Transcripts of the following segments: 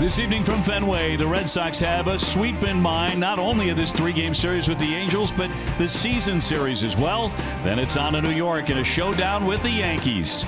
This evening from Fenway, the Red Sox have a sweep in mind, not only of this three-game series with the Angels, but the season series as well. Then it's on to New York in a showdown with the Yankees.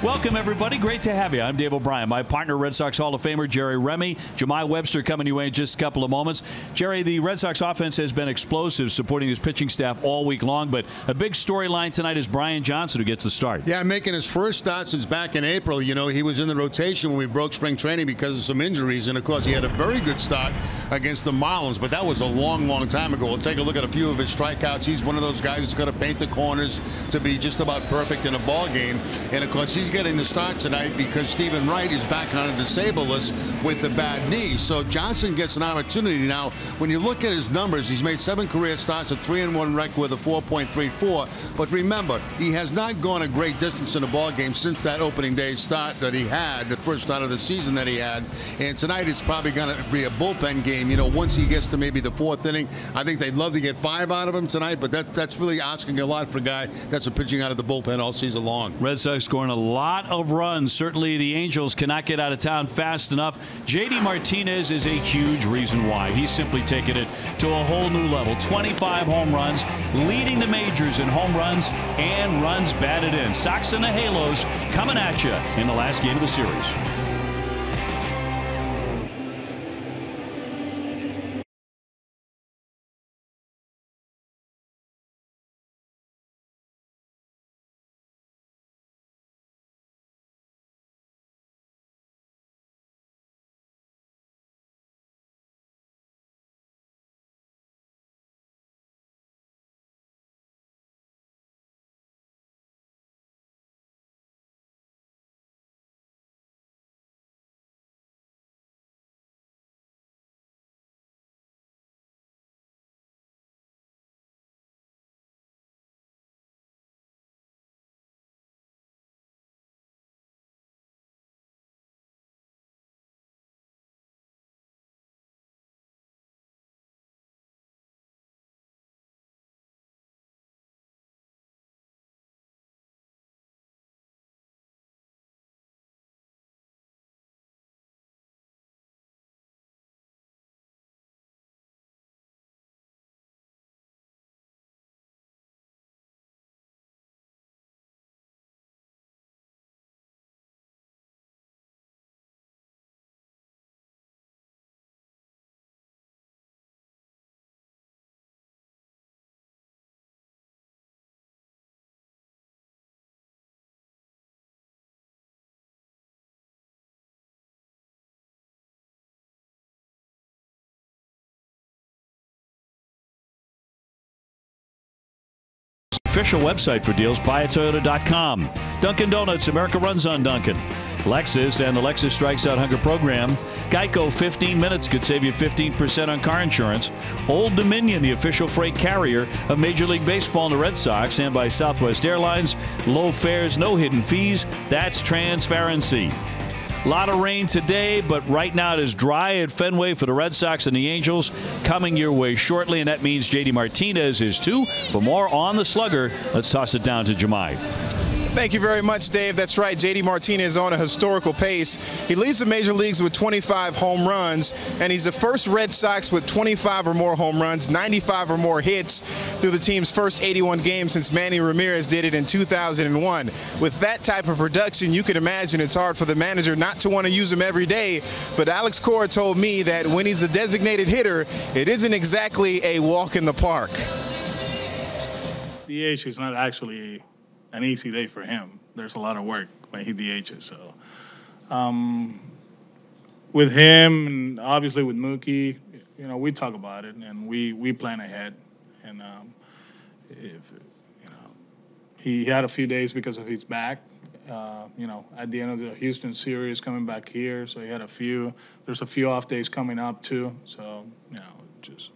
Welcome, everybody. Great to have you. I'm Dave O'Brien. My partner, Red Sox Hall of Famer Jerry Remy. Jemai Webster coming your way in just a couple of moments. Jerry, the Red Sox offense has been explosive, supporting his pitching staff all week long, but a big storyline tonight is Brian Johnson, who gets the start. Yeah, making his first start since back in April. You know, he was in the rotation when we broke spring training because of some injuries, and of course he had a very good start against the Marlins, but that was a long, long time ago. We'll take a look at a few of his strikeouts. He's one of those guys who's got to paint the corners to be just about perfect in a ball game, and of course he's getting the start tonight because Stephen Wright is back on a disabled list with a bad knee. So Johnson gets an opportunity now. When you look at his numbers, he's made 7 career starts, a 3-1 record with a 4.34. But remember, he has not gone a great distance in a ball game since that opening day start that he had, the first start of the season that he had. And tonight it's probably going to be a bullpen game. You know, once he gets to maybe the 4th inning, I think they'd love to get 5 out of him tonight. But that's really asking a lot for a guy that's been pitching out of the bullpen all season long. Red Sox scoring a lot of runs. Certainly the Angels cannot get out of town fast enough. JD Martinez is a huge reason why. He's simply taken it to a whole new level. 25 home runs, leading the majors in home runs and runs batted in. Sox and the Halos coming at you in the last game of the series. Official website for deals, buyatoyota.com. Dunkin' Donuts, America runs on Dunkin'. Lexus and the Lexus Strikes Out Hunger program. Geico, 15 minutes could save you 15% on car insurance. Old Dominion, the official freight carrier of Major League Baseball and the Red Sox. And by Southwest Airlines, low fares, no hidden fees. That's transparency. A lot of rain today, but right now it is dry at Fenway for the Red Sox and the Angels. Coming your way shortly, and that means JD Martinez is too. For more on the slugger, let's toss it down to Jemai. Thank you very much, Dave. That's right. JD Martinez on a historical pace. He leads the major leagues with 25 home runs, and he's the first Red Sox with 25 or more home runs, 95 or more hits through the team's first 81 games since Manny Ramirez did it in 2001. With that type of production, you can imagine it's hard for the manager not to want to use him every day. But Alex Cora told me that when he's a designated hitter, it isn't exactly a walk in the park. DH is not actually an easy day for him. There's a lot of work when he DHs. So, with him and obviously with Mookie, you know, we talk about it and we plan ahead. And he had a few days because of his back. At the end of the Houston series, coming back here, so he had a few. There's a few off days coming up too. So just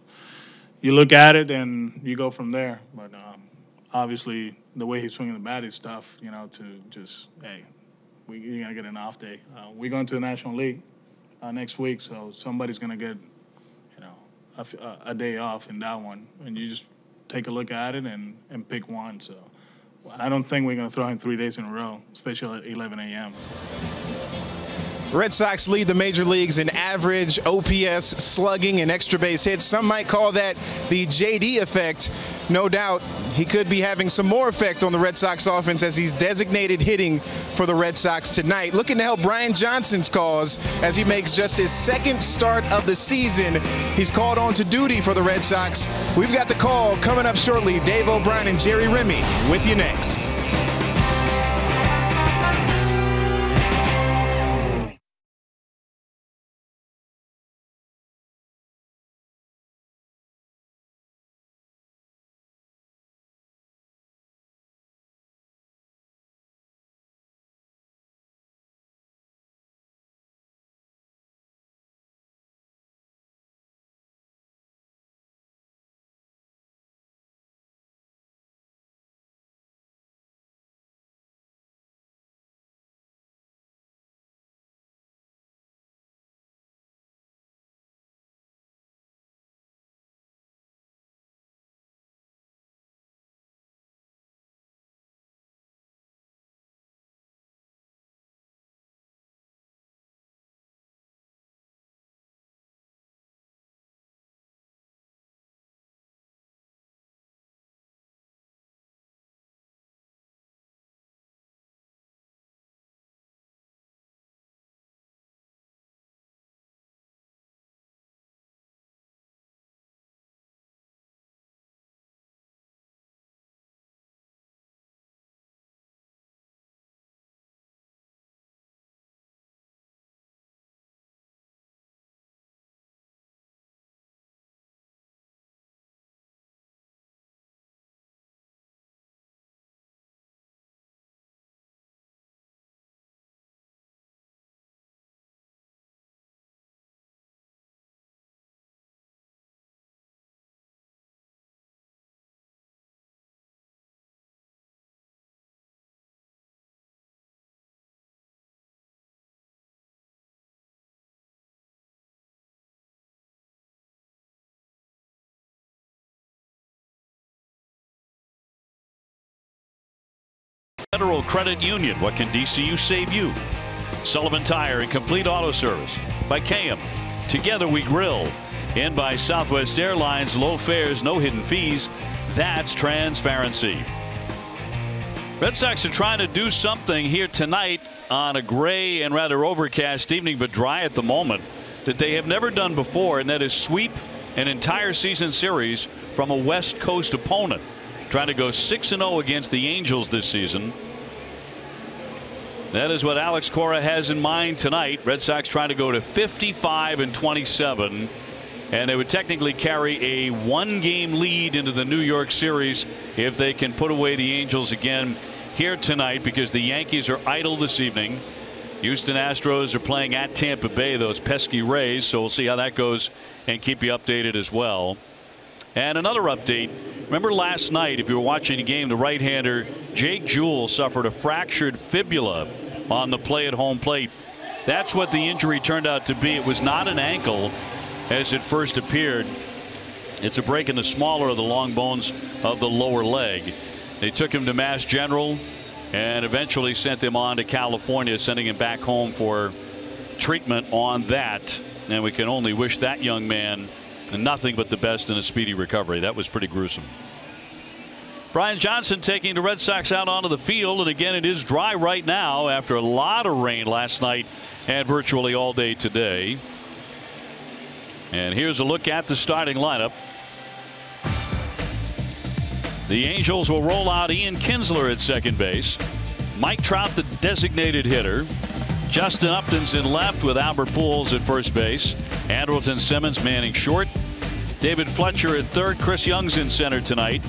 you look at it and you go from there. But obviously, the way he's swinging the bat is tough, to just, hey, you're going to get an off day. We're going to the National League next week, so somebody's going to get, a day off in that one. And you just take a look at it and pick one. So I don't think we're going to throw him 3 days in a row, especially at 11 a.m. Red Sox lead the major leagues in average, OPS, slugging, and extra base hits. Some might call that the JD effect. No doubt he could be having some more effect on the Red Sox offense as he's designated hitting for the Red Sox tonight. Looking to help Brian Johnson's cause as he makes just his second start of the season. He's called on to duty for the Red Sox. We've got the call coming up shortly. Dave O'Brien and Jerry Remy with you next. Federal Credit Union. What can DCU save you? Sullivan Tire and Complete Auto Service. By KM. Together we grill. And by Southwest Airlines. Low fares, no hidden fees. That's transparency. Red Sox are trying to do something here tonight on a gray and rather overcast evening, but dry at the moment, that they have never done before, and that is sweep an entire season series from a West Coast opponent. Trying to go 6-0 against the Angels this season. That is what Alex Cora has in mind tonight. Red Sox trying to go to 55-27, and they would technically carry a one-game lead into the New York series if they can put away the Angels again here tonight, because the Yankees are idle this evening. Houston Astros are playing at Tampa Bay, those pesky Rays, so we'll see how that goes and keep you updated as well. And another update. Remember last night, if you were watching the game, the right-hander Jake Jewell suffered a fractured fibula on the play at home plate. That's what the injury turned out to be. It was not an ankle as it first appeared. It's a break in the smaller of the long bones of the lower leg. They took him to Mass General and eventually sent him on to California, sending him back home for treatment on that. And we can only wish that young man nothing but the best in a speedy recovery. That was pretty gruesome. Brian Johnson taking the Red Sox out onto the field, and again it is dry right now after a lot of rain last night and virtually all day today. And here's a look at the starting lineup. The Angels will roll out Ian Kinsler at second base. Mike Trout, the designated hitter. Justin Upton's in left with Albert Pujols at first base. Andrelton Simmons manning short. David Fletcher at third. Chris Young's in center tonight.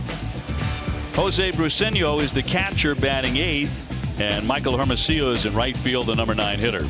Jose Bruceño is the catcher, batting eighth. And Michael Hermosillo is in right field, the number 9 hitter.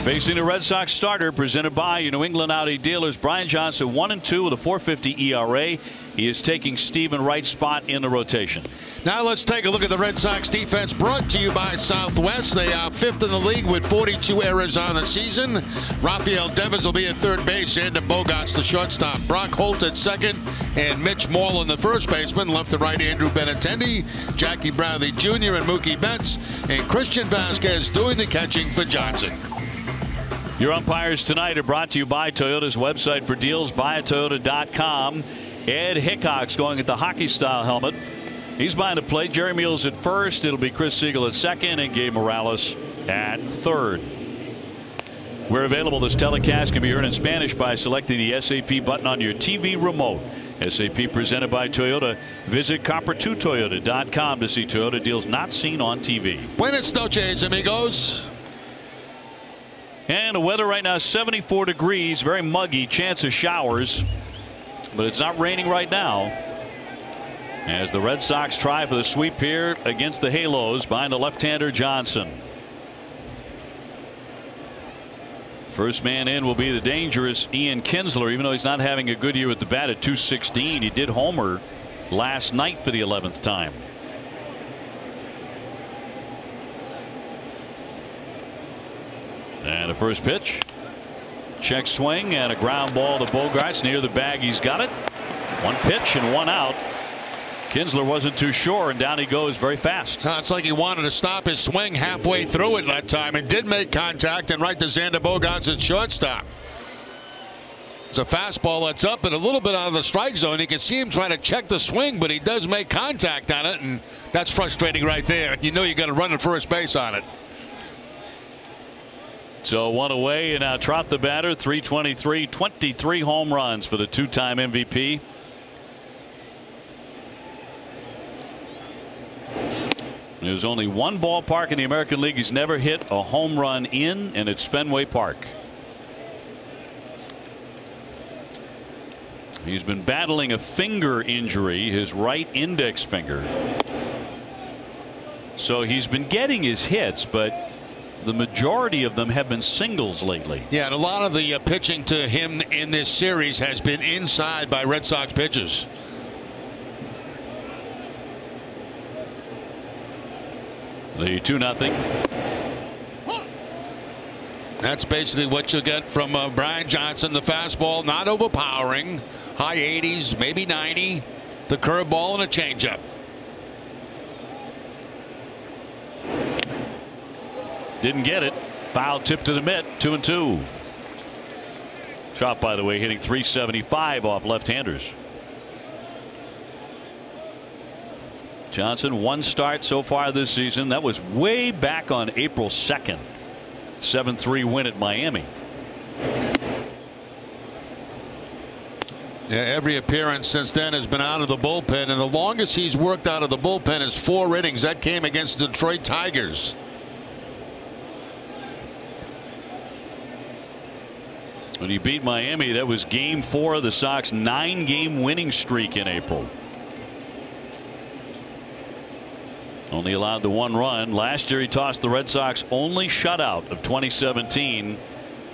Facing the Red Sox starter, presented by your New England Audi dealers, Brian Johnson, 1-2 with a 4.50 ERA. He is taking Stephen Wright's spot in the rotation. Now let's take a look at the Red Sox defense, brought to you by Southwest. They are 5th in the league with 42 errors on the season. Rafael Devers will be at third base. Xander Bogaerts the shortstop. Brock Holt at second. And Mitch Moreland the first baseman. Left to right, Andrew Benintendi, Jackie Bradley Jr. and Mookie Betts. And Christian Vasquez doing the catching for Johnson. Your umpires tonight are brought to you by Toyota's website for deals, buyatoyota.com. Ed Hickok's going at the hockey style helmet. He's behind the plate. Jerry Meals at first. It'll be Chris Siegel at second and Gabe Morales at third. We're available. This telecast can be heard in Spanish by selecting the SAP button on your TV remote. SAP presented by Toyota. Visit copper2toyota.com to see Toyota deals not seen on TV. Buenas noches, amigos. And the weather right now is 74 degrees, very muggy, chance of showers, but it's not raining right now. As the Red Sox try for the sweep here against the Halos behind the left-hander Johnson. First man in will be the dangerous Ian Kinsler, even though he's not having a good year with the bat at .216. He did homer last night for the 11th time. And the first pitch. Check swing and a ground ball to Bogaerts near the bag. He's got it. One pitch and one out. Kinsler wasn't too sure, and down he goes very fast. It's like he wanted to stop his swing halfway through it that time and did make contact and right to Xander Bogaerts at shortstop. It's a fastball that's up and a little bit out of the strike zone. You can see him trying to check the swing, but he does make contact on it, and that's frustrating right there. You know you got to run at first base on it. So one away, and now Trout the batter. 323, 23 home runs for the two-time MVP. There's only one ballpark in the American League he's never hit a home run in, and it's Fenway Park. He's been battling a finger injury, his right index finger. So he's been getting his hits, but the majority of them have been singles lately. Yeah, and a lot of the pitching to him in this series has been inside by Red Sox pitchers. The 2-0. That's basically what you get from Brian Johnson. The fastball not overpowering, high 80s, maybe 90. The curveball and a changeup. Didn't get it. Foul tip to the mitt. 2-2. Trout, by the way, hitting .375 off left-handers. Johnson, one start so far this season. That was way back on April 2nd. 7-3 win at Miami. Yeah, every appearance since then has been out of the bullpen, and the longest he's worked out of the bullpen is 4 innings. That came against the Detroit Tigers. When he beat Miami, that was game 4 of the Sox 9-game winning streak in April. Only allowed the 1 run. Last year he tossed the Red Sox only shutout of 2017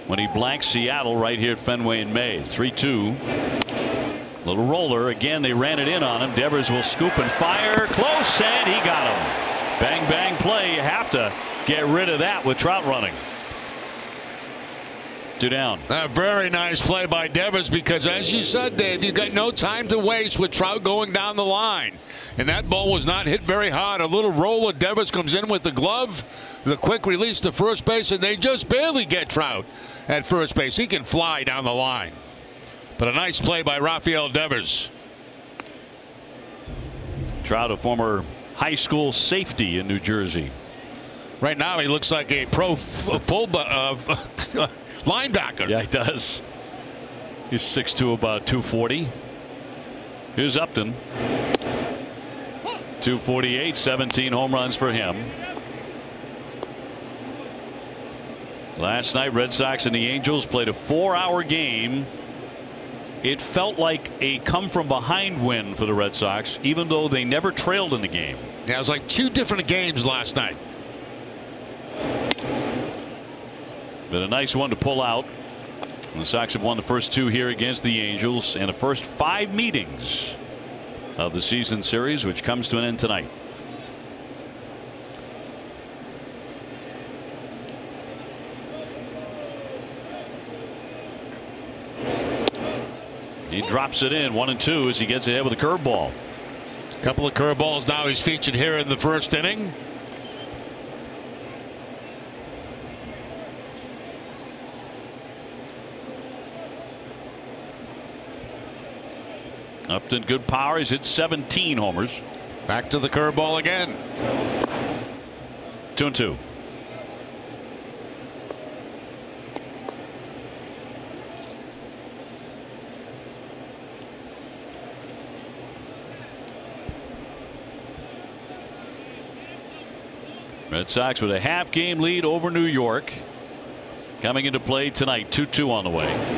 when he blanked Seattle right here at Fenway in May. 3-2. Little roller again. They ran it in on him. Devers will scoop and fire close, and he got him. Bang bang play. You have to get rid of that with Trout running. 2 down. A very nice play by Devers, because as you said, Dave, you got no time to waste with Trout going down the line, and that ball was not hit very hard. A little roller. Devers comes in with the glove, the quick release to first base, and they just barely get Trout at first base. He can fly down the line, but a nice play by Rafael Devers. Trout, a former high school safety in New Jersey. Right now he looks like a pro linebacker. Yeah, he does. He's 6'2", about 240. Here's Upton. 248, 17 home runs for him. Last night, Red Sox and the Angels played a 4-hour game. It felt like a come-from-behind win for the Red Sox, even though they never trailed in the game. Yeah, it was like 2 different games last night. But a nice one to pull out. And the Sox have won the first 2 here against the Angels and the first 5 meetings of the season series, which comes to an end tonight. He drops it in 1-2 as he gets ahead with a curveball. A couple of curveballs now he's featured here in the first inning. Upton, good power. He's hit 17 homers. Back to the curveball again. 2-2. Red Sox with a half-game lead over New York. Coming into play tonight. 2-2 on the way.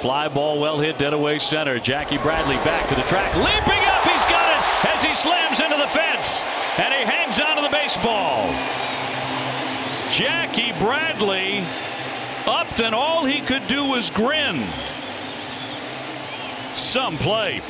Fly ball well hit dead away center. Jackie Bradley back to the track. Leaping up. He's got it as he slams into the fence. And he hangs on to the baseball. Jackie Bradley upped, and all he could do was grin. Some play.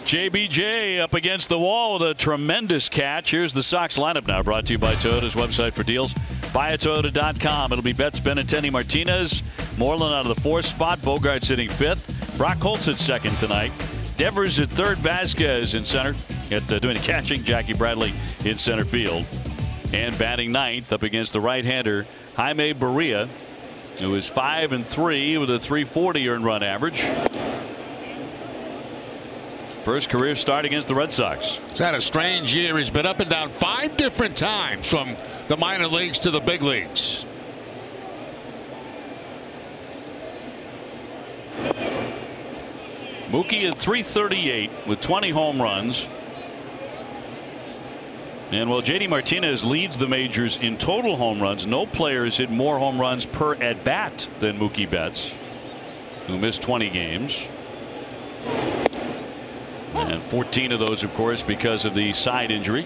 JBJ up against the wall with a tremendous catch. Here's the Sox lineup now, brought to you by Toyota's website for deals. Buyatoyota.com. It'll be Betts, Benintendi, Martinez. Moreland out of the fourth spot. Bogart's hitting fifth. Brock Holtz at second tonight. Devers at third. Vasquez in center. Doing the catching. Jackie Bradley in center field. And batting ninth up against the right-hander Jaime Barria, who is 5-3 with a .340 earned run average. First career start against the Red Sox. He's had a strange year. He's been up and down 5 different times from the minor leagues to the big leagues. Mookie at .338 with 20 home runs. And while JD Martinez leads the majors in total home runs, no player has hit more home runs per at bat than Mookie Betts, who missed 20 games. And 14 of those, of course, because of the side injury.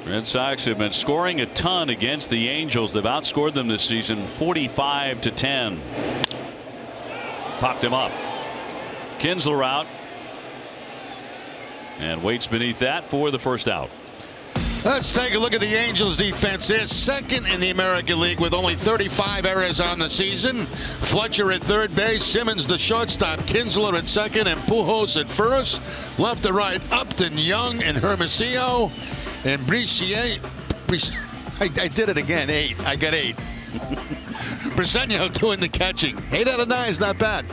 Red Sox have been scoring a ton against the Angels. They've outscored them this season 45-10. Popped him up. Kinsler out. And waits beneath that for the first out. Let's take a look at the Angels defense. They're second in the American League with only 35 errors on the season. Fletcher at third base, Simmons the shortstop, Kinsler at second, and Pujols at first. Left to right, Upton, Young, and Hermosillo. And Brissier. I did it again. 8. I got 8. Briseño doing the catching. 8 out of 9 is not bad.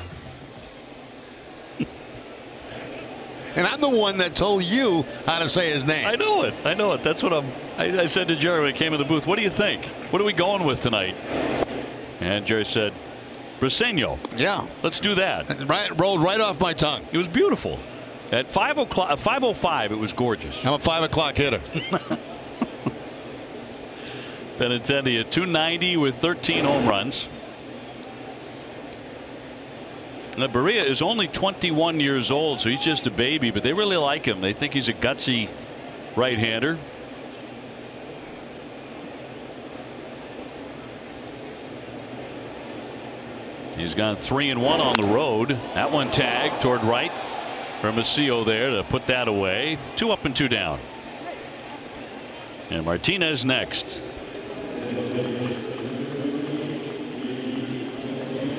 And I'm the one that told you how to say his name. I know it. I know it. That's what I said to Jerry when he came in the booth. What do you think? What are we going with tonight? And Jerry said, Briseño. Yeah. Let's do that. Right, rolled right off my tongue. It was beautiful. At 5:05, it was gorgeous. I'm a 5 o'clock hitter. Benintendi at 290 with 13 home runs. Now, Berea is only 21 years old, so he's just a baby, but they really like him. They think he's a gutsy right-hander. He's gone 3-1 on the road. That one tagged toward right. Hermosillo there to put that away. 2 up and 2 down. And Martinez next.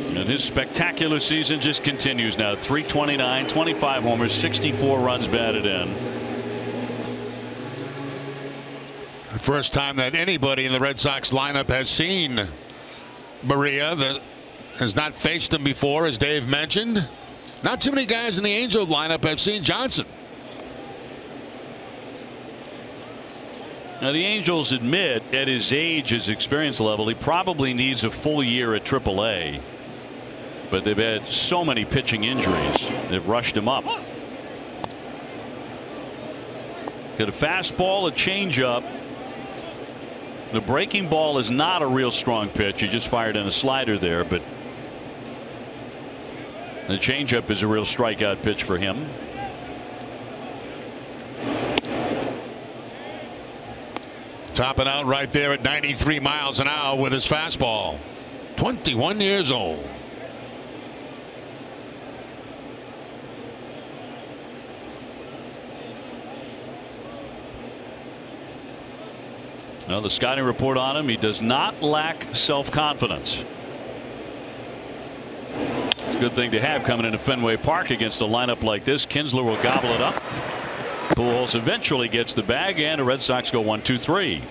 And his spectacular season just continues now. 329, 25 homers, 64 runs batted in. The first time that anybody in the Red Sox lineup has seen Berea, that has not faced him before, as Dave mentioned. Not too many guys in the Angel lineup have seen Johnson. Now the Angels admit at his age, his experience level, he probably needs a full year at AAA. But they've had so many pitching injuries. They've rushed him up. Got a fastball, a changeup. The breaking ball is not a real strong pitch. He just fired in a slider there, but the changeup is a real strikeout pitch for him. Topping out right there at 93 miles an hour with his fastball. 21 years old. Now the scouting report on him, he does not lack self-confidence. It's a good thing to have coming into Fenway Park against a lineup like this. Kinsler will gobble it up. Pujols eventually gets the bag, and the Red Sox go 1-2-3.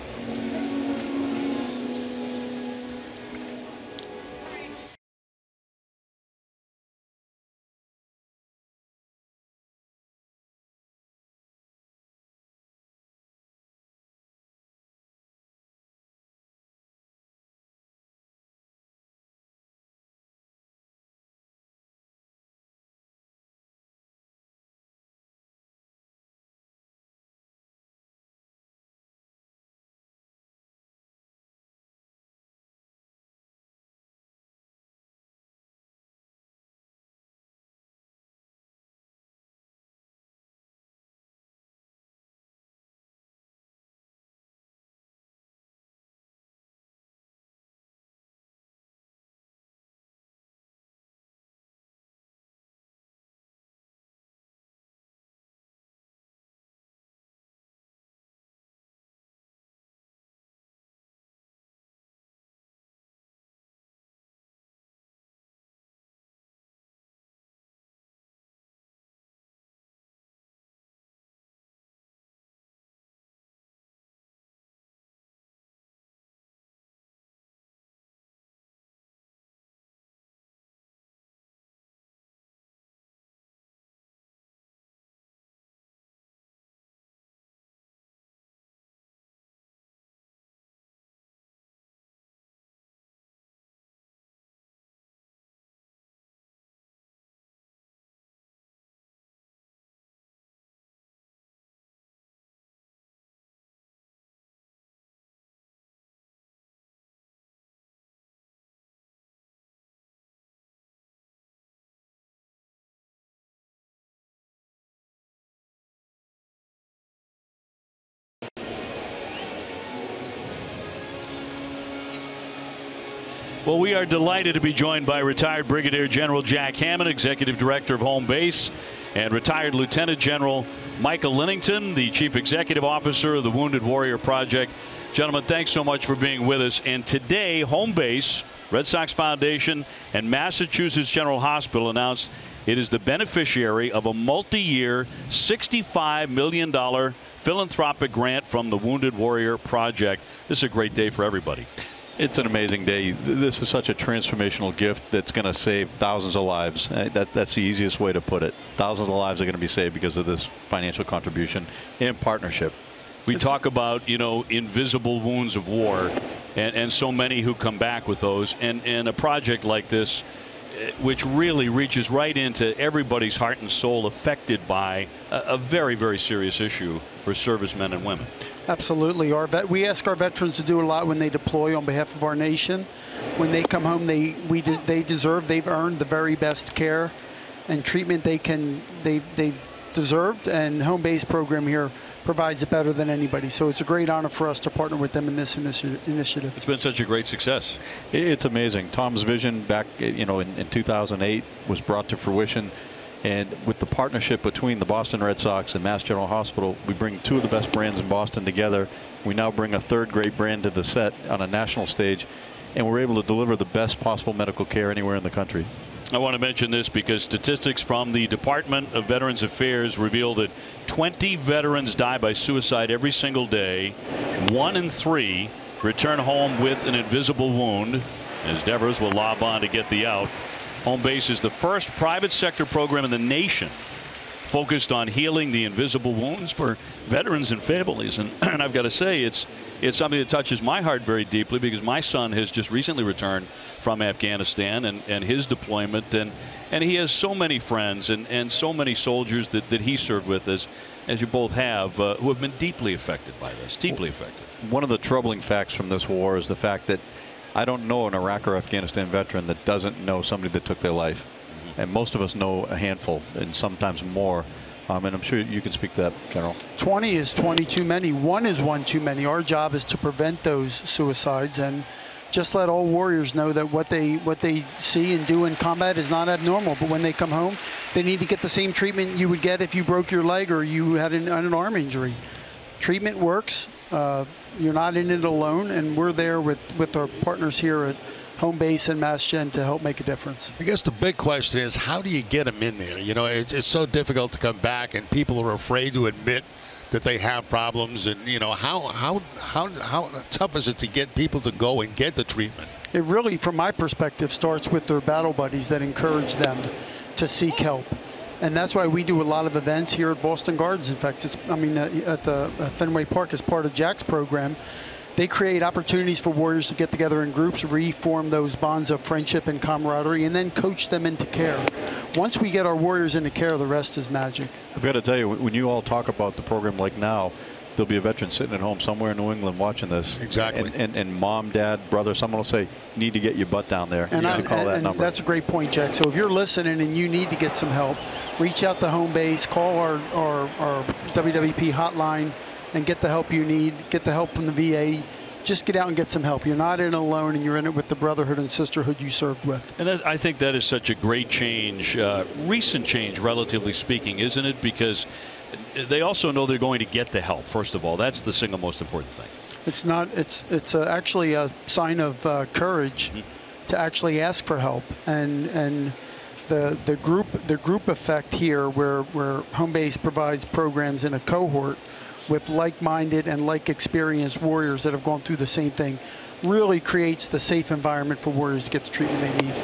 Well, we are delighted to be joined by retired Brigadier General Jack Hammond, Executive Director of Home Base, and retired Lieutenant General Michael Linnington, the Chief Executive Officer of the Wounded Warrior Project. Gentlemen, thanks so much for being with us. And today, Home Base, Red Sox Foundation, and Massachusetts General Hospital announced it is the beneficiary of a multi-year $65 million philanthropic grant from the Wounded Warrior Project. This is a great day for everybody. It's an amazing day. This is such a transformational gift that's going to save thousands of lives. That's the easiest way to put it. Thousands of lives are going to be saved because of this financial contribution and partnership. We talk about, invisible wounds of war. and so many who come back with those. And a project like this, which really reaches right into everybody's heart and soul affected by a very, very serious issue for servicemen and women. Absolutely. We ask our veterans to do a lot when they deploy on behalf of our nation. When they come home, they've earned the very best care and treatment they've deserved, and home base program here provides it better than anybody. So it's a great honor for us to partner with them in this initiative. It's been such a great success. It's amazing. Tom's vision back, in 2008 was brought to fruition. And with the partnership between the Boston Red Sox and Mass General Hospital, we bring two of the best brands in Boston together. We now bring a third great brand to the set on a national stage, and we're able to deliver the best possible medical care anywhere in the country. I want to mention this because statistics from the Department of Veterans Affairs reveal that 20 veterans die by suicide every single day. 1 in 3 return home with an invisible wound, as Devers will lob on to get the out. Home Base is the first private sector program in the nation focused on healing the invisible wounds for veterans and families. And I've got to say, it's something that touches my heart very deeply, because my son has just recently returned from Afghanistan and his deployment, and he has so many friends and so many soldiers that he served with, as you both have, who have been deeply affected by this, deeply affected. One of the troubling facts from this war is the fact that I don't know an Iraq or Afghanistan veteran that doesn't know somebody that took their life. And most of us know a handful, and sometimes more. And I'm sure you can speak to that, General. 20 is 20 too many. 1 is 1 too many. Our job is to prevent those suicides, and just let all warriors know that what they see and do in combat is not abnormal. But when they come home, they need to get the same treatment you would get if you broke your leg or you had an arm injury. Treatment works. You're not in it alone, and we're there with our partners here at Home Base and Mass Gen to help make a difference. I guess the big question is, how do you get them in there? It's so difficult to come back, and people are afraid to admit that they have problems. And how tough is it to get people to go and get the treatment? It really, from my perspective, starts with their battle buddies that encourage them to seek help. And that's why we do a lot of events here at Boston Gardens. In fact, at the Fenway Park, as part of Jack's program, they create opportunities for warriors to get together in groups, reform those bonds of friendship and camaraderie, and then coach them into care. Once we get our warriors into care, the rest is magic. I've got to tell you, when you all talk about the program like now, there'll be a veteran sitting at home somewhere in New England watching this. Exactly. And mom, dad, brother, someone will say, you need to get your butt down there. And, call that number. That's a great point, Jack. So if you're listening and you need to get some help, reach out to Home Base, call our WWP hotline, and get the help you need. Get the help from the VA. Just get out and get some help. You're not in it alone, and you're in it with the brotherhood and sisterhood you served with. And I think that is such a great change, recent change, relatively speaking, isn't it? Because they also know they're going to get the help. First of all, that's the single most important thing. It's not. It's actually a sign of courage to actually ask for help, and the group effect here, where Home Base provides programs in a cohort with like-minded and like-experienced warriors that have gone through the same thing, really creates the safe environment for warriors to get the treatment they need.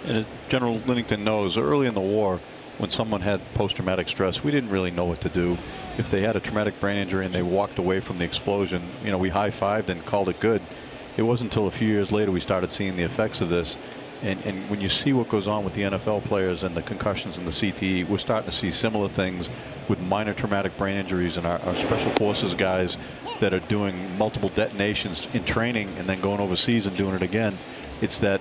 And as General Linnington knows, early in the war, when someone had post-traumatic stress, we didn't really know what to do. If they had a traumatic brain injury and they walked away from the explosion, we high-fived and called it good. It wasn't until a few years later we started seeing the effects of this. And when you see what goes on with the NFL players and the concussions and the CTE, we're starting to see similar things with minor traumatic brain injuries, and our special forces guys that are doing multiple detonations in training and then going overseas and doing it again. It's that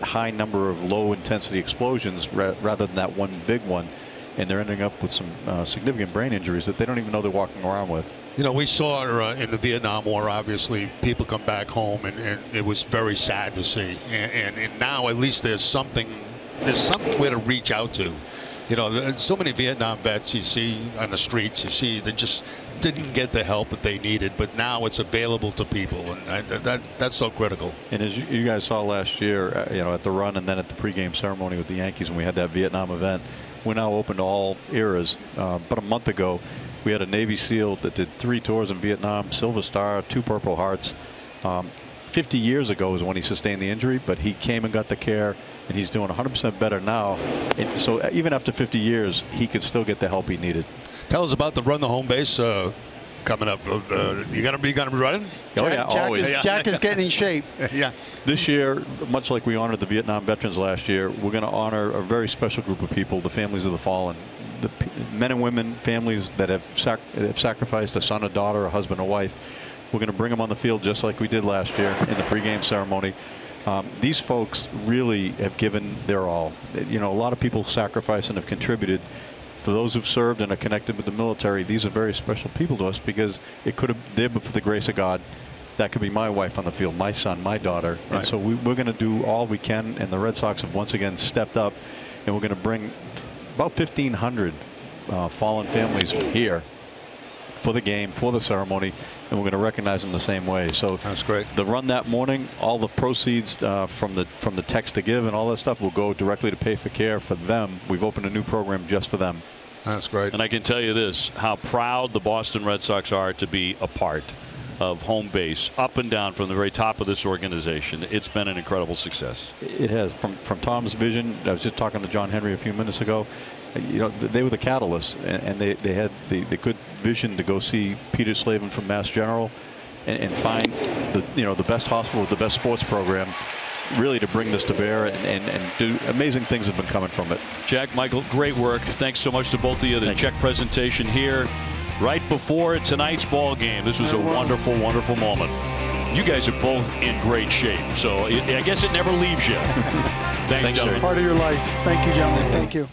high number of low intensity explosions rather than that one big one, and they're ending up with some significant brain injuries that they don't even know they're walking around with. We saw in the Vietnam War, obviously, people come back home, and it was very sad to see. And now at least there's somewhere to reach out to. So many Vietnam vets you see on the streets, they just didn't get the help that they needed, but now it's available to people, and that's so critical. And as you guys saw last year, at the run and then at the pregame ceremony with the Yankees when we had that Vietnam event, we're now open to all eras. But a month ago, we had a Navy SEAL that did 3 tours in Vietnam, Silver Star, 2 Purple Hearts. 50 years ago is when he sustained the injury, but he came and got the care, and he's doing 100% better now. And so even after 50 years, he could still get the help he needed. Tell us about the Run the Home Base coming up. You gonna be running? Oh yeah, always. Jack is getting in shape. Yeah. This year, much like we honored the Vietnam veterans last year, we're going to honor a very special group of people, the families of the fallen, the men and women, families that have sacrificed a son, a daughter, a husband, a wife. We're going to bring them on the field just like we did last year in the pregame ceremony. These folks really have given their all. You know, a lot of people sacrifice and have contributed. For those who've served and are connected with the military, these are very special people to us because it could have, there, but for the grace of God, that could be my wife on the field, my son, my daughter. Right. And so we're going to do all we can, and the Red Sox have once again stepped up, and we're going to bring about 1,500 fallen families here for the game, for the ceremony, and we're going to recognize them the same way. So that's great. The run that morning, all the proceeds from the text to give and all that stuff will go directly to pay for care for them. We've opened a new program just for them. That's great. And I can tell you this, how proud the Boston Red Sox are to be a part of home base, up and down from the very top of this organization. It's been an incredible success. It has. From Tom's vision, I was just talking to John Henry a few minutes ago. You know, they were the catalyst, and they had the good vision to go see Peter Slavin from Mass General and find the best hospital with the best sports program, really to bring this to bear, and do amazing things have been coming from it. Jack, Michael, great work. Thanks so much to both of you. The check presentation here right before tonight's ball game. This was a wonderful, wonderful moment. You guys are both in great shape, so I guess it never leaves you. Thanks, gentlemen. Part of your life. Thank you, gentlemen. Thank you.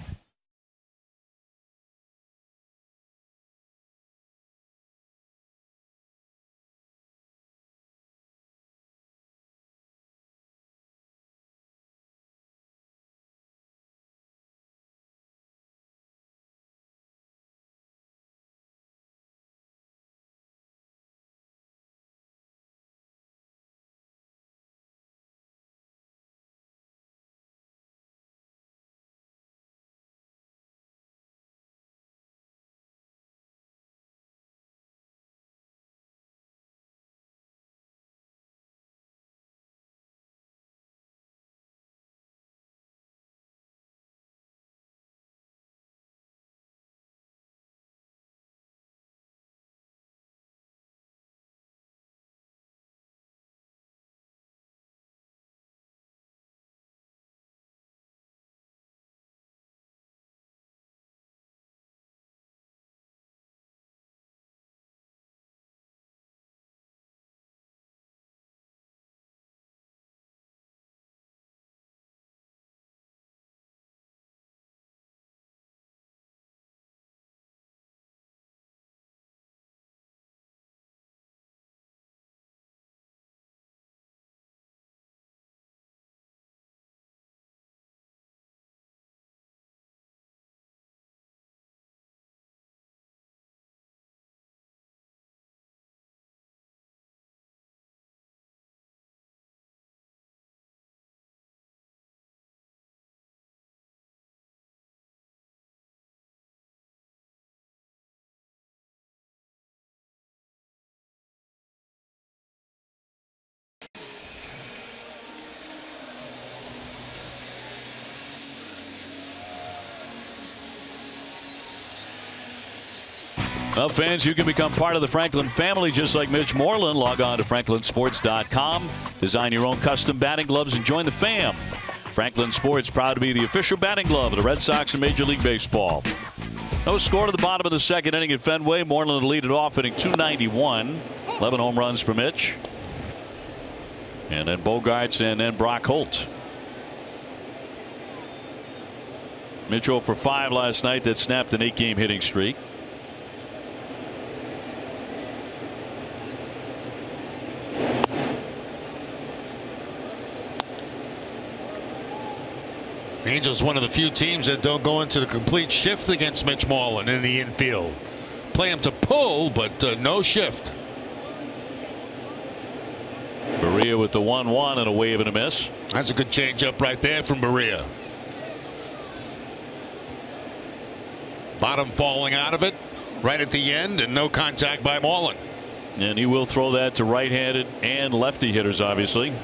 Well, fans, you can become part of the Franklin family just like Mitch Moreland. Log on to franklinsports.com. Design your own custom batting gloves and join the fam. Franklin Sports, proud to be the official batting glove of the Red Sox in Major League Baseball. No score to the bottom of the second inning at Fenway. Moreland will lead it off, hitting .291. 11 home runs for Mitch. And then Bogarts and then Brock Holt. Mitch 0 for 5 last night. That snapped an 8-game hitting streak. Angels, one of the few teams that don't go into the complete shift against Mitch Moreland in the infield. Play him to pull, but no shift. Berea with the 1-1 and a wave and a miss. That's a good changeup right there from Berea. Bottom falling out of it right at the end, and no contact by Moreland. And he will throw that to right-handed and lefty hitters, obviously.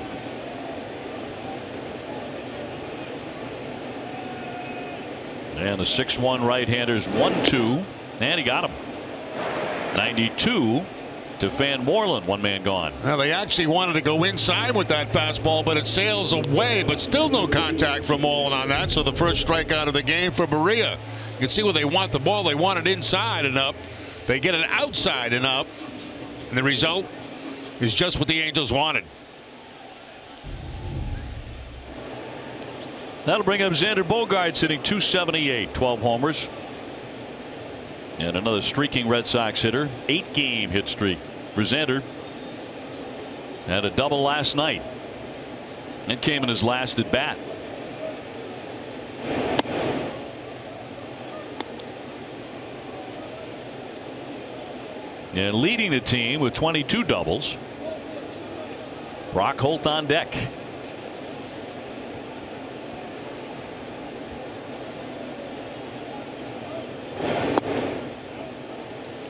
And the 6-1 right-handers 1-2, and he got him. 92 to Van Moreland. One man gone. Now they actually wanted to go inside with that fastball, but it sails away, but still no contact from Moreland on that. So the first strikeout of the game for Berea. You can see where they want the ball. They want it inside and up. They get it outside and up. And the result is just what the Angels wanted. That'll bring up Xander Bogaerts hitting .278, 12 homers. And another streaking Red Sox hitter. 8-game hit streak for Xander. Had a double last night. It came in his last at bat. And leading the team with 22 doubles, Brock Holt on deck.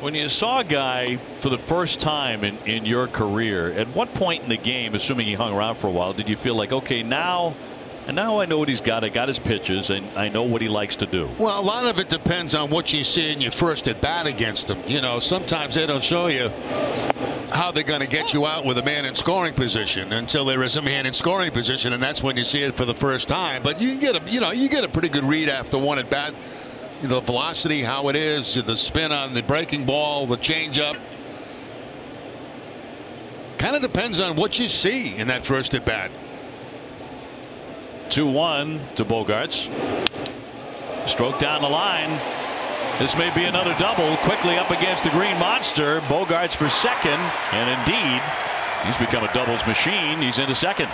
When you saw a guy for the first time in your career, at what point in the game, assuming he hung around for a while, did you feel like, okay, now I know what he's got. I got his pitches, and I know what he likes to do? Well, a lot of it depends on what you see in your first at bat against him. You know, sometimes they don't show you how they're going to get you out with a man in scoring position until there is a man in scoring position, and that's when you see it for the first time. But you get a pretty good read after one at bat. The velocity, how it is, the spin on the breaking ball, the changeup. Kind of depends on what you see in that first at bat. 2-1 to Bogaerts. Stroke down the line. This may be another double. Quickly up against the green monster. Bogaerts for second, and indeed, he's become a doubles machine. He's into second.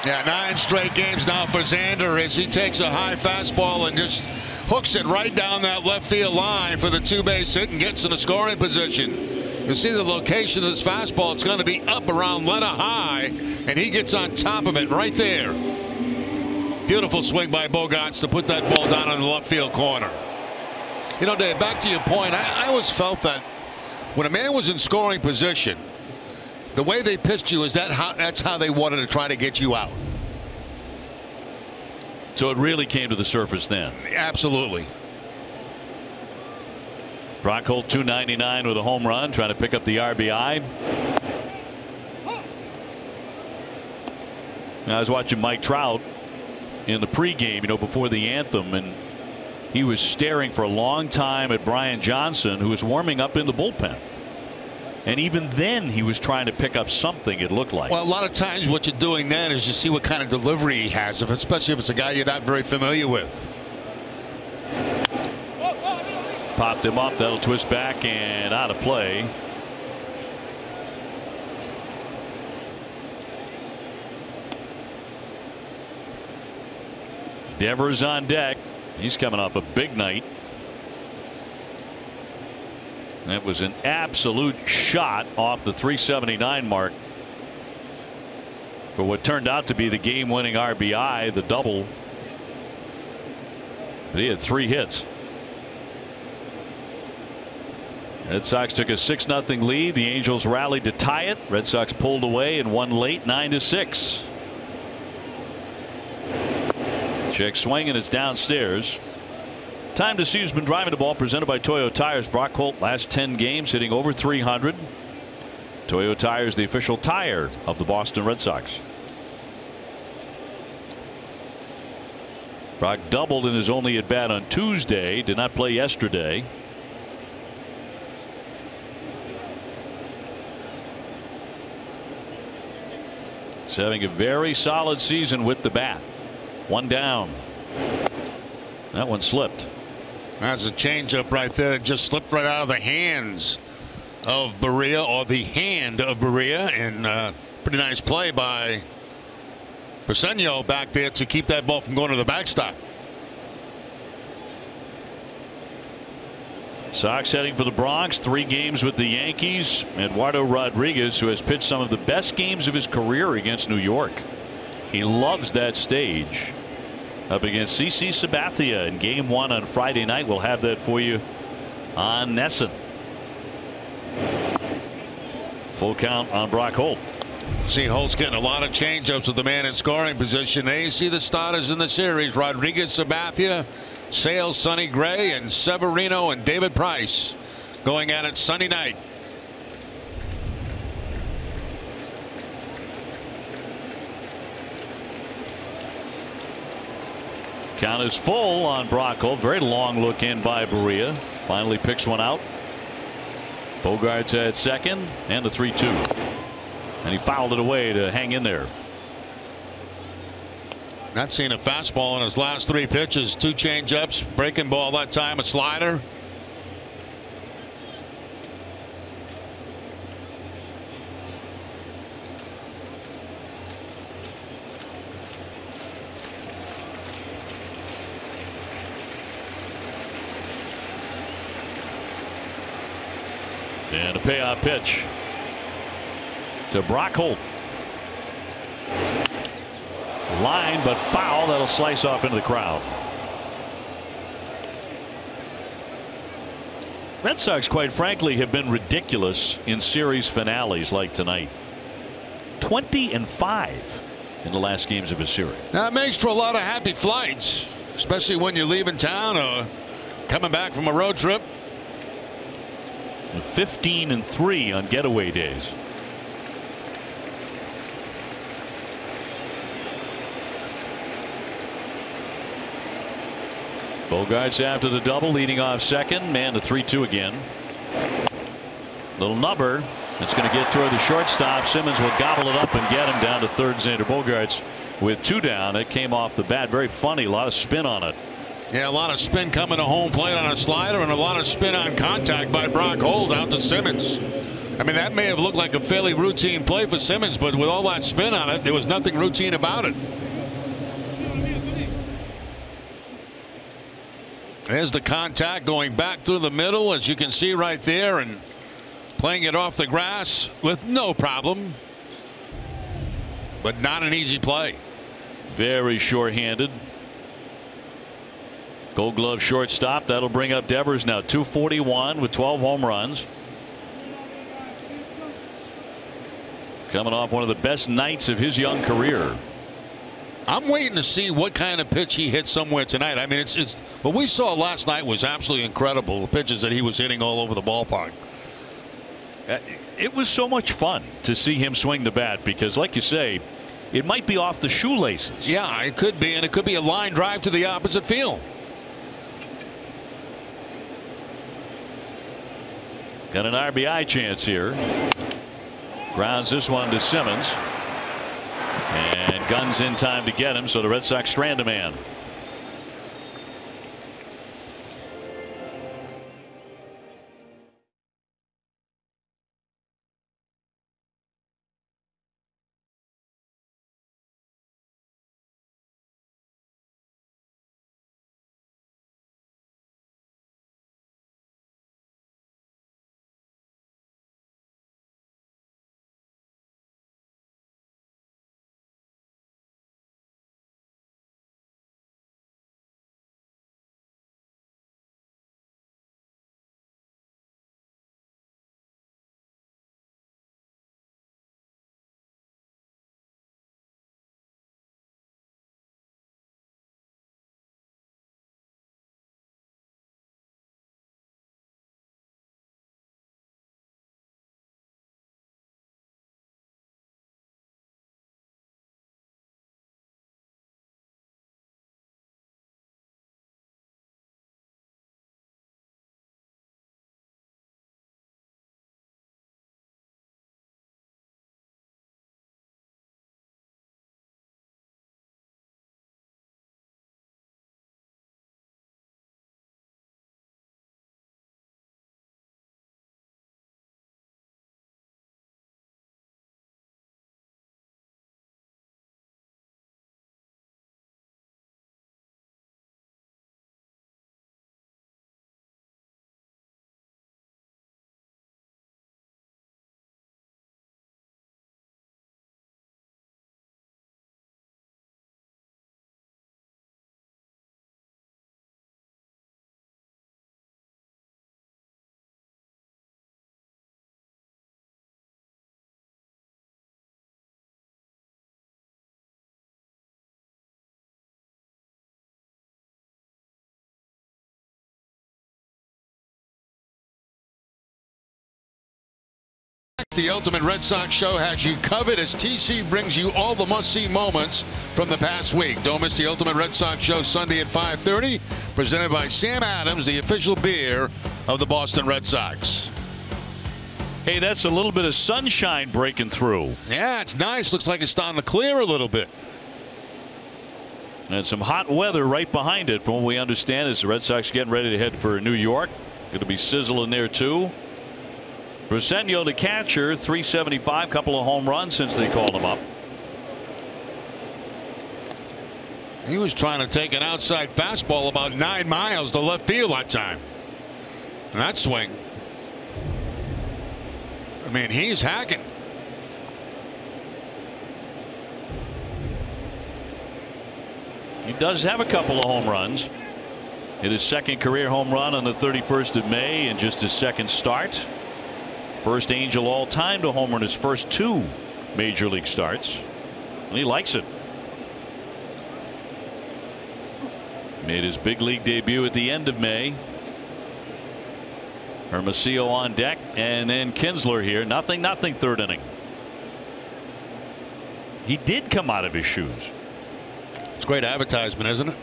Yeah, 9 straight games now for Xander as he takes a high fastball and just hooks it right down that left field line for the 2-base hit and gets in a scoring position. You see the location of this fastball. It's going to be up around Lena high, and he gets on top of it right there. Beautiful swing by Bogaerts to put that ball down in the left field corner. You know, Dave, back to your point, I always felt that when a man was in scoring position, the way they pitched you is that's how they wanted to try to get you out. So it really came to the surface then. Absolutely. Brock Holt .299 with a home run, trying to pick up the RBI. Now, I was watching Mike Trout in the pregame, before the anthem, and he was staring for a long time at Brian Johnson, who was warming up in the bullpen. And even then, he was trying to pick up something, it looked like. Well, a lot of times what you're doing then is you see what kind of delivery he has, especially if it's a guy you're not very familiar with. Popped him up. That'll twist back and out of play. Devers on deck. He's coming off a big night. That was an absolute shot off the 379 mark for what turned out to be the game-winning RBI, the double. But he had 3 hits. Red Sox took a 6-0 lead. The Angels rallied to tie it. Red Sox pulled away and won late 9-6. Check swing, and it's downstairs. Time to see who's been driving the ball, presented by Toyo Tires. Brock Holt, last 10 games, hitting over 300. Toyo Tires, the official tire of the Boston Red Sox. Brock doubled in his only at bat on Tuesday. Did not play yesterday. He's having a very solid season with the bat. 1 down. That one slipped. That's a changeup right there. It just slipped right out of the hands of Berea, or the hand of Berea, and pretty nice play by Pasenio back there to keep that ball from going to the backstop. Sox heading for the Bronx. 3 games with the Yankees. Eduardo Rodriguez, who has pitched some of the best games of his career against New York. He loves that stage. Up against CC Sabathia in game 1 on Friday night. We'll have that for you on Nesson. Full count on Brock Holt. See, Holt's getting a lot of changeups with the man in scoring position. There you see the starters in the series: Rodriguez, Sabathia, Sales, Sonny Gray, and Severino and David Price. going at it Sunday night. Count is full on Brock Holt. Very long look in by Berea. Finally picks one out. Bogart's at second and the 3-2. And he fouled it away to hang in there. Not seeing a fastball in his last 3 pitches. 2 change-ups, breaking ball that time, a slider. And a payoff pitch to Brock Holt. Line, but foul. That'll slice off into the crowd. Red Sox, quite frankly, have been ridiculous in series finales like tonight. 20-5 in the last games of a series. That makes for a lot of happy flights, especially when you're leaving town or coming back from a road trip. 15-3 on getaway days. Bogart's after the double, leading off second. Man to 3-2 again. Little nubber. It's going to get toward the shortstop. Simmons will gobble it up and get him down to third. Xander Bogaerts with 2 down. It came off the bat. Very funny. A lot of spin on it. Yeah, a lot of spin coming to home plate on a slider and a lot of spin on contact by Brock Holt out to Simmons. I mean, that may have looked like a fairly routine play for Simmons, but with all that spin on it, there was nothing routine about it. There's the contact going back through the middle, as you can see right there, and playing it off the grass with no problem. But not an easy play. Very short-handed. Gold Glove shortstop. That'll bring up Devers now. 241 with 12 home runs. Coming off one of the best nights of his young career. I'm waiting to see what kind of pitch he hits somewhere tonight. I mean, it's what we saw last night was absolutely incredible. The pitches that he was hitting all over the ballpark. It was so much fun to see him swing the bat because, like you say, it might be off the shoelaces. Yeah, it could be, and it could be a line drive to the opposite field. Got an RBI chance here. Grounds this one to Simmons. And Gunn's in time to get him, so the Red Sox strand a man. The Ultimate Red Sox Show has you covered as TC brings you all the must-see moments from the past week. Don't miss the Ultimate Red Sox Show Sunday at 5:30, presented by Sam Adams, the official beer of the Boston Red Sox. Hey, that's a little bit of sunshine breaking through. Yeah, it's nice. Looks like it's starting to clear a little bit. And some hot weather right behind it, from what we understand, as the Red Sox getting ready to head for New York. Going to be sizzling there, too. Briseño, the catcher, 375, couple of home runs since they called him up. He was trying to take an outside fastball about 9 miles to left field that time. And that swing. I mean, he's hacking. He does have a couple of home runs. Hit his second career home run on the 31st of May in just his second start. First Angel all time to homer in his first 2 major league starts. And he likes it. Made his big league debut at the end of May. Hermosillo on deck, and then Kinsler here. Nothing, third inning. He did come out of his shoes. It's great advertisement, isn't it?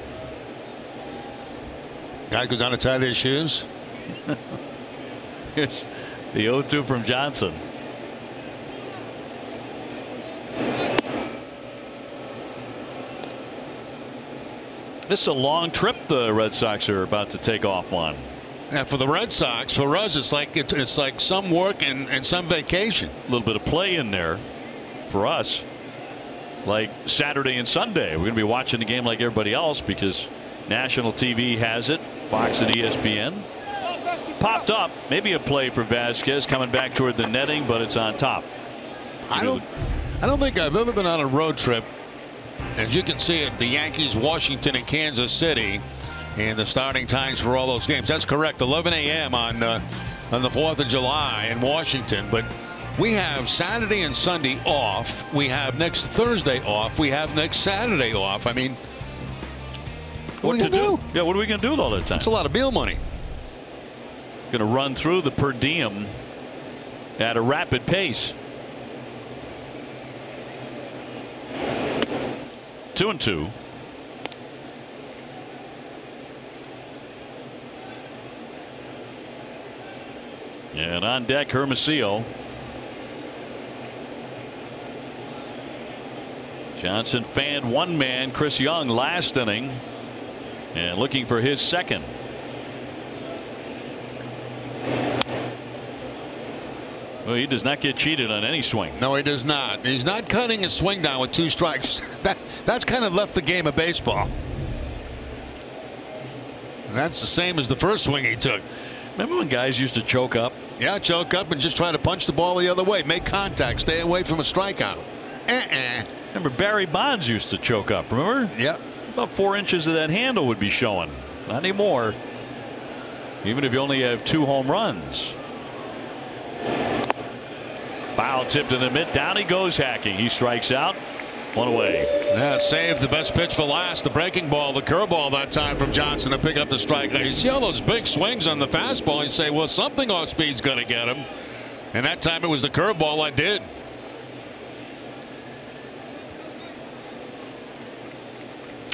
Guy goes down to tie their shoes. Here's the 0-2 from Johnson. This is a long trip the Red Sox are about to take off on. And for the Red Sox, for us, it's like some work and some vacation. A little bit of play in there for us. Like Saturday and Sunday, we're going to be watching the game like everybody else because national TV has it. Fox and ESPN. Popped up, maybe a play for Vasquez coming back toward the netting, but it's on top. I don't think I've ever been on a road trip, as you can see it, the Yankees, Washington, and Kansas City, and the starting times for all those games. That's correct. 11 a.m. on the 4th of July in Washington. But we have Saturday and Sunday off. We have next Thursday off. We have next Saturday off. I mean, what to do? Yeah, what are we going to do all the time? It's a lot of bill money. Going to run through the per diem at a rapid pace. 2-2. And on deck, Hermosillo. Johnson fanned one man, Chris Young, last inning, and looking for his second. Well, he does not get cheated on any swing. No, he does not. He's not cutting his swing down with 2 strikes. That's kind of left the game of baseball. And that's the same as the first swing he took. Remember when guys used to choke up? Yeah, choke up and just try to punch the ball the other way. Make contact. Stay away from a strikeout. Remember Barry Bonds used to choke up, remember? Yep. About 4 inches of that handle would be showing. Not anymore. Even if you only have 2 home runs. Foul tipped in the mid. Down he goes hacking. He strikes out. 1 away. Yeah, saved the best pitch for last. The breaking ball, the curveball that time from Johnson to pick up the strike. You see all those big swings on the fastball. You say, well, something off speed's going to get him. And that time it was the curveball that did.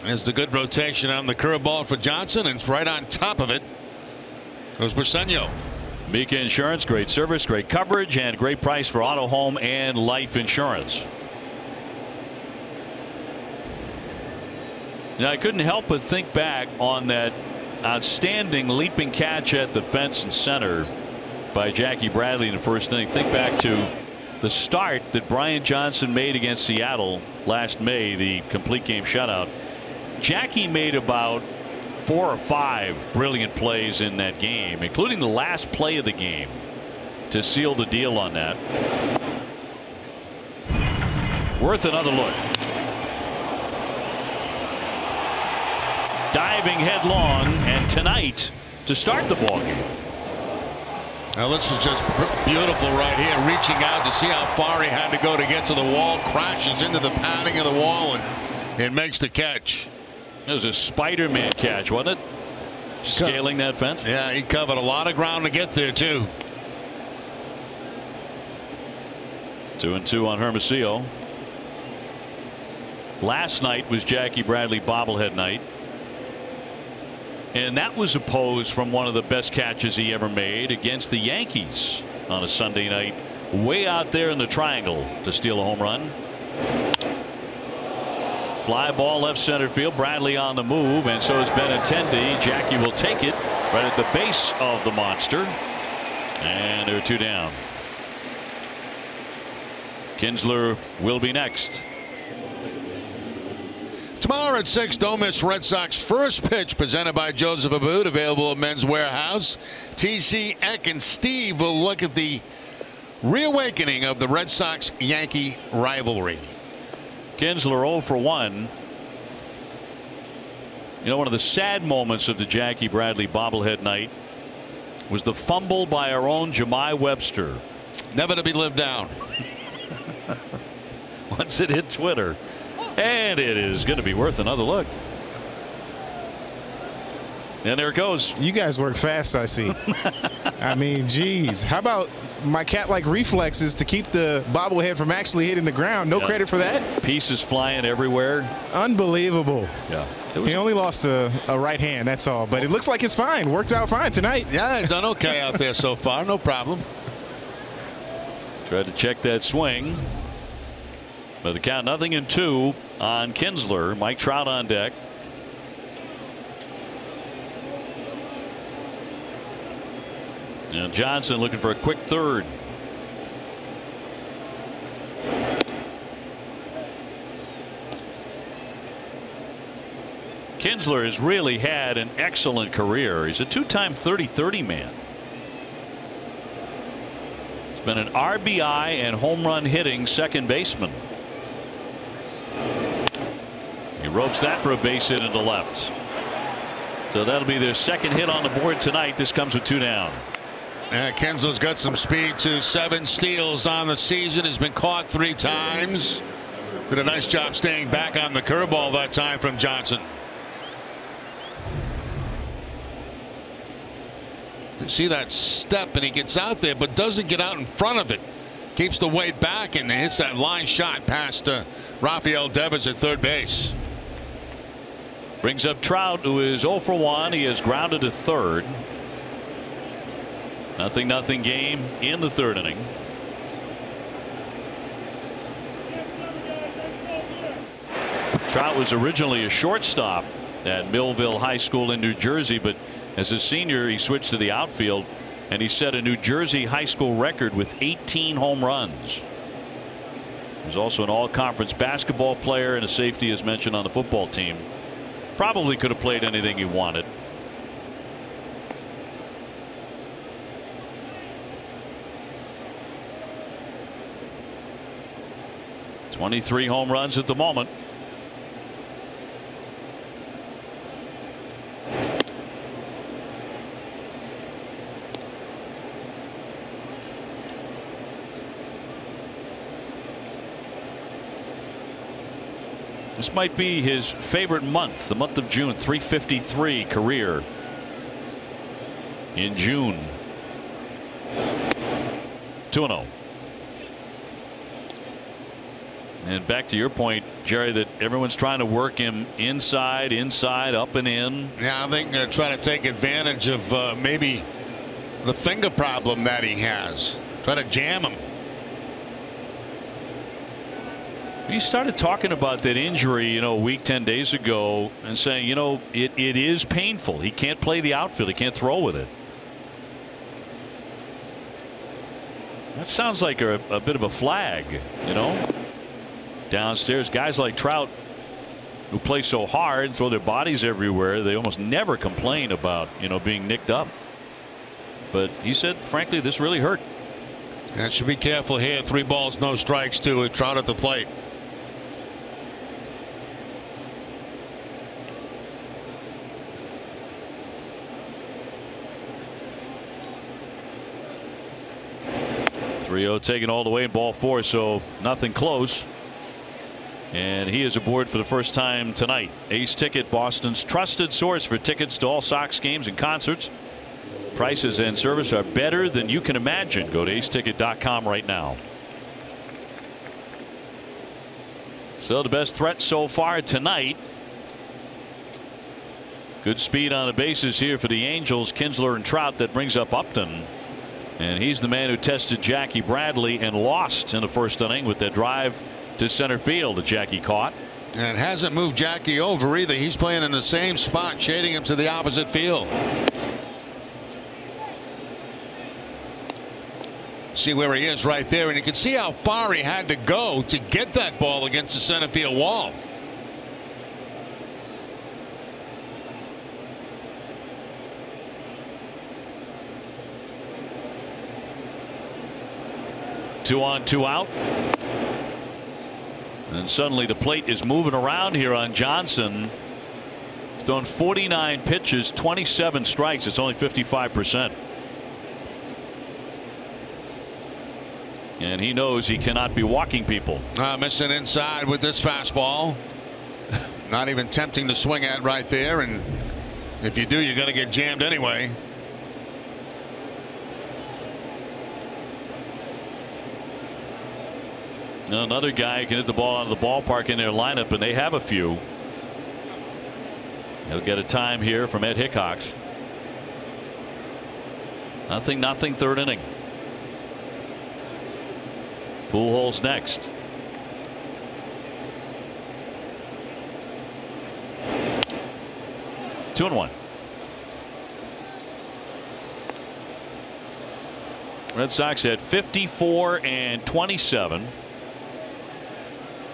There's the good rotation on the curveball for Johnson, and it's right on top of it goes Briseño. Mika Insurance, great service, great coverage, and great price for auto, home, and life insurance. Now, I couldn't help but think back on that outstanding leaping catch at the fence and center by Jackie Bradley in the first inning. Think back to the start that Brian Johnson made against Seattle last May, the complete game shutout. Jackie made about 4 or 5 brilliant plays in that game, including the last play of the game to seal the deal on that. Worth another look. Diving headlong, and tonight to start the ball game. Now this is just beautiful right here, reaching out to see how far he had to go to get to the wall, crashes into the padding of the wall, and it makes the catch. It was a Spider-Man catch, wasn't it? Scaling that fence. Yeah, he covered a lot of ground to get there too. 2-2 on Hermosillo. Last night was Jackie Bradley bobblehead night, and that was opposed from one of the best catches he ever made against the Yankees on a Sunday night, way out there in the triangle to steal a home run. Fly ball left center field. Bradley on the move, and so is Benintendi. Jackie will take it right at the base of the monster, and there are 2 down. Kinsler will be next. Tomorrow at 6, don't miss Red Sox first pitch, presented by Joseph Abboud, available at Men's Warehouse. TC, Eck, and Steve will look at the reawakening of the Red Sox-Yankee rivalry. Kinsler 0 for 1. You know, one of the sad moments of the Jackie Bradley bobblehead night was the fumble by our own Jemai Webster. Never to be lived down. Once it hit Twitter. And it is going to be worth another look. And there it goes. You guys work fast, I see. I mean, geez. How about my cat-like reflexes to keep the bobblehead from actually hitting the ground? No credit for that. Pieces flying everywhere. Unbelievable. Yeah. He only lost a right hand, that's all. But it looks like it's fine. Worked out fine tonight. Yeah, he's done okay out there so far. No problem. Tried to check that swing. But the count 0-2 on Kinsler. Mike Trout on deck. And Johnson looking for a quick third. Kinsler has really had an excellent career. He's a 2-time 30-30 man. He's been an RBI and home run hitting second baseman. He ropes that for a base hit into left. So that'll be their second hit on the board tonight. This comes with 2 down. Kinsler's got some speed too. 7 steals on the season. Has been caught 3 times. Did a nice job staying back on the curveball that time from Johnson. You see that step, and he gets out there, but doesn't get out in front of it. Keeps the weight back and hits that line shot past Rafael Devers at third base. Brings up Trout, who is 0 for 1. He is grounded to third. 0-0 game in the third inning. Trout was originally a shortstop at Millville High School in New Jersey, but as a senior he switched to the outfield, and he set a New Jersey high school record with 18 home runs. He was also an all-conference basketball player and a safety, as mentioned, on the football team. Probably could have played anything he wanted. .23 home runs at the moment. This might be his favorite month, the month of June. .353 career in June. 2-0. And back to your point, Jerry, that everyone's trying to work him inside, up and in. Yeah, I think they're trying to take advantage of maybe the finger problem that he has. Try to jam him. He started talking about that injury, a week, 10 days ago, and saying, it is painful. He can't play the outfield. He can't throw with it. That sounds like a bit of a flag, Downstairs, guys like Trout, who play so hard and throw their bodies everywhere, they almost never complain about, being nicked up. But he said, frankly, this really hurt. And should be careful here. 3 balls, no strikes, too, with Trout at the plate. .30 taken all the way in ball 4, so nothing close. And he is aboard for the first time tonight. Ace Ticket, Boston's trusted source for tickets to all Sox games and concerts. Prices and service are better than you can imagine. Go to aceticket.com right now. So the best threat so far tonight. Good speed on the bases here for the Angels. Kinsler and Trout. That brings up Upton. And he's the man who tested Jackie Bradley and lost in the first inning with that drive to center field that Jackie caught. And hasn't moved Jackie over either. He's playing in the same spot, shading him to the opposite field. See where he is right there, and you can see how far he had to go to get that ball against the center field wall. Two on, two out. And suddenly the plate is moving around here on Johnson. He's thrown 49 pitches, 27 strikes. It's only 55%. And he knows he cannot be walking people. Missing inside with this fastball. Not even tempting to swing at right there. And if you do, you're going to get jammed anyway. Another guy can hit the ball out of the ballpark in their lineup, and they have a few. He'll get a time here from Ed Hickox. Nothing, third inning. Pujols next. Two and one. Red Sox had 54 and 27.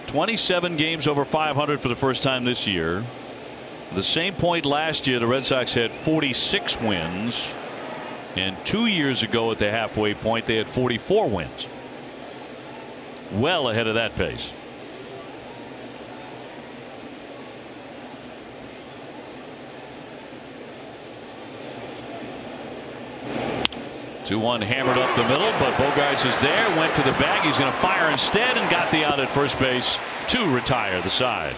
27 games over 500 for the first time this year. The same point last year, the Red Sox had 46 wins. And 2 years ago at the halfway point, they had 44 wins. Well ahead of that pace. Two-one hammered up the middle, but Bogaerts is there, went to the bag. He's going to fire instead and got the out at first base to retire the side.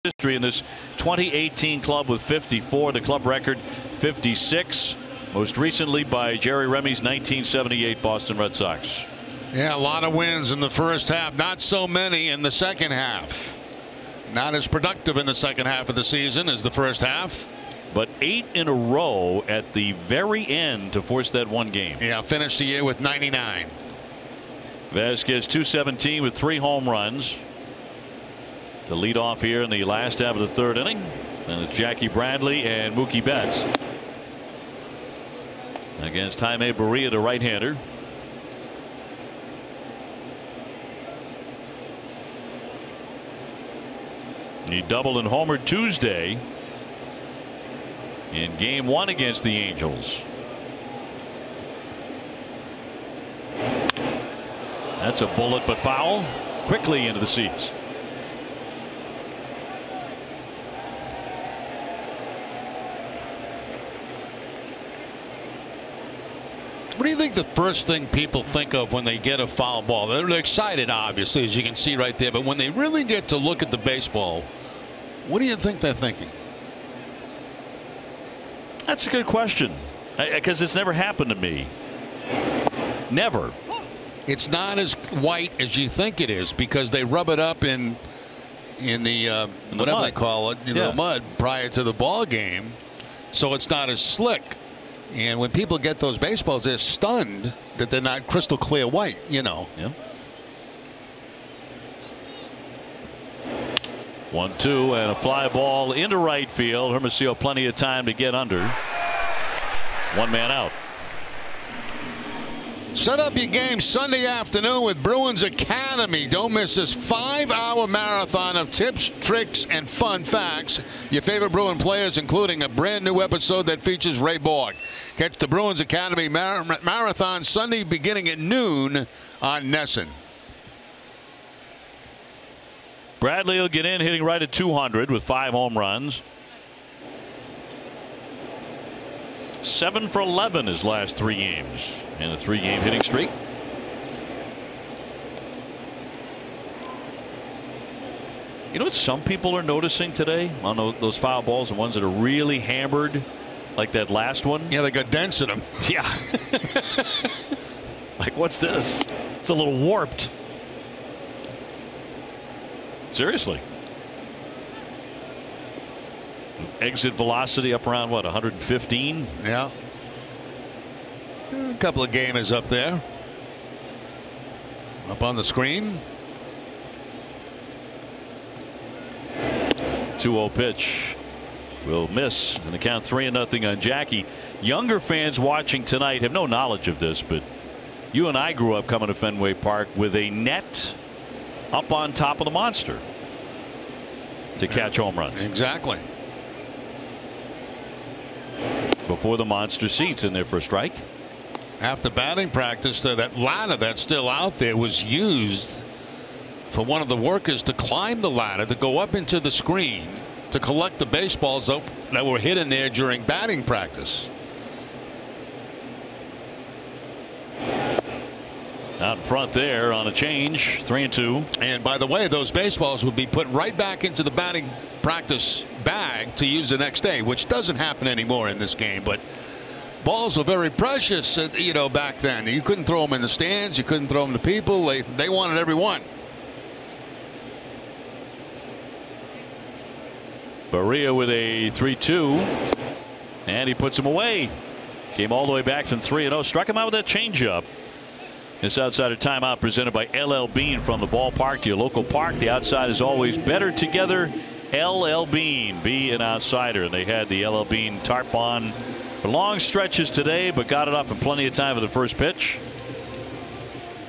History in this 2018 club with 54, the club record 56, most recently by Jerry Remy's 1978 Boston Red Sox. Yeah, a lot of wins in the first half, not so many in the second half. Not as productive in the second half of the season as the first half. But 8 in a row at the very end to force that one game. Yeah, finished the year with 99. Vasquez 217 with 3 home runs to lead off here in the last half of the third inning. And it's Jackie Bradley and Mookie Betts. against Jaime Barria, the right-hander. He doubled and homered Tuesday in Game 1 against the Angels. That's a bullet, but foul. Quickly into the seats. What do you think the first thing people think of when they get a foul ball? They're excited, obviously, as you can see right there. But when they really get to look at the baseball, what do you think they're thinking? That's a good question, because it's never happened to me. Never. It's not as white as you think it is because they rub it up in the whatever mud. they call it, the mud prior to the ball game, so it's not as slick. And when people get those baseballs, they're stunned that they're not crystal clear white. You know. Yep. 1-2 and a fly ball into right field. Hermosillo plenty of time to get under. One man out. Set up your game Sunday afternoon with Bruins Academy. Don't miss this 5-hour marathon of tips, tricks, and fun facts. Your favorite Bruin players, including a brand new episode that features Ray Borg. Catch the Bruins Academy Marathon Sunday beginning at noon on Nesson. Bradley will get in, hitting right at 200 with 5 home runs. 7 for 11 his last 3 games in a 3-game hitting streak. You know what some people are noticing today on those foul balls, the ones that are really hammered, like that last one? Yeah, they got dents in them. Yeah. Like, what's this? It's a little warped. Seriously. Exit velocity up around what, 115? Yeah. A couple of gamers up there. Up on the screen. 2-0 pitch. Will miss and the count 3-0 on Jackie. Younger fans watching tonight have no knowledge of this, but you and I grew up coming to Fenway Park with a net up on top of the monster to catch home runs. Exactly. Before the monster seats in there for a strike. After batting practice, that ladder that's still out there was used for one of the workers to climb the ladder to go up into the screen to collect the baseballs that were hit in there during batting practice. Out in front there on a change, 3-2. And by the way, those baseballs would be put right back into the batting practice bag to use the next day, which doesn't happen anymore in this game. But balls were very precious, you know, back then. You couldn't throw them in the stands. You couldn't throw them to people. They wanted every one. Barria with a 3-2, and he puts him away. Came all the way back from 3-0. Struck him out with that changeup. This outsider timeout presented by LL Bean from the ballpark to your local park. The outside is always better together. LL Bean, be an outsider. They had the LL Bean tarp on for long stretches today, but got it off in plenty of time for the first pitch.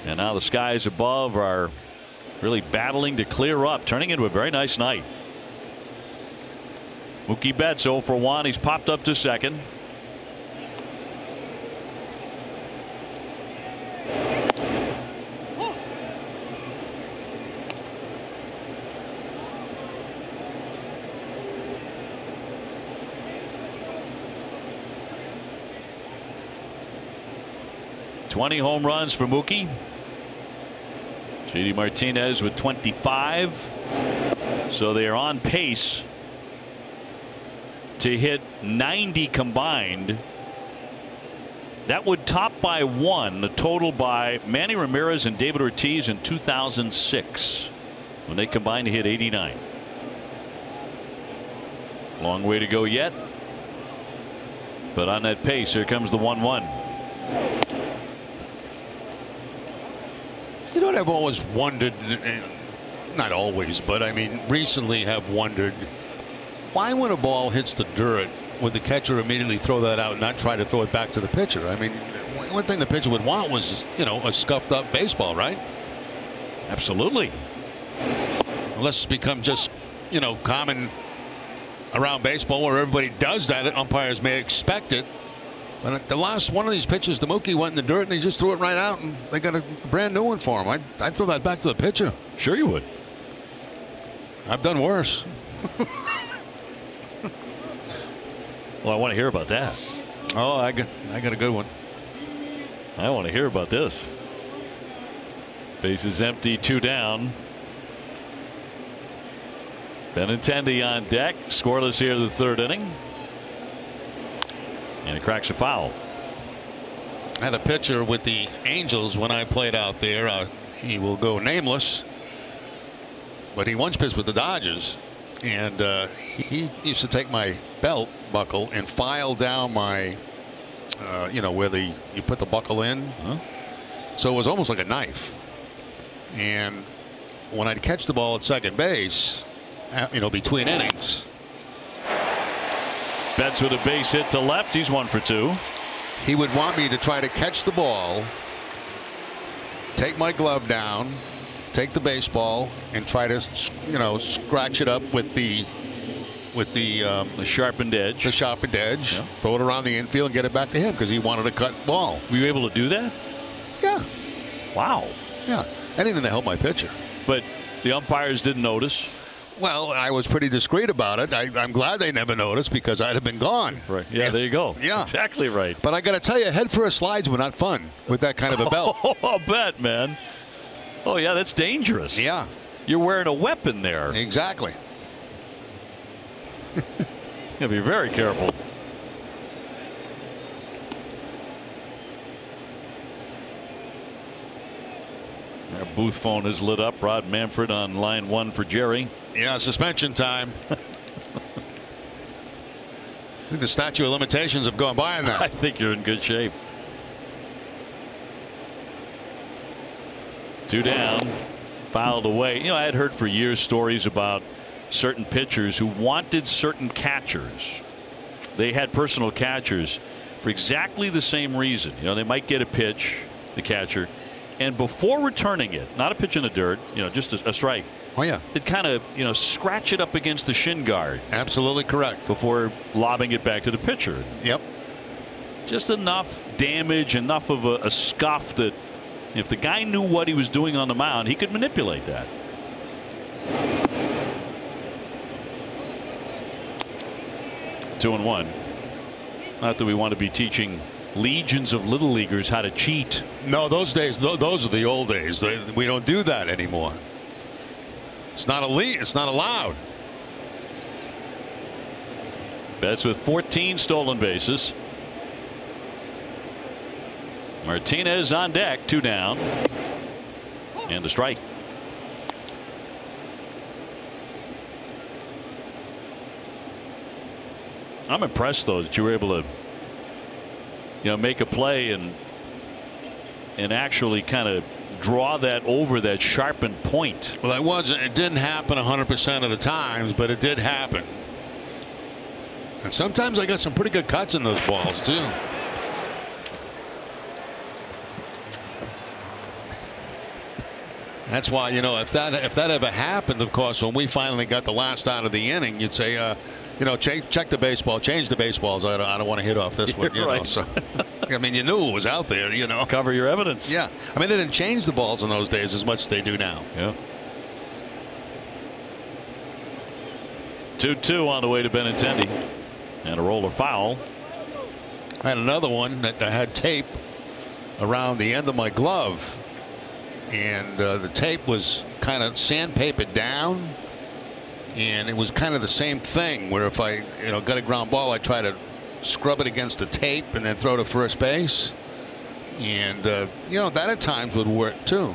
And now the skies above are really battling to clear up, turning into a very nice night. Mookie Betts 0 for 1. He's popped up to second. .20 home runs for Mookie. JD Martinez with 25. So they are on pace to hit 90 combined. That would top by 1 the total by Manny Ramirez and David Ortiz in 2006 when they combined to hit 89. Long way to go yet, but on that pace, here comes the 1-1. You know what I've always wondered, not always, but I mean recently have wondered, why when a ball hits the dirt would the catcher immediately throw that out and not try to throw it back to the pitcher? I mean, one thing the pitcher would want was, a scuffed up baseball, right? Absolutely. Unless it's become just, common around baseball where everybody does that, umpires may expect it. But the last one of these pitches, the Mookie went in the dirt and he just threw it right out, and they got a brand new one for him. I'd throw that back to the pitcher. Sure you would. I've done worse. Well, I want to hear about that. Oh, I got a good one. I want to hear about this. Bases empty, 2 down. Benintendi on deck, scoreless here in the 3rd inning. And he cracks a foul. I had a pitcher with the Angels when I played out there. He will go nameless, but he once pitched with the Dodgers, and he used to take my belt buckle and file down my, where you put the buckle in. Huh? So it was almost like a knife. And when I'd catch the ball at second base, between innings, Betts with a base hit to left. He's 1 for 2. he would want me to try to catch the ball, take my glove down, take the baseball, and try to, scratch it up with the sharpened edge. The sharpened edge. Yeah. Throw it around the infield and get it back to him because he wanted a cut ball. Were you able to do that? Yeah. Wow. Yeah. Anything to help my pitcher. But the umpires didn't notice. Well, I was pretty discreet about it. I'm glad they never noticed because I'd have been gone. Right. Yeah, there you go. Yeah. Exactly right. But I got to tell you, head first slides were not fun with that kind of a belt. Oh, I'll bet, man. Oh, yeah, that's dangerous. Yeah. You're wearing a weapon there. Exactly. You gotta be very careful. Our booth phone is lit up. Rod Manfred on line 1 for Jerry. Yeah, suspension time. I think the statute of limitations have gone by on that. I think you're in good shape. 2 down. Fouled away. I had heard for years stories about certain pitchers who wanted certain catchers. They had personal catchers for exactly the same reason. They might get a pitch, the catcher, and before returning it, not a pitch in the dirt, just a strike. Oh, yeah. It kind of, scratch it up against the shin guard. Absolutely correct. Before lobbing it back to the pitcher. Yep. Just enough damage, enough of a scuff that if the guy knew what he was doing on the mound, he could manipulate that. Two and one. Not that we want to be teaching legions of little leaguers how to cheat. No, those are the old days. We don't do that anymore. It's not it's not allowed. Betts with 14 stolen bases. Martinez on deck, 2 down. And a strike. I'm impressed though that you were able to make a play and actually kind of draw that over that sharpened point. Well, it didn't happen 100% of the times, but it did happen. And sometimes I got some pretty good cuts in those balls too. That's why, if that ever happened, of course, when we finally got the last out of the inning, you'd say, check the baseball, change the baseballs. I don't want to hit off this one. Right. So, I mean, you knew it was out there. Cover your evidence. Yeah. I mean, they didn't change the balls in those days as much as they do now. Yeah. 2-2 on the way to Benintendi. And a roller foul. I had another one that I had tape around the end of my glove. And the tape was kind of sandpapered down. And it was kind of the same thing where if I got a ground ball, I try to scrub it against the tape and then throw to first base. And that at times would work too.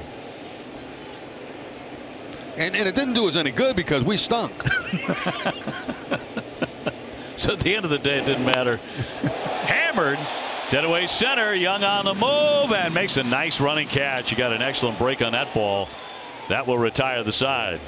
And it didn't do us any good because we stunk. So at the end of the day, it didn't matter. Hammered. Dead away center. Young on the move and makes a nice running catch. You got an excellent break on that ball. That will retire the side.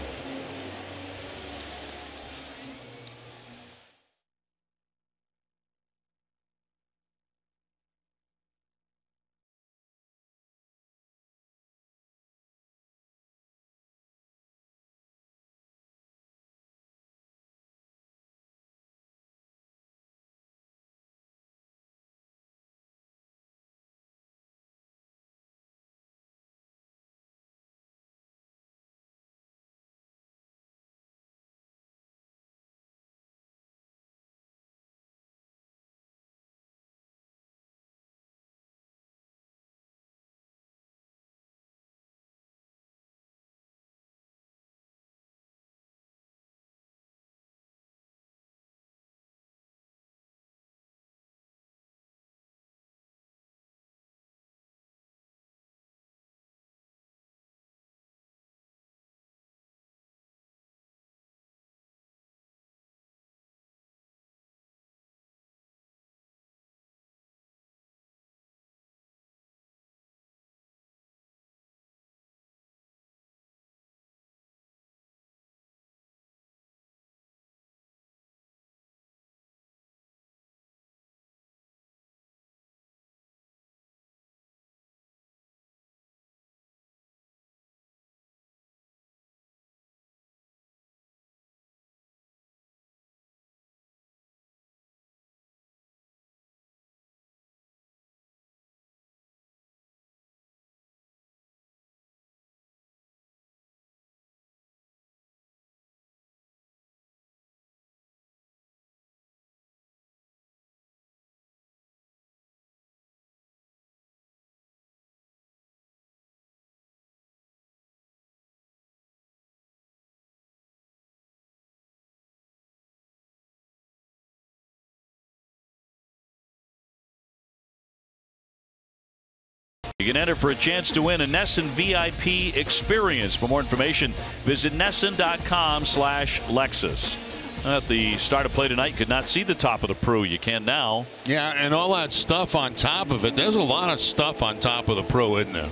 You can enter for a chance to win a NESN VIP experience. For more information, visit NESN.com/Lexus. At the start of play tonight, you could not see the top of the Pru. You can now. Yeah, and all that stuff on top of it. There's a lot of stuff on top of the Pru, isn't there?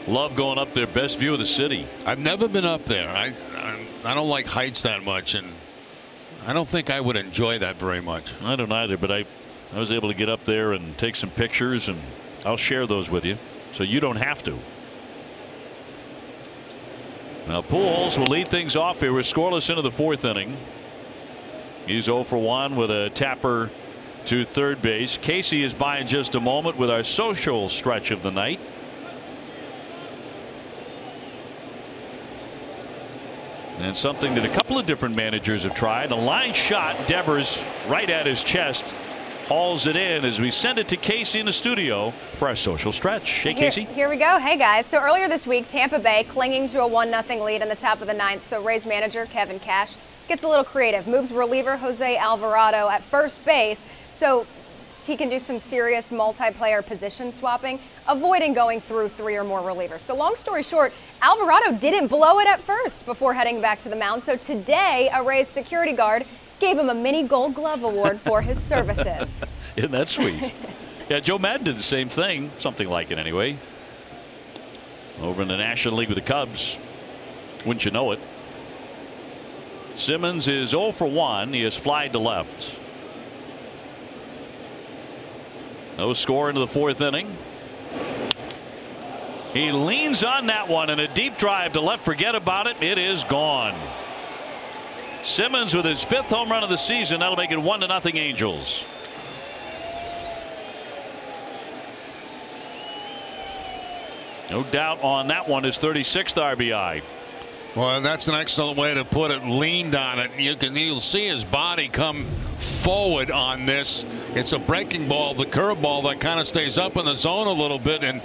Love going up there. Best view of the city. I've never been up there. I don't like heights that much, and I don't think I would enjoy that very much. I don't either, but I was able to get up there and take some pictures, and I'll share those with you so you don't have to. Now Pujols will lead things off here. We're scoreless into the 4th inning. He's 0 for 1 with a tapper to third base. Casey is by in just a moment with our social stretch of the night. And something that a couple of different managers have tried. A line shot. Devers right at his chest. Hauls it in as we send it to Casey in the studio for our social stretch. Hey, Casey. Here we go. Hey, guys. So earlier this week, Tampa Bay clinging to a 1-0 lead in the top of the 9th. So Rays manager Kevin Cash gets a little creative. Moves reliever Jose Alvarado at first base so he can do some serious multiplayer position swapping, avoiding going through 3 or more relievers. So long story short, Alvarado didn't blow it at first before heading back to the mound. So today, a Rays security guard gave him a mini Gold Glove award for his services. Isn't that sweet? Yeah, Joe Madden did the same thing, something like it anyway. Over in the National League with the Cubs. Wouldn't you know it? Simmons is 0 for 1. He has flied to left. No score into the 4th inning. He leans on that one and a deep drive to left. Forget about it. It is gone. Simmons with his 5th home run of the season. That'll make it 1-0 Angels. No doubt on that one, his 36th RBI. Well, that's an excellent way to put it. Leaned on it. You'll see his body come forward on this. It's a breaking ball, the curveball that kind of stays up in the zone a little bit. And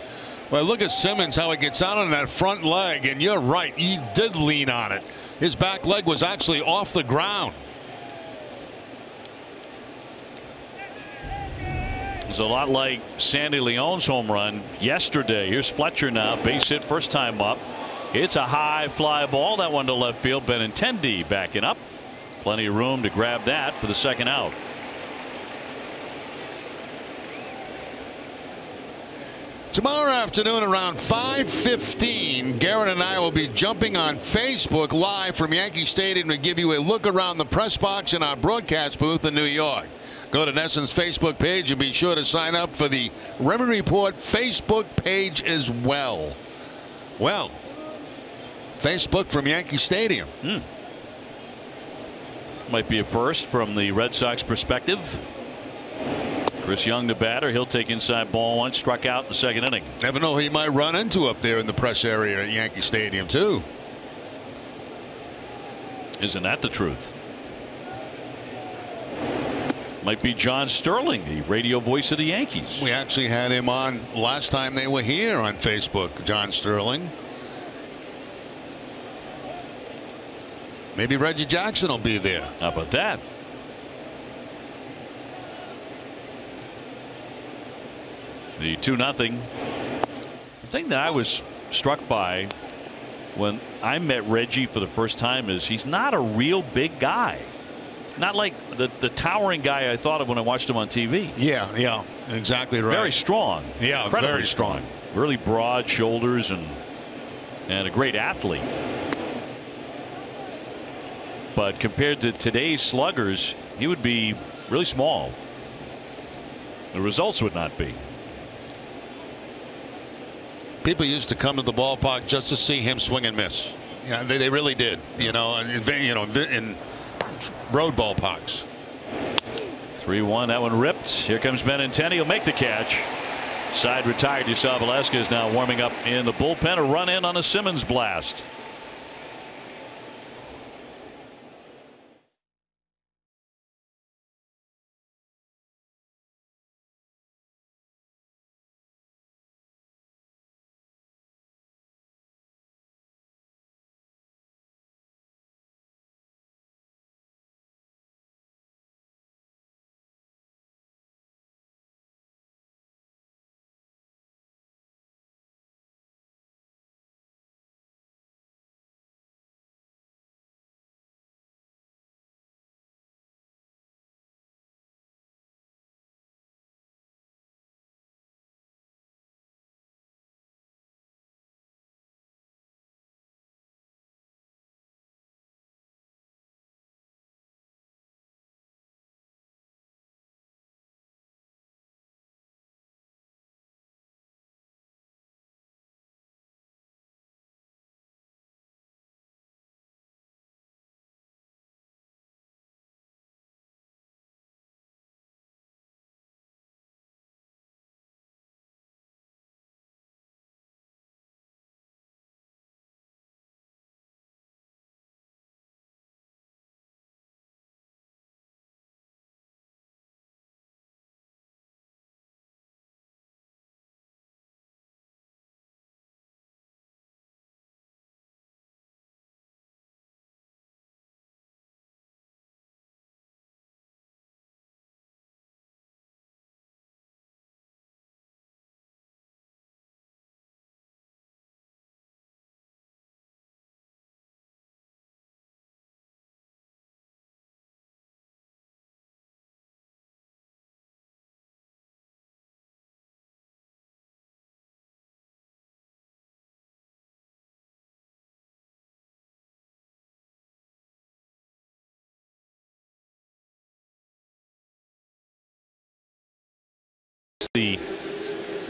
well, look at Simmons, how he gets out on that front leg. And you're right, he did lean on it. His back leg was actually off the ground. It's a lot like Sandy Leon's home run yesterday. Here's Fletcher now, base hit first time up. It's a high fly ball. That one to left field. Benintendi backing up. Plenty of room to grab that for the 2nd out. Tomorrow afternoon around 5:15, Garrett and I will be jumping on Facebook Live from Yankee Stadium to give you a look around the press box in our broadcast booth in New York. Go to NESN's Facebook page and be sure to sign up for the Remy Report Facebook page as well. Well, Facebook from Yankee Stadium. Might be a first from the Red Sox perspective. Chris Young, the batter. He'll take inside ball 1. Struck out in the 2nd inning. Never know who he might run into up there in the press area at Yankee Stadium, too. Isn't that the truth? Might be John Sterling, the radio voice of the Yankees. We actually had him on last time they were here on Facebook, John Sterling. Maybe Reggie Jackson will be there. How about that? The 2-0. The thing that I was struck by when I met Reggie for the first time is he's not a real big guy. Not like the towering guy I thought of when I watched him on TV. Yeah, exactly right. Very strong. Yeah, incredibly very strong. Really broad shoulders and a great athlete. But compared to today's sluggers, he would be really small. The results would not be. People used to come to the ballpark just to see him swing and miss. Yeah, they really did. In road ballparks. 3-1. That one ripped. Here comes Benintendi. He'll make the catch. Side retired. You saw Velasquez now warming up in the bullpen. A run in on a Simmons blast.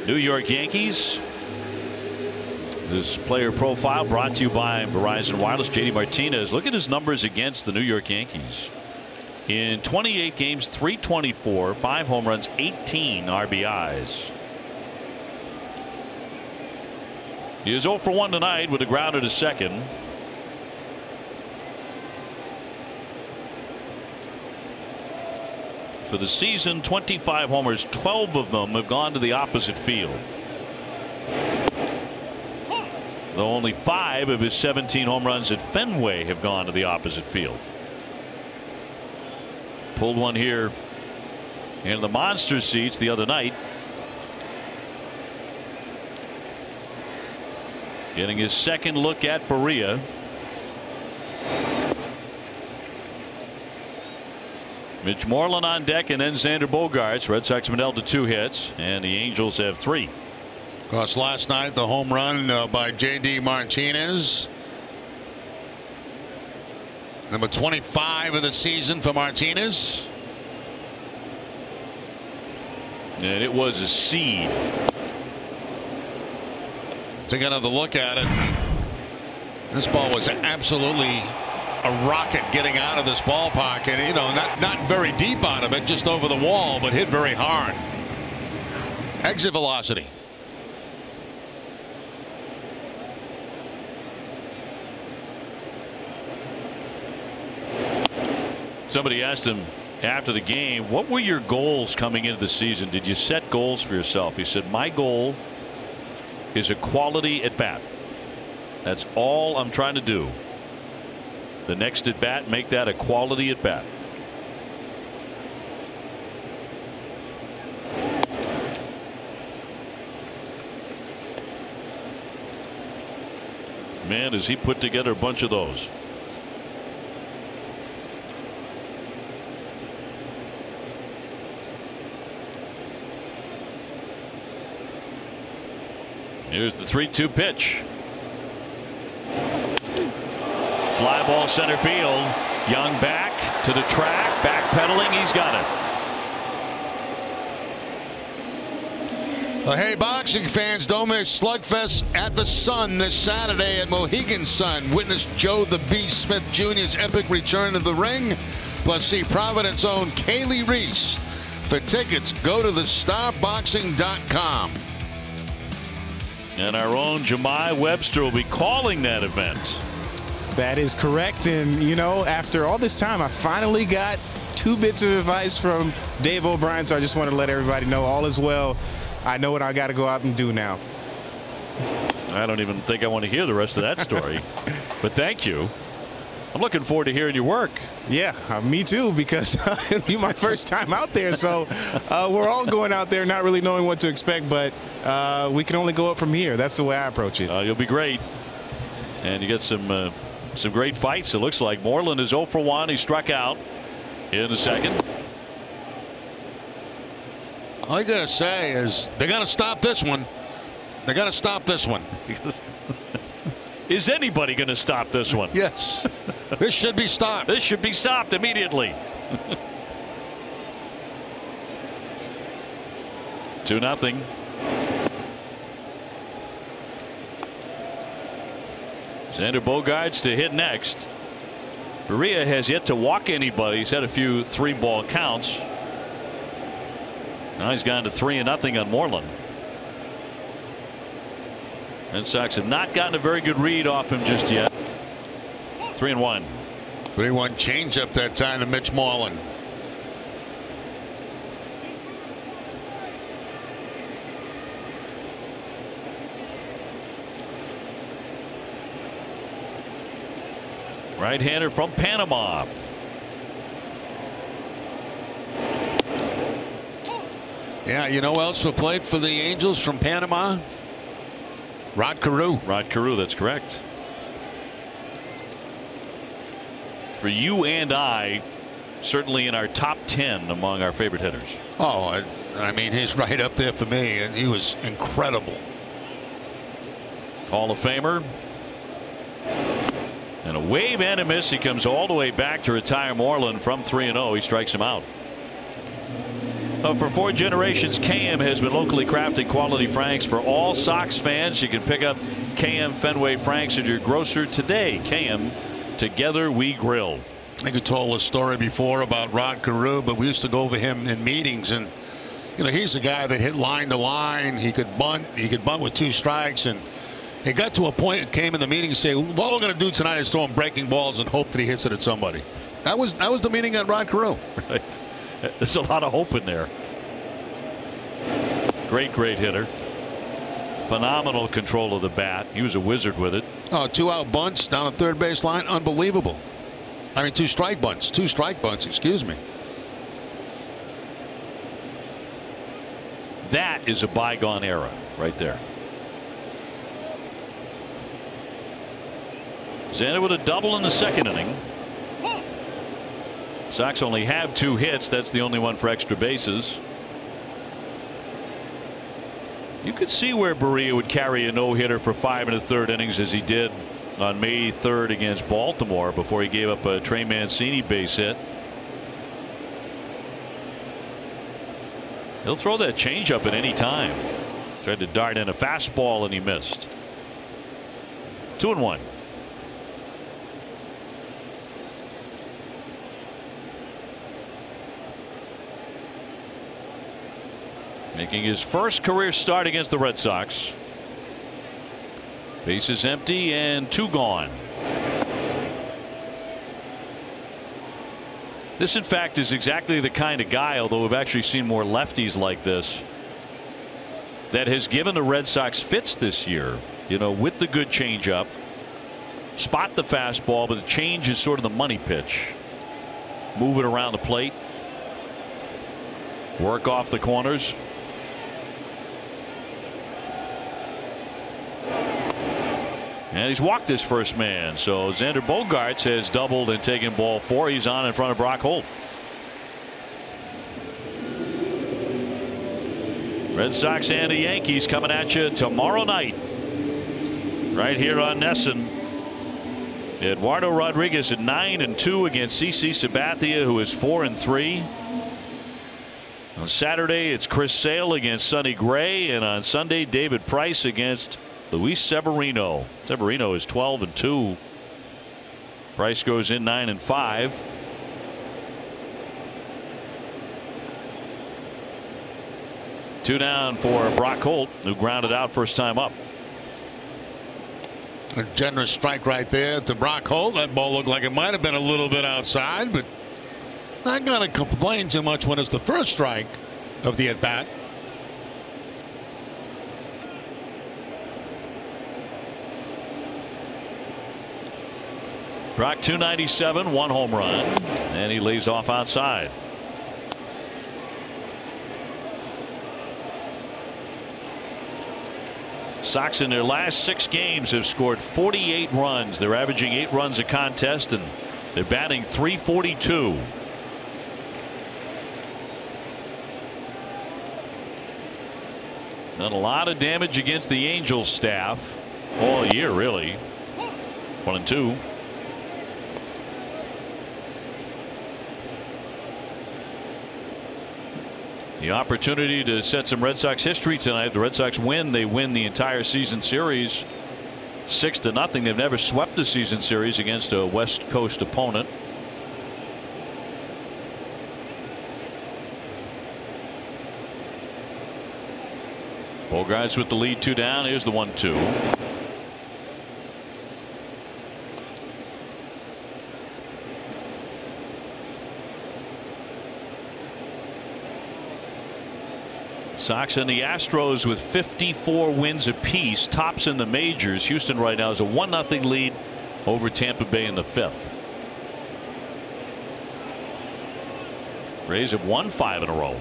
New York Yankees. This player profile brought to you by Verizon Wireless. JD Martinez. Look at his numbers against the New York Yankees. In 28 games, 324, 5 home runs, 18 RBIs. He is 0 for 1 tonight with a grounder to second. For the season, 25 homers, 12 of them have gone to the opposite field. Though only 5 of his 17 home runs at Fenway have gone to the opposite field. Pulled one here in the monster seats the other night. Getting his second look at Berea. Mitch Moreland on deck, and then Xander Bogaerts. Red Sox have been held to 2 hits, and the Angels have 3. Of course, last night the home run by JD Martinez. Number 25 of the season for Martinez. And it was a seed. Take another look at it. This ball was absolutely a rocket getting out of this ballpark, and you know, not very deep out of it, just over the wall, but hit very hard. Exit velocity. Somebody asked him after the game, what were your goals coming into the season? Did you set goals for yourself? He said, my goal is a quality at bat. That's all I'm trying to do. The next at bat, make that a quality at bat. Man, has he put together a bunch of those. Here's the 3-2 pitch. Fly ball center field. Young back to the track, backpedaling. He's got it. Well, hey, boxing fans, don't miss Slugfest at the Sun this Saturday at Mohegan Sun. Witness Joe the Beast Smith Jr.'s epic return to the ring. Plus, see Providence own Kaylee Reese. For tickets, go to thestarboxing.com. And our own Jemai Webster will be calling that event. That is correct. And, you know, after all this time, I finally got 2 bits of advice from Dave O'Brien. So I just wanted to let everybody know all is well. I know what I got to go out and do now. I don't even think I want to hear the rest of that story. But thank you. I'm looking forward to hearing your work. Yeah, me too, because it'll be my first time out there. So we're all going out there not really knowing what to expect, but we can only go up from here. That's the way I approach it. You'll be great. And you get some great fights, it looks like. Moreland is 0 for 1. He struck out in the second. All you got to say is they got to stop this one. They got to stop this one. Is anybody going to stop this one? Yes. This should be stopped. This should be stopped immediately. 2-0. Xander Bogaerts to hit next. Berea has yet to walk anybody. He's had a few 3-ball counts. Now he's gone to 3-0 on Moreland. Red Sox have not gotten a very good read off him just yet. 3-1. 3-1 changeup that time to Mitch Moreland. Right-hander from Panama. Yeah, you know who else played for the Angels from Panama? Rod Carew. Rod Carew, that's correct. For you and I, certainly in our top 10 among our favorite hitters. Oh, I mean, he's right up there for me, and he was incredible. Hall of Famer. And a wave and a miss. He comes all the way back to retire Moreland from 3-0. He strikes him out. For 4 generations, KM has been locally crafted quality Franks for all Sox fans. You can pick up KM Fenway Franks at your grocer today. KM, together we grill. I think you told a story before about Rod Carew, but we used to go over him in meetings, and he's a guy that hit line to line. He could bunt. He could bunt with 2 strikes, and it got to a point. It came in the meeting and say, "What we're going to do tonight is throw him breaking balls and hope that he hits it at somebody." That was the meaning at Rod Carew. Right. There's a lot of hope in there. Great hitter. Phenomenal control of the bat. He was a wizard with it. 2 out bunts down the third base line. Unbelievable. I mean, 2 strike bunts. 2 strike bunts. Excuse me. That is a bygone era right there. Xander with a double in the 2nd inning. Sox only have 2 hits. That's the only one for extra bases. You could see where Barria would carry a no-hitter for 5 1/3 innings, as he did on May 3rd against Baltimore before he gave up a Trey Mancini base hit. He'll throw that changeup at any time. Tried to dart in a fastball and he missed. 2-1. Making his first career start against the Red Sox. Bases empty and 2 gone. This, in fact, is exactly the kind of guy, although we've actually seen more lefties like this, that has given the Red Sox fits this year. With the good changeup, spot the fastball, but the change is sort of the money pitch. Move it around the plate, work off the corners. And he's walked his first man. So Xander Bogaerts has doubled and taken ball 4. He's on in front of Brock Holt. Red Sox and the Yankees coming at you tomorrow night, right here on NESN. Eduardo Rodriguez at 9-2 against CC Sabathia, who is 4-3. On Saturday, it's Chris Sale against Sonny Gray, and on Sunday, David Price against Luis Severino. Severino is 12-2. Price goes in 9-5. Two down for Brock Holt, who grounded out first time up. A generous strike right there to Brock Holt. That ball looked like it might have been a little bit outside, but not going to complain too much when it's the first strike of the at bat. Brock 297, 1 home run, and he lays off outside. Sox in their last 6 games have scored 48 runs. They're averaging 8 runs a contest, and they're batting .342. Done a lot of damage against the Angels staff all year, really. 1-2. The opportunity to set some Red Sox history tonight. The Red Sox win. They win the entire season series 6-0. They've never swept the season series against a West Coast opponent. Bogaerts with the lead, 2 down. Here's the 1-2. Sox and the Astros with 54 wins apiece, tops in the majors. Houston right now is a 1-0 lead over Tampa Bay in the 5th. Rays have won 5 in a row.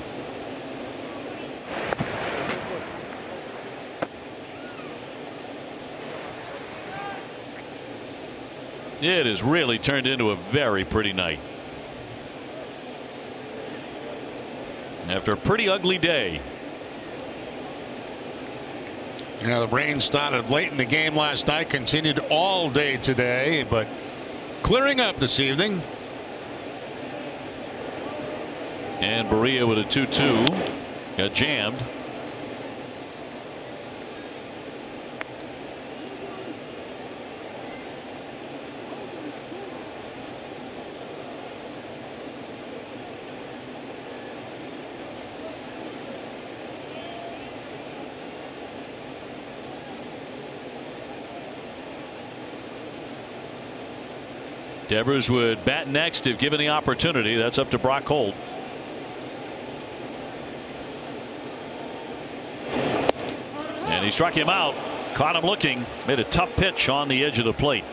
It has really turned into a very pretty night. After a pretty ugly day. Yeah, the rain started late in the game last night, continued all day today, but clearing up this evening. And Berea with a 2-2. Got jammed. Devers would bat next if given the opportunity. That's up to Brock Holt. And he struck him out. Caught him looking. Made a tough pitch on the edge of the plate.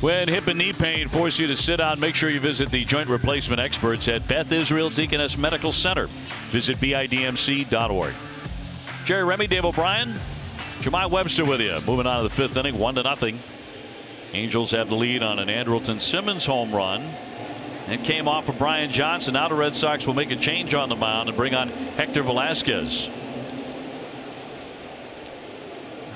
When hip and knee pain force you to sit out, make sure you visit the joint replacement experts at Beth Israel Deaconess Medical Center. Visit bidmc.org. Jerry Remy, Dave O'Brien, Jemai Webster with you. Moving on to the 5th inning, 1-0. Angels have the lead on an Andrelton Simmons home run. It came off of Brian Johnson. Now the Red Sox will make a change on the mound and bring on Hector Velasquez.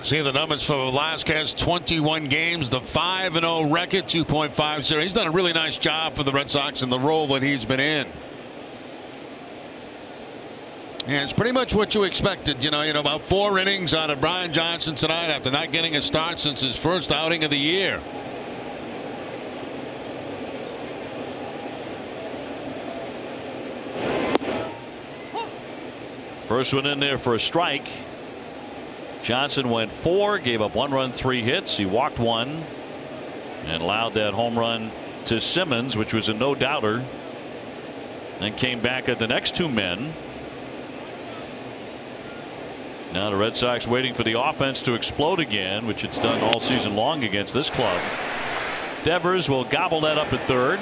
See the numbers for Velasquez: 21 games, the 5-0 record, 2.50. He's done a really nice job for the Red Sox in the role that he's been in. And it's pretty much what you expected. You know, about 4 innings out of Brian Johnson tonight after not getting a start since his first outing of the year. First one in there for a strike. Johnson went 4, gave up 1 run, 3 hits. He walked 1 and allowed that home run to Simmons, which was a no-doubter. Then came back at the next 2 men. Now the Red Sox waiting for the offense to explode again, which it's done all season long against this club. Devers will gobble that up at third.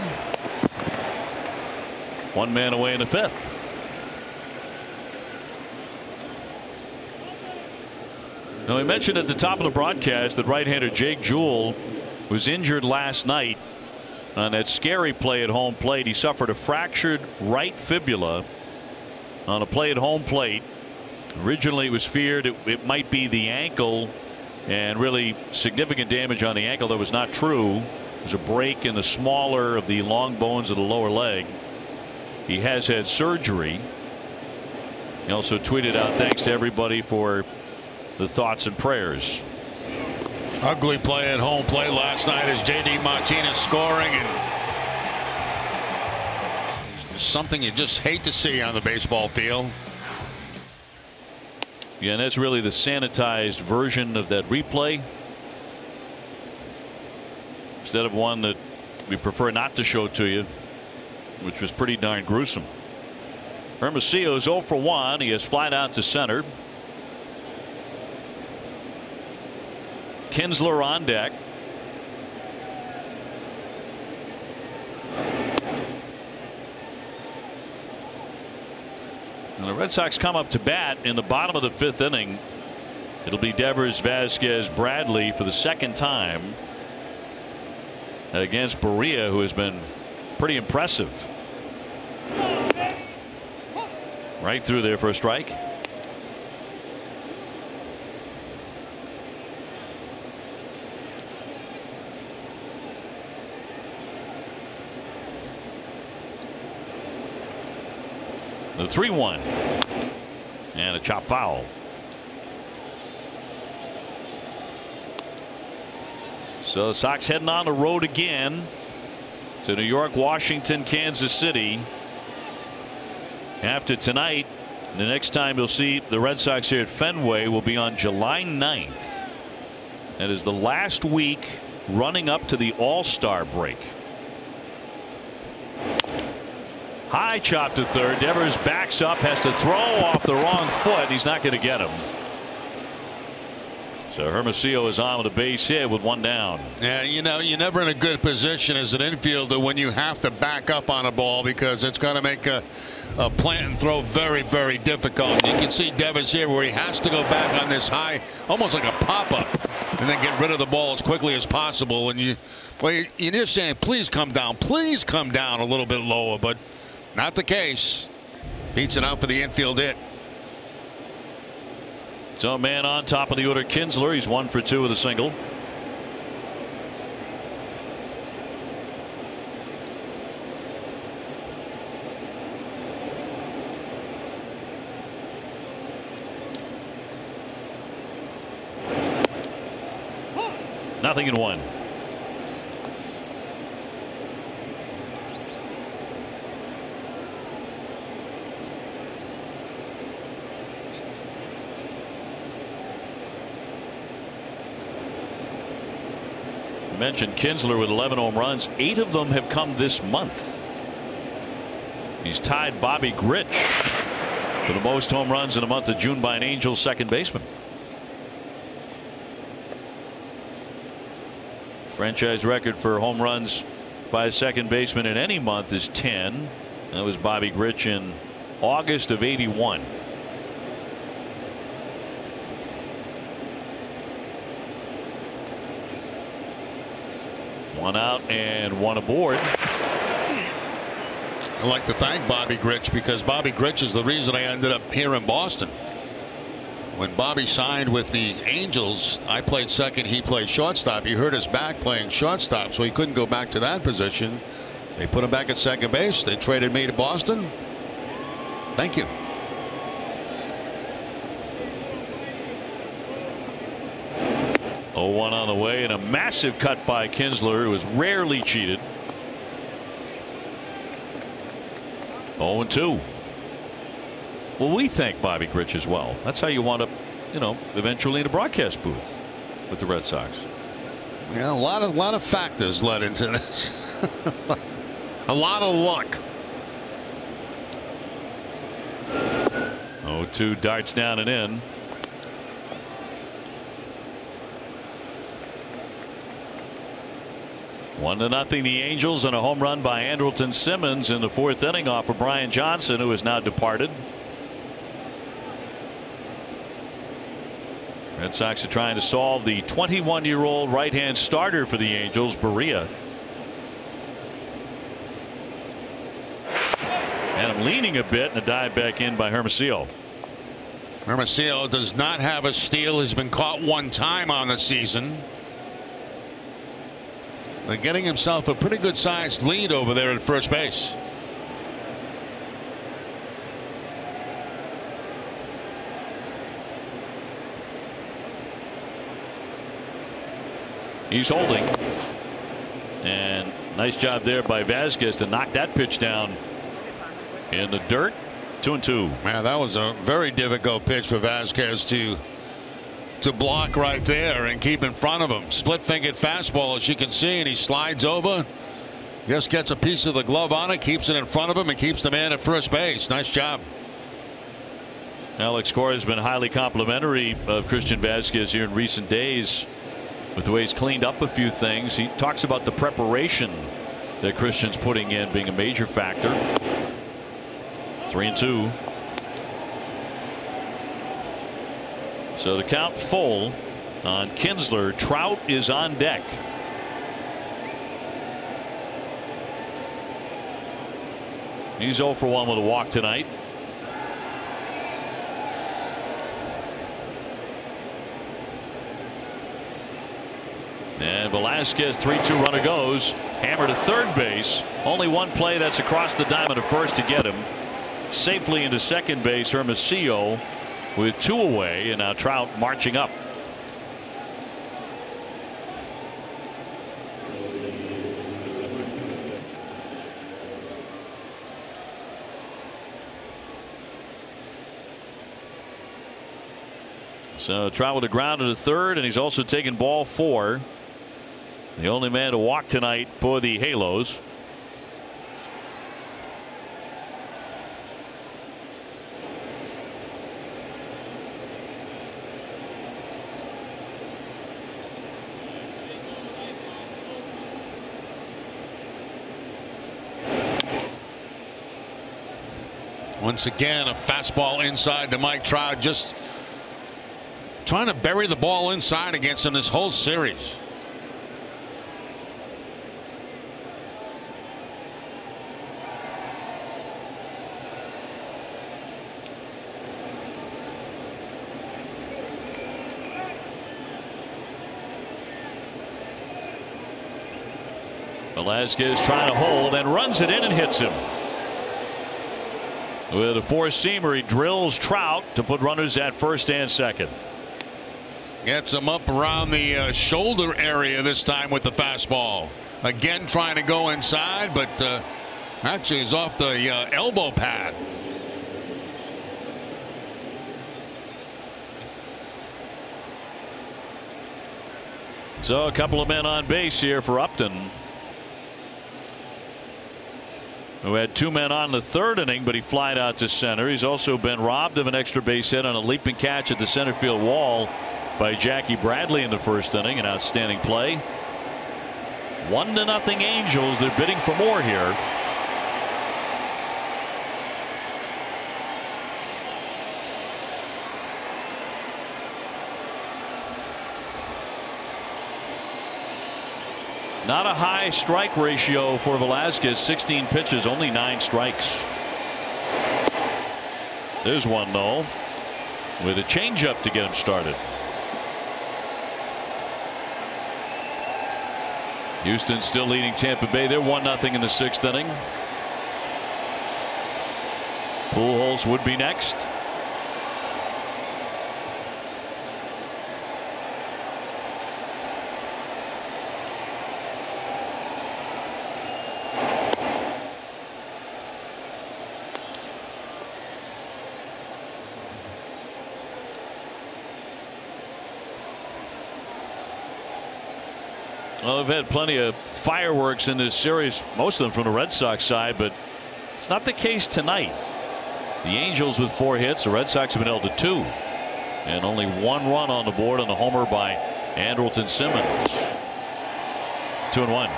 1 man away in the 5th. Now, we mentioned at the top of the broadcast that right-hander Jake Jewell was injured last night on that scary play at home plate. He suffered a fractured right fibula on a play at home plate. Originally, it was feared it might be the ankle, and really significant damage on the ankle. That was not true. There's a break in the smaller of the long bones of the lower leg. He has had surgery. He also tweeted out thanks to everybody for the thoughts and prayers. Ugly play at home plate last night as JD Martinez scoring, and something you just hate to see on the baseball field. Yeah, and that's really the sanitized version of that replay, instead of one that we prefer not to show to you, which was pretty darn gruesome. Hermosillo's 0 for 1. He has flied out to center. Kinsler on deck. And the Red Sox come up to bat in the bottom of the 5th inning. It'll be Devers, Vasquez, Bradley for the second time against Berea, who has been pretty impressive. Right through there for a strike. The 3-1 and a chop foul. So the Sox heading on the road again to New York, Washington, Kansas City. After tonight, the next time you'll see the Red Sox here at Fenway will be on July 9th. That is the last week running up to the All-Star break. High chop to third. Devers backs up, has to throw off the wrong foot. He's not going to get him. So Hermosillo is on with a base hit with 1 down. Yeah, you know, you're never in a good position as an infielder when you have to back up on a ball, because it's going to make a plant and throw very, very difficult. You can see Devers here where he has to go back on this high, almost like a pop-up, and then get rid of the ball as quickly as possible. And you're just saying, please come down a little bit lower, but not the case. Beats it out for the infield hit. So man on top of the order, Kinsler. He's 1 for 2 with a single. Nothing in 1. Mentioned Kinsler with 11 home runs. 8 of them have come this month. He's tied Bobby Grich for the most home runs in the month of June by an Angels second baseman. Franchise record for home runs by a second baseman in any month is 10. That was Bobby Grich in August of '81. One out and 1 aboard. I'd like to thank Bobby Grich, because Bobby Grich is the reason I ended up here in Boston. When Bobby signed with the Angels, I played second, he played shortstop. He hurt his back playing shortstop, so he couldn't go back to that position. They put him back at second base. They traded me to Boston. Thank you. Oh, 1 on the way, and a massive cut by Kinsler, who is rarely cheated. 0-2. Well, we thank Bobby Grich as well. That's how you wind up, eventually in a broadcast booth with the Red Sox. Yeah, a lot of factors led into this. A lot of luck. 0-2 darts down and in. One to nothing the Angels, and a home run by Andrelton Simmons in the 4th inning off of Brian Johnson, who has now departed. Red Sox are trying to solve the 21-year-old right-hand starter for the Angels, Berea. And I'm leaning a bit, and a dive back in by Hermosillo. Hermosillo does not have a steal. He's been caught 1 time on the season. But getting himself a pretty good sized lead over there at first base. He's holding, and nice job there by Vasquez to knock that pitch down in the dirt. 2-2. Man, that was a very difficult pitch for Vasquez to block right there and keep in front of him. Split fingered fastball, as you can see, and he slides over Just gets a piece of the glove on it, keeps it in front of him, and keeps the man at first base. Nice job. Alex Cora has been highly complimentary of Christian Vasquez here in recent days with the way he's cleaned up a few things. He talks about the preparation that Christian's putting in being a major factor. 3-2. So the count full on Kinsler. Trout is on deck. He's 0 for 1 with a walk tonight. And Velasquez, 3-2 runner goes. Hammer to third base. Only one play, that's across the diamond to first to get him. Safely into second base, Hermosillo with 2 away, and now Trout marching up. So Trout with a ground to the third, and he's also taken ball 4. The only man to walk tonight for the Halos. Once again, a fastball inside to Mike Trout, just trying to bury the ball inside against him this whole series. Velasquez trying to hold and runs it in and hits him. With a four-seamer, he drills Trout to put runners at first and second. Gets him up around the shoulder area this time with the fastball. Again trying to go inside, but actually is off the elbow pad. So a couple of men on base here for Upton, who had 2 men on the third inning, but he flied out to center. He's also been robbed of an extra base hit on a leaping catch at the center field wall by Jackie Bradley in the first inning. An outstanding play. 1-0 Angels. They're bidding for more here. Not a high strike ratio for Velasquez. 16 pitches, only 9 strikes. There's one though, with a changeup to get him started. Houston still leading Tampa Bay. They're 1-0 in the 6th inning. Pujols would be next. Well, we've had plenty of fireworks in this series, most of them from the Red Sox side, but it's not the case tonight. The Angels with 4 hits, the Red Sox have been held to 2, and only 1 run on the board on the homer by Andrelton Simmons. 2-1.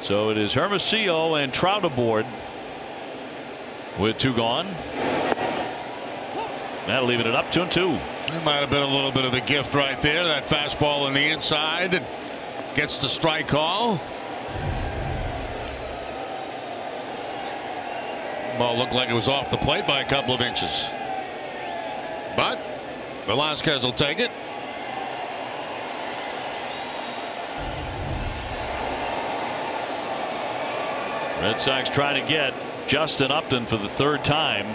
So it is Hermosillo and Trout aboard with 2 gone. That'll leave it up 2-2. That might have been a little bit of a gift right there. That fastball on the inside gets the strike call. Ball looked like it was off the plate by a couple of inches, but Velasquez will take it. Red Sox trying to get Justin Upton for the 3rd time.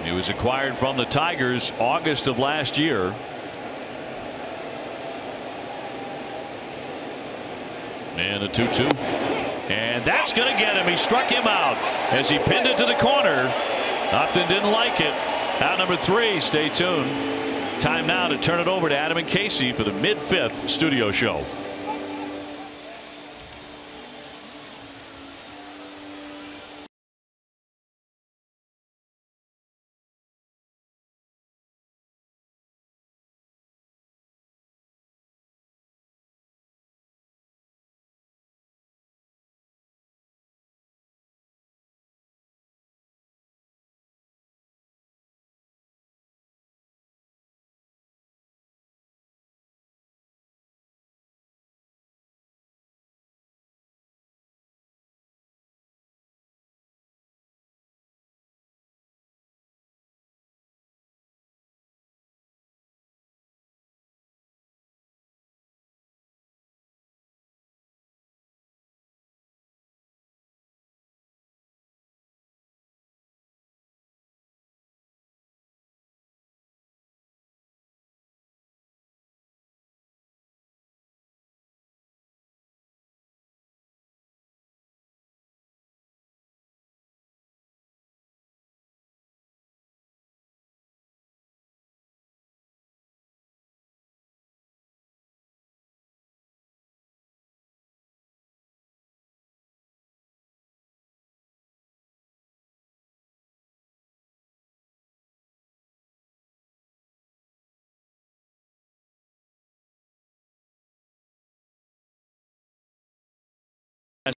He was acquired from the Tigers August of last year. And a 2-2. And that's going to get him. He struck him out as he pinned it to the corner. Upton didn't like it. Out number 3. Stay tuned. Time now to turn it over to Adam and Casey for the mid-5th studio show.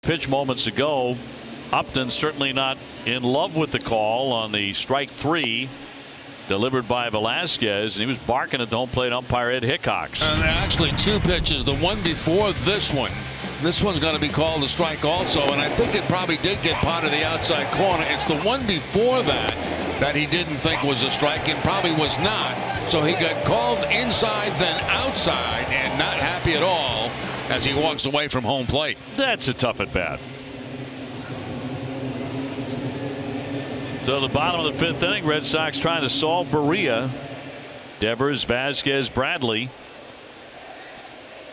Pitch moments ago. Upton certainly not in love with the call on the strike 3 delivered by Velasquez, and he was barking at the home plate umpire Ed Hickox. And actually 2 pitches. The one before this one. This one's going to be called a strike also, and I think it probably did get part of the outside corner. It's the one before that he didn't think was a strike and probably was not. So he got called inside then outside and not happy at all as he walks away from home plate. That's a tough at bat. So the bottom of the 5th inning, Red Sox trying to solve Berea. Devers, Vasquez, Bradley.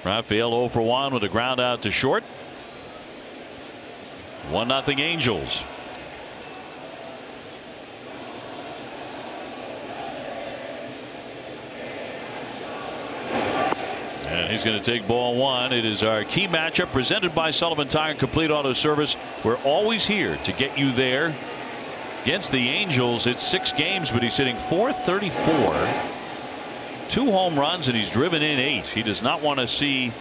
Rafael 0 for 1 with a ground out to short. 1-0 Angels. And he's going to take ball 1. It is our key matchup presented by Sullivan Tire and Complete Auto Service. We're always here to get you there. Against the Angels, it's 6 games, but he's hitting .434. 2 home runs, and he's driven in 8. He does not want to see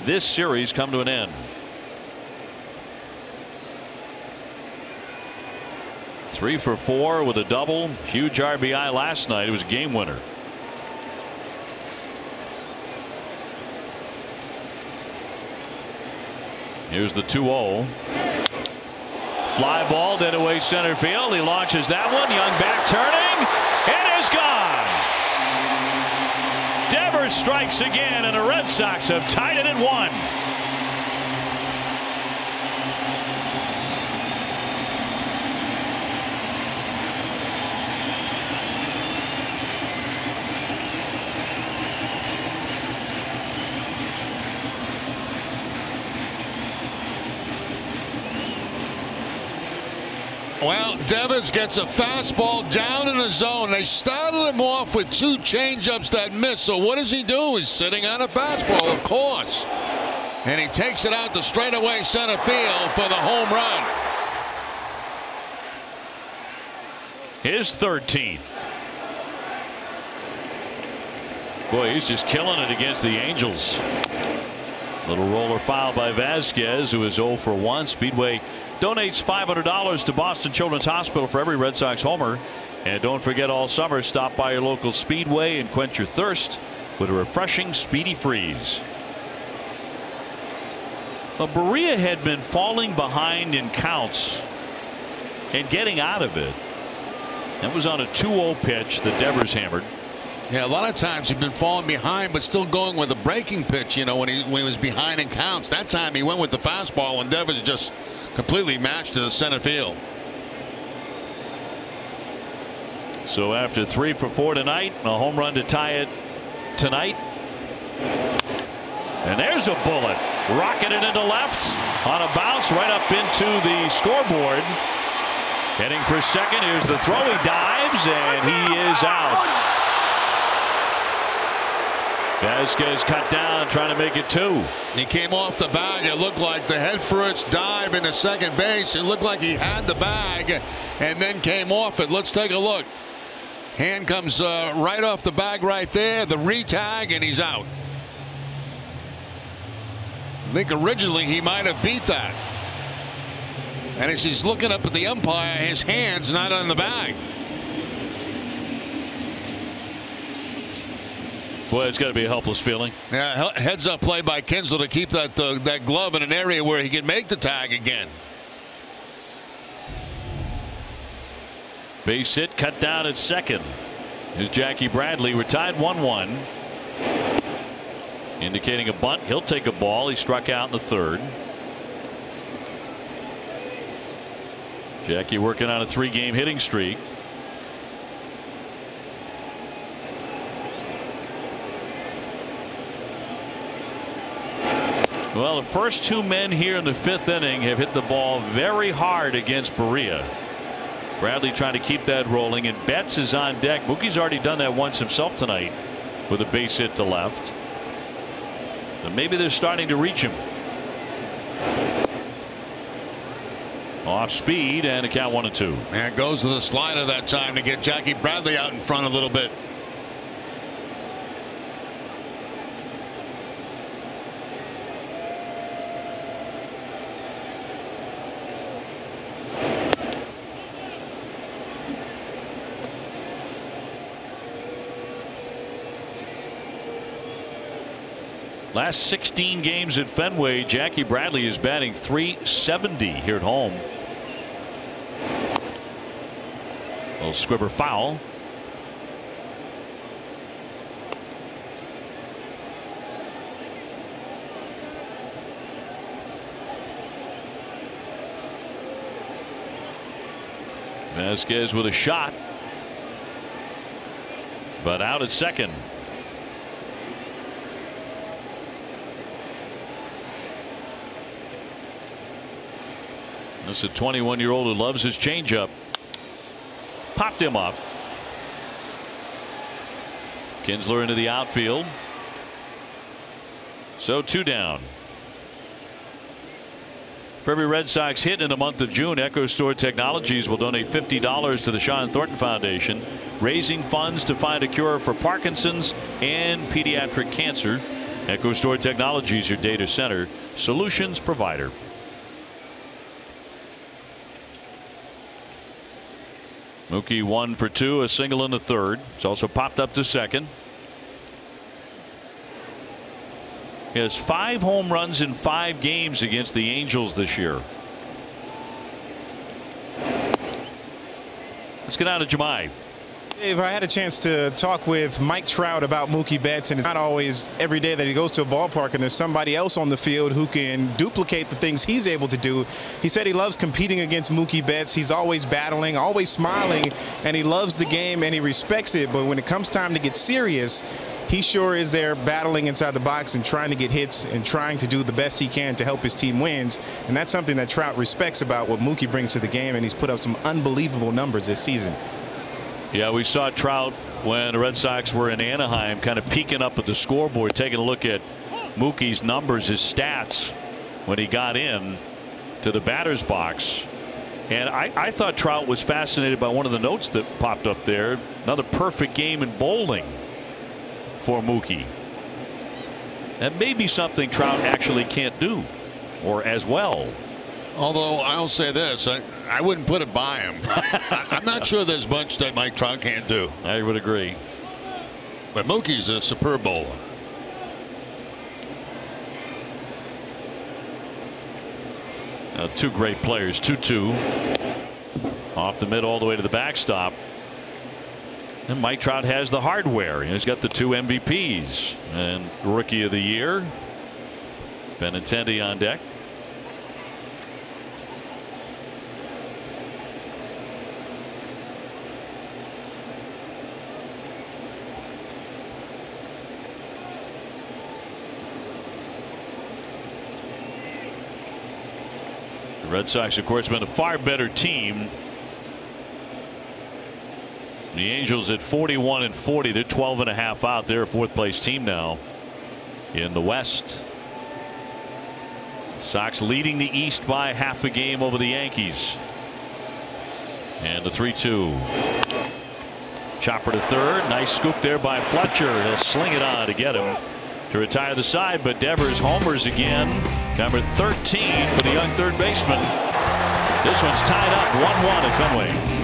this series come to an end. Three for 4 with a double. Huge RBI last night. It was a game winner. Here's the 2-0. Fly ball dead away center field. He launches that one. Young back turning. It is gone. Devers strikes again, and the Red Sox have tied it at 1. Well, Devers gets a fastball down in the zone. They started him off with 2 changeups that missed. So what does he do? He's sitting on a fastball, of course. And he takes it out to straightaway center field for the home run. His 13th. Boy, he's just killing it against the Angels. Little roller foul by Vasquez, who is 0 for 1. Speedway donates $500 to Boston Children's Hospital for every Red Sox homer. And don't forget, all summer, stop by your local Speedway and quench your thirst with a refreshing Speedy Freeze. Berea had been falling behind in counts and getting out of it. That was on a 2-0 pitch that Devers hammered. Yeah, a lot of times he'd been falling behind, but still going with a breaking pitch. You know, when he was behind in counts. That time he went with the fastball, and Devers just completely matched to the center field. So after 3 for 4 tonight, a home run to tie it tonight. And there's a bullet. Rocketed into left on a bounce right up into the scoreboard. Heading for second. Here's the throw. He dives and he is out. Vasquez cut down, trying to make it 2. He came off the bag. It looked like the head first dive into second base. It looked like he had the bag and then came off it. Let's take a look. Hand comes right off the bag right there. The re-tag, and he's out. I think originally he might have beat that. And as he's looking up at the umpire, his hand's not on the bag. Boy, it's got to be a helpless feeling. Yeah, heads up play by Kinsler to keep that glove in an area where he can make the tag again. Base hit, cut down at second. Here's Jackie Bradley. We're tied 1-1. Indicating a bunt. He'll take a ball. He struck out in the third. Jackie working on a 3-game hitting streak. Well, the first 2 men here in the 5th inning have hit the ball very hard against Berea. Bradley trying to keep that rolling, and Betts is on deck. Mookie's already done that once himself tonight with a base hit to left. So maybe they're starting to reach him. Off speed and a count 1-2. And it goes to the slider that time to get Jackie Bradley out in front a little bit. Last 16 games at Fenway, Jackie Bradley is batting .370 here at home. Little squibber foul. Vasquez with a shot, but out at second. This is a 21-year-old who loves his changeup. Popped him up. Kinsler into the outfield. So 2 down. For every Red Sox hit in the month of June, Echo Store Technologies will donate $50 to the Sean Thornton Foundation, raising funds to find a cure for Parkinson's and pediatric cancer. Echo Store Technologies, your data center solutions provider. Mookie 1 for 2, a single in the third. It's also popped up to second. He has 5 home runs in 5 games against the Angels this year. Let's get out of Jemai. Dave, I had a chance to talk with Mike Trout about Mookie Betts, and it's not always every day that he goes to a ballpark and there's somebody else on the field who can duplicate the things he's able to do. He said he loves competing against Mookie Betts. He's always battling, always smiling, and he loves the game and he respects it. But when it comes time to get serious, he sure is there battling inside the box and trying to get hits and trying to do the best he can to help his team wins. And that's something that Trout respects about what Mookie brings to the game, and he's put up some unbelievable numbers this season. Yeah, we saw Trout when the Red Sox were in Anaheim kind of peeking up at the scoreboard, taking a look at Mookie's numbers, his stats when he got in to the batter's box. And I thought Trout was fascinated by one of the notes that popped up there. Another perfect game in bowling for Mookie. That may be something Trout actually can't do, or as well. Although I'll say this, I wouldn't put it by him. I'm not sure there's much that Mike Trout can't do. I would agree. But Mookie's a superb bowler. Two great players. 2-2 off the mid all the way to the backstop. And Mike Trout has the hardware. He's got the 2 MVPs and Rookie of the Year. Benintendi on deck. Red Sox, of course, been a far better team. The Angels at 41-40. They're 12.5 out. They're a fourth-place team now in the West. Sox leading the East by half a game over the Yankees. And the 3-2. Chopper to third. Nice scoop there by Fletcher. He'll sling it on to get him to retire the side, but Devers homers again. Number 13 for the young third baseman. This one's tied up 1-1 at Fenway.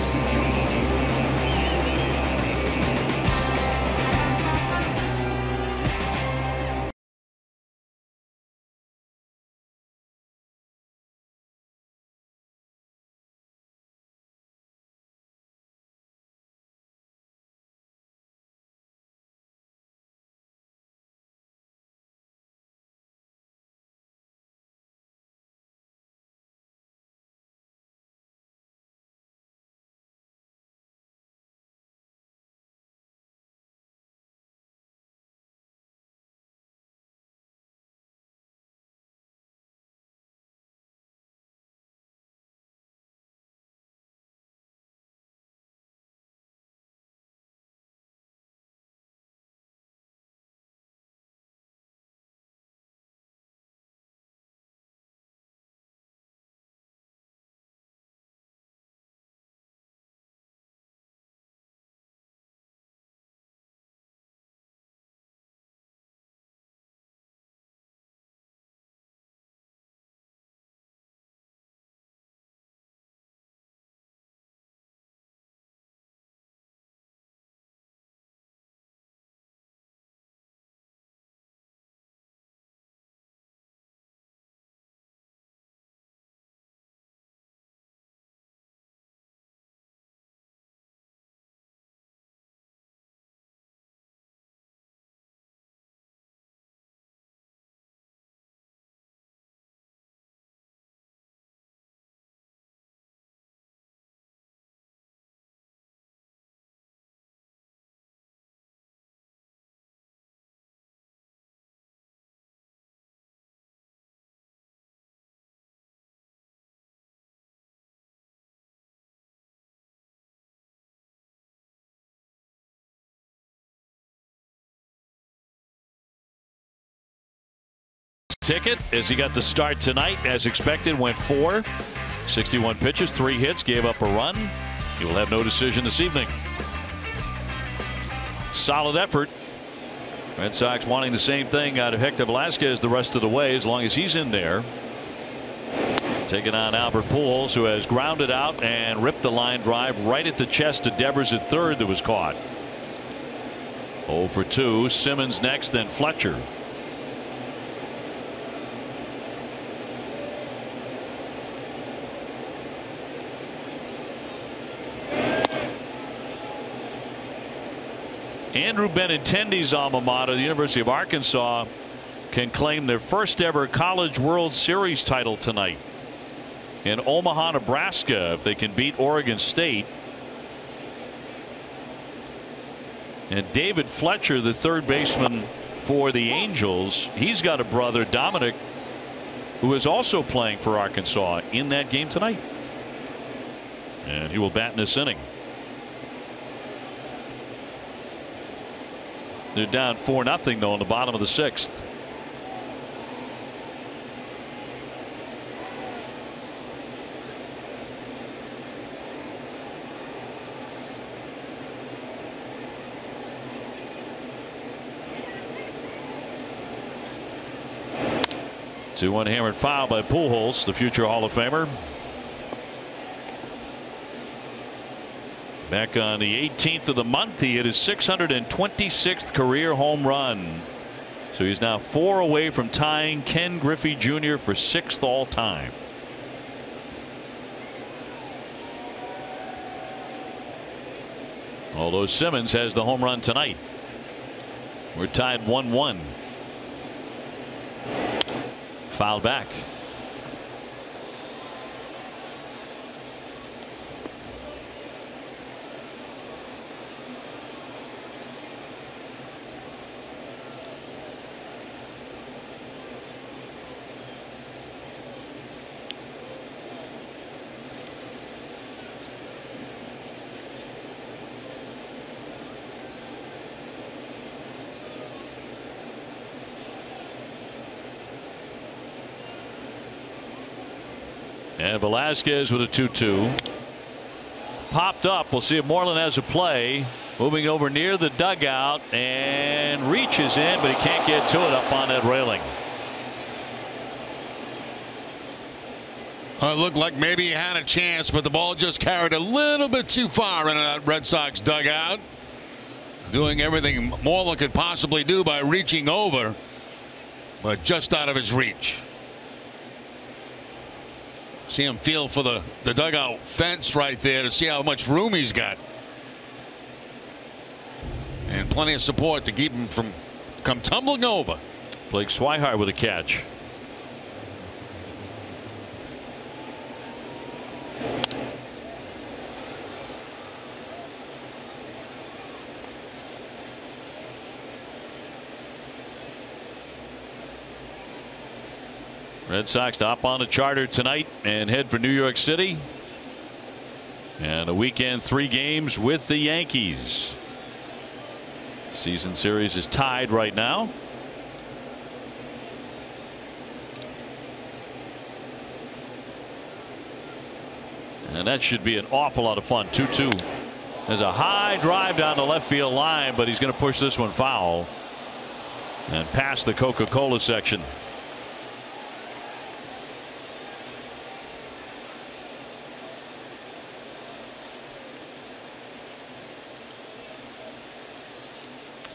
Ticket as he got the start tonight as expected, went 4, 61 pitches, 3 hits, gave up a run. He will have no decision this evening. Solid effort. Red Sox wanting the same thing out of Hector Velasquez the rest of the way as long as he's in there. Taking on Albert Pujols, who has grounded out and ripped the line drive right at the chest to Devers at third that was caught. 0 for 2. Simmons next, then Fletcher. Andrew Benintendi's alma mater, the University of Arkansas, can claim their first ever College World Series title tonight in Omaha, Nebraska, if they can beat Oregon State. And David Fletcher, the third baseman for the Angels, he's got a brother, Dominic, who is also playing for Arkansas in that game tonight. And he will bat in this inning. They're down 4-0 though in the bottom of the 6th. Two-one hammered foul by Pujols, the future Hall of Famer. Back on the 18th of the month, he hit his 626th career home run. So he's now 4 away from tying Ken Griffey Jr. for 6th all time. Although Simmons has the home run tonight. We're tied 1-1. Fouled back. And Velasquez with a 2-2. Popped up. We'll see if Moreland has a play. Moving over near the dugout and reaches in, but he can't get to it up on that railing. It looked like maybe he had a chance, but the ball just carried a little bit too far into that Red Sox dugout. Doing everything Moreland could possibly do by reaching over, but just out of his reach. See him feel for the dugout fence right there to see how much room he's got. And plenty of support to keep him from come tumbling over. Blake Swihart with a catch. Red Sox to hop on a charter tonight and head for New York City. And a weekend 3 games with the Yankees. Season series is tied right now. And that should be an awful lot of fun. 2-2. There's a high drive down the left field line, but he's going to push this one foul and past the Coca-Cola section.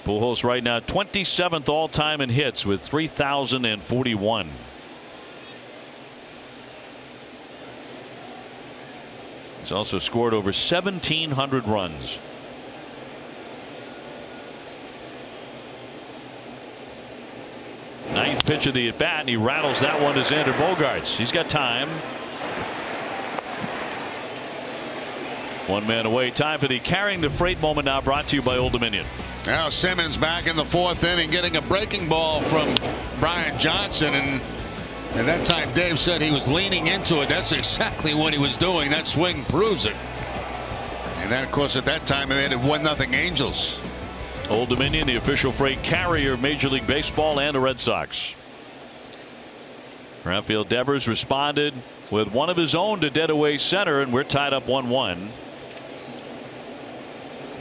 Pujols right now 27th all-time in hits with 3,041. He's also scored over 1,700 runs. Ninth pitch of the at bat, and he rattles that one to Xander Bogaerts. He's got time. 1 man away. Time for the Carrying the Freight moment, now brought to you by Old Dominion. Now Simmons back in the 4th inning getting a breaking ball from Brian Johnson, and at that time Dave said he was leaning into it. That's exactly what he was doing. That swing proves it. And that, of course, at that time it made it 1-0 Angels. Old Dominion, the official freight carrier of Major League Baseball and the Red Sox. Rafael Devers responded with one of his own to dead away center, and we're tied up 1-1.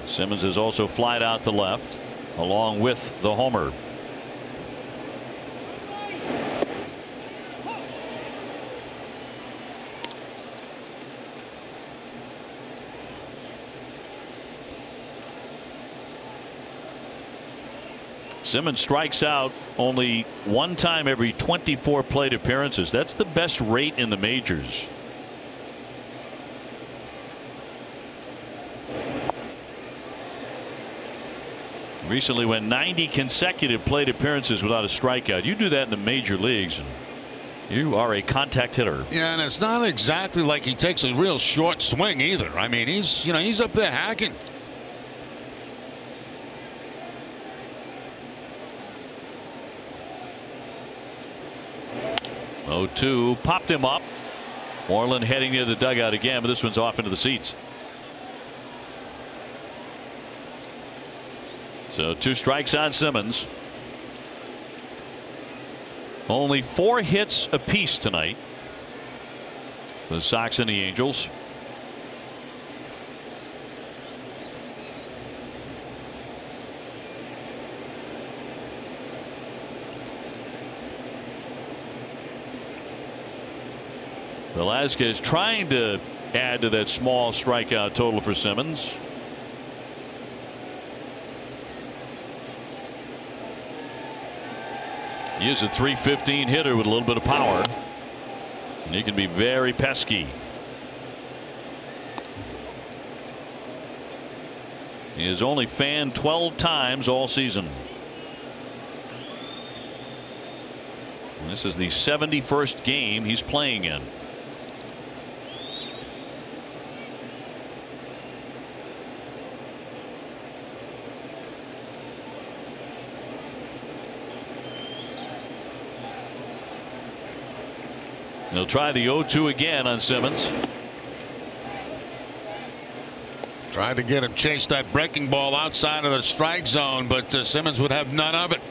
Simmons has also flied out to left along with the homer. Simmons strikes out only 1 time every 24 plate appearances. That's the best rate in the majors. Recently went 90 consecutive plate appearances without a strikeout. You do that in the major leagues, and you are a contact hitter. Yeah, and it's not exactly like he takes a real short swing either. I mean, he's up there hacking. Oh, 2 popped him up. Moreland heading near the dugout again, but this one's off into the seats. So 2 strikes on Simmons. Only 4 hits apiece tonight for the Sox and the Angels. Velasquez trying to add to that small strikeout total for Simmons. He is a .315 hitter with a little bit of power, and he can be very pesky. He has only fanned 12 times all season. And this is the 71st game he's playing in. He'll try the 0-2 again on Simmons. Tried to get him chase that breaking ball outside of the strike zone, but Simmons would have none of it.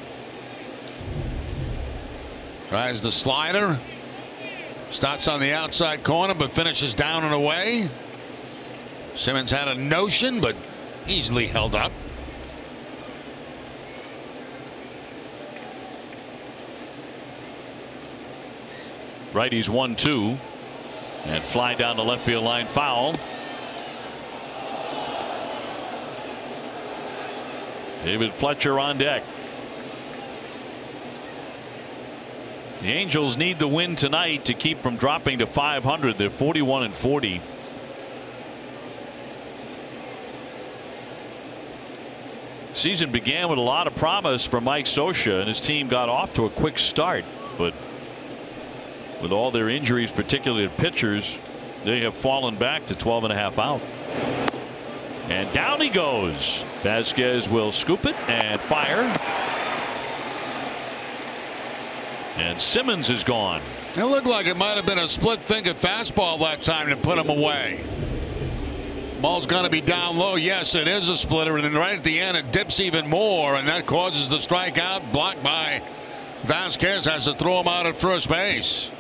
Tries the slider. Starts on the outside corner, but finishes down and away. Simmons had a notion, but easily held up. Righties 1-2. And fly down the left field line, foul. David Fletcher on deck. The Angels need the win tonight to keep from dropping to 500. They're 41-40. Season began with a lot of promise for Mike Scioscia, and his team got off to a quick start, but with all their injuries, particularly to pitchers, they have fallen back to 12.5 out. And down he goes. Vasquez will scoop it and fire. And Simmons is gone. It looked like it might have been a split-fingered fastball that time to put him away. Ball's going to be down low. Yes, it is a splitter, and then right at the end it dips even more, and that causes the strikeout. Blocked by Vasquez. Has to throw him out at first base.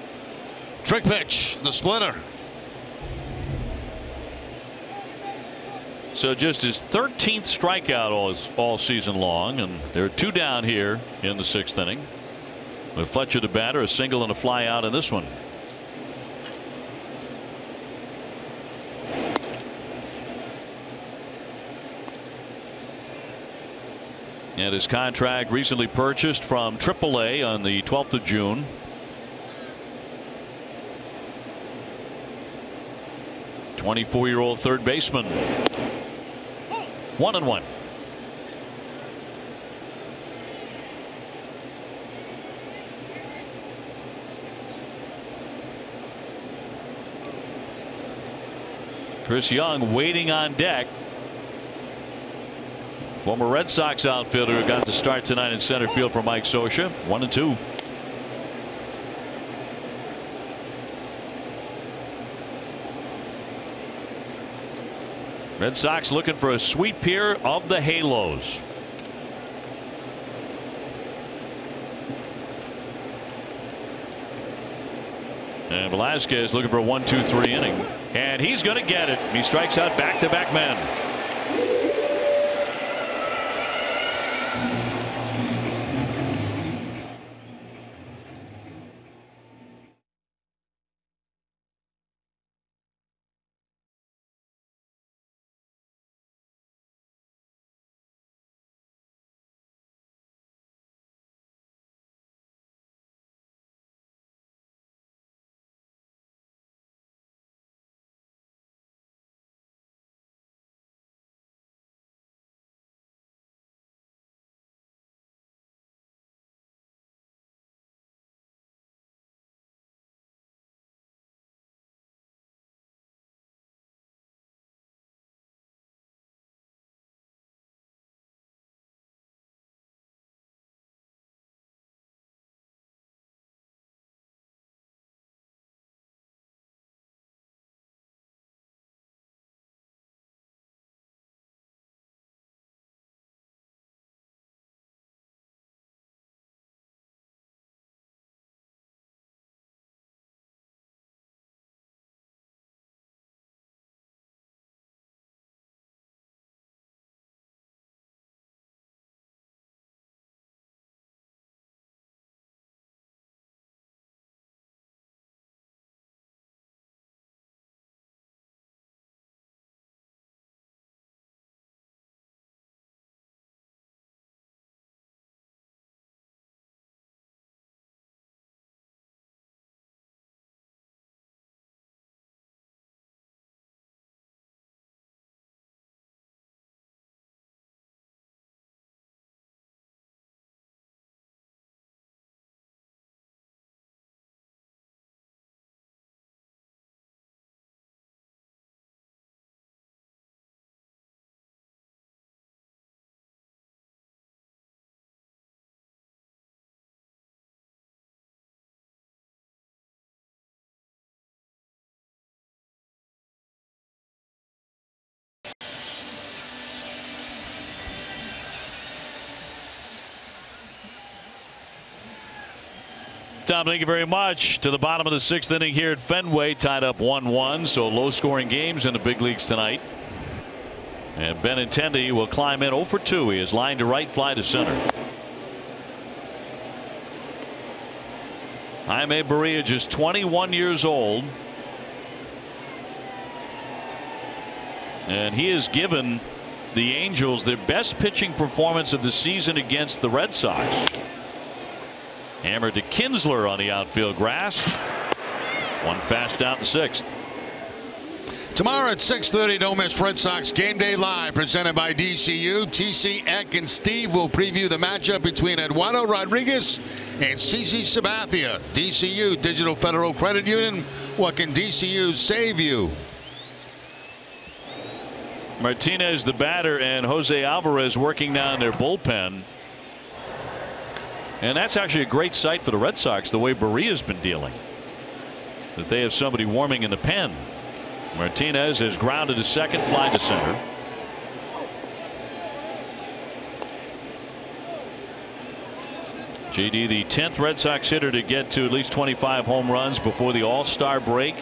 Trick pitch, the splitter. So just his 13th strikeout all season long, and there are 2 down here in the 6th inning. With Fletcher the batter, a single and a fly out in this one. And his contract recently purchased from AAA on the 12th of June. 24-year-old third baseman. 1-1. Chris Young waiting on deck. Former Red Sox outfielder who got the start tonight in center field for Mike Scioscia. 1-2. Red Sox looking for a sweep here of the Halos. And Velasquez looking for a 1-2-3 inning, and he's going to get it. He strikes out back-to-back men. Tom, thank you very much. To the bottom of the 6th inning here at Fenway, tied up 1-1. So low-scoring games in the big leagues tonight. And Benintendi will climb in 0 for 2. He is line to right, fly to center. Jaime Barria, just 21 years old. And he has given the Angels their best pitching performance of the season against the Red Sox. Hammered to Kinsler on the outfield grass. One fast out in 6th. Tomorrow at 6:30, don't miss Red Sox Game Day Live, presented by DCU. TC, Eck, and Steve will preview the matchup between Eduardo Rodriguez and CC Sabathia. DCU, Digital Federal Credit Union. What can DCU save you? Martinez, the batter, and Jose Alvarez working down their bullpen. And that's actually a great sight for the Red Sox, the way Barria's been dealing. That they have somebody warming in the pen. Martinez has grounded to second, fly to center. JD, the 10th Red Sox hitter to get to at least 25 home runs before the All-Star break.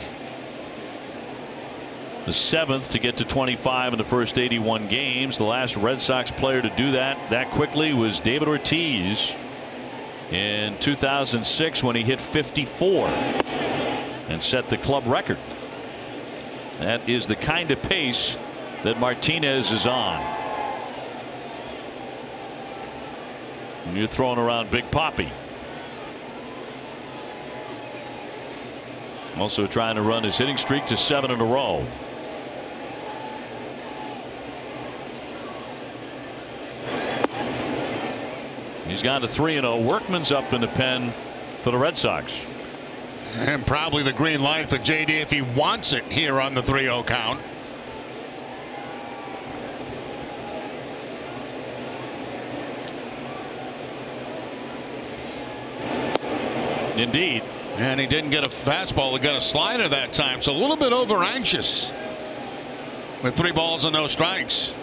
The 7th to get to 25 in the first 81 games. The last Red Sox player to do that quickly was David Ortiz in 2006 when he hit 54 and set the club record. That is the kind of pace that Martinez is on. And you're throwing around Big Papi. Also trying to run his hitting streak to 7 in a row. He's gone to 3-0. Workman's up in the pen for the Red Sox. And probably the green light for JD if he wants it here on the 3-0 count. Indeed. And he didn't get a fastball. He got a slider that time. So a little bit over anxious with 3 balls and no strikes.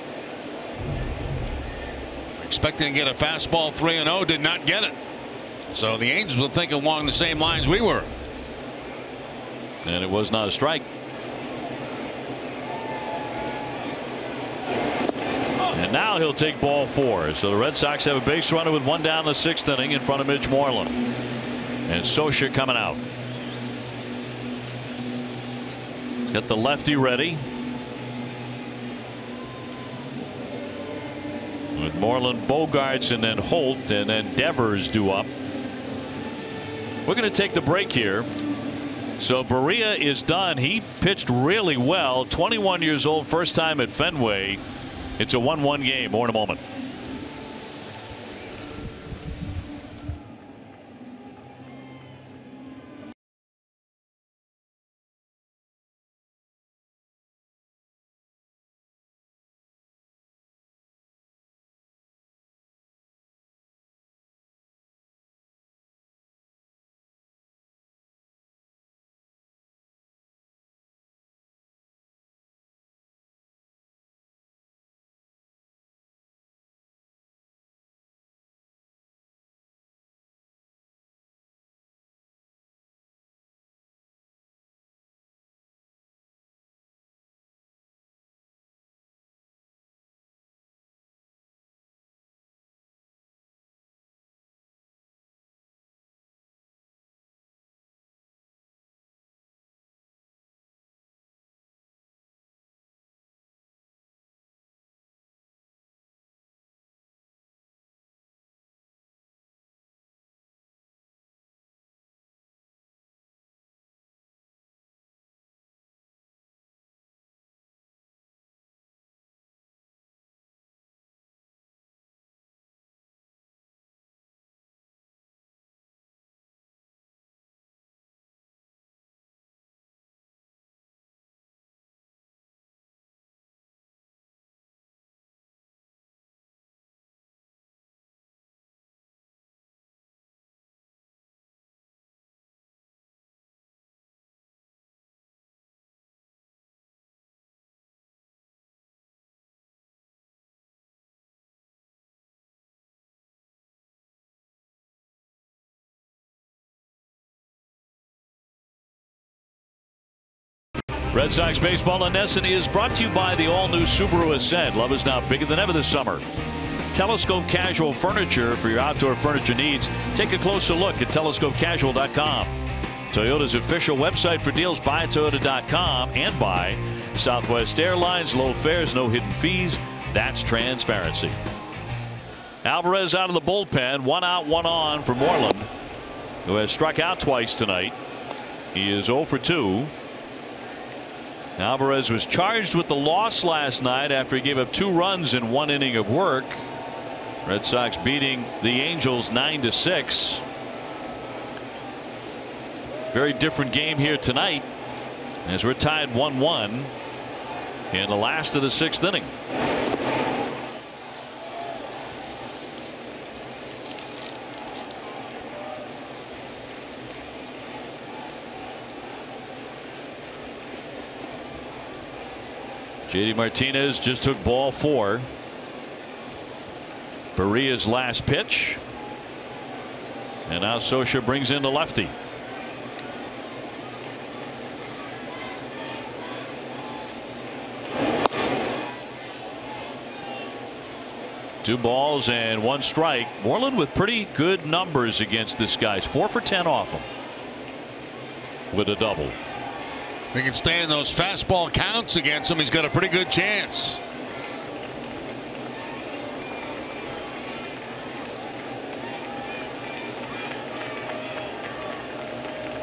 Expecting to get a fastball 3-0, did not get it. So the Angels will think along the same lines we were. And it was not a strike. And now he'll take ball 4. So the Red Sox have a base runner with 1 down in the 6th inning in front of Mitch Moreland. And Socha coming out. Got the lefty ready. With Moreland, Bogarts, and then Holt, and then Devers due up. We're going to take the break here. So Barria is done. He pitched really well. 21 years old, first time at Fenway. It's a 1-1 game. More in a moment. Red Sox baseball in Nesson is brought to you by the all-new Subaru Ascent. Love is now bigger than ever this summer. Telescope Casual Furniture for your outdoor furniture needs. Take a closer look at telescopecasual.com. Toyota's official website for deals, buyatoyota.com, and by Southwest Airlines. Low fares, no hidden fees. That's transparency. Alvarez out of the bullpen. 1 out, 1 on for Moreland, who has struck out twice tonight. He is 0 for 2. Alvarez was charged with the loss last night after he gave up 2 runs in 1 inning of work. Red Sox beating the Angels 9-6. Very different game here tonight as we're tied 1-1 in the last of the 6th inning. JD Martinez just took ball 4. Barria's last pitch. And now Socha brings in the lefty. Two balls and 1 strike. Moreland with pretty good numbers against this guy. 4 for 10 off him with a double. He can stay in those fastball counts against him. He's got a pretty good chance.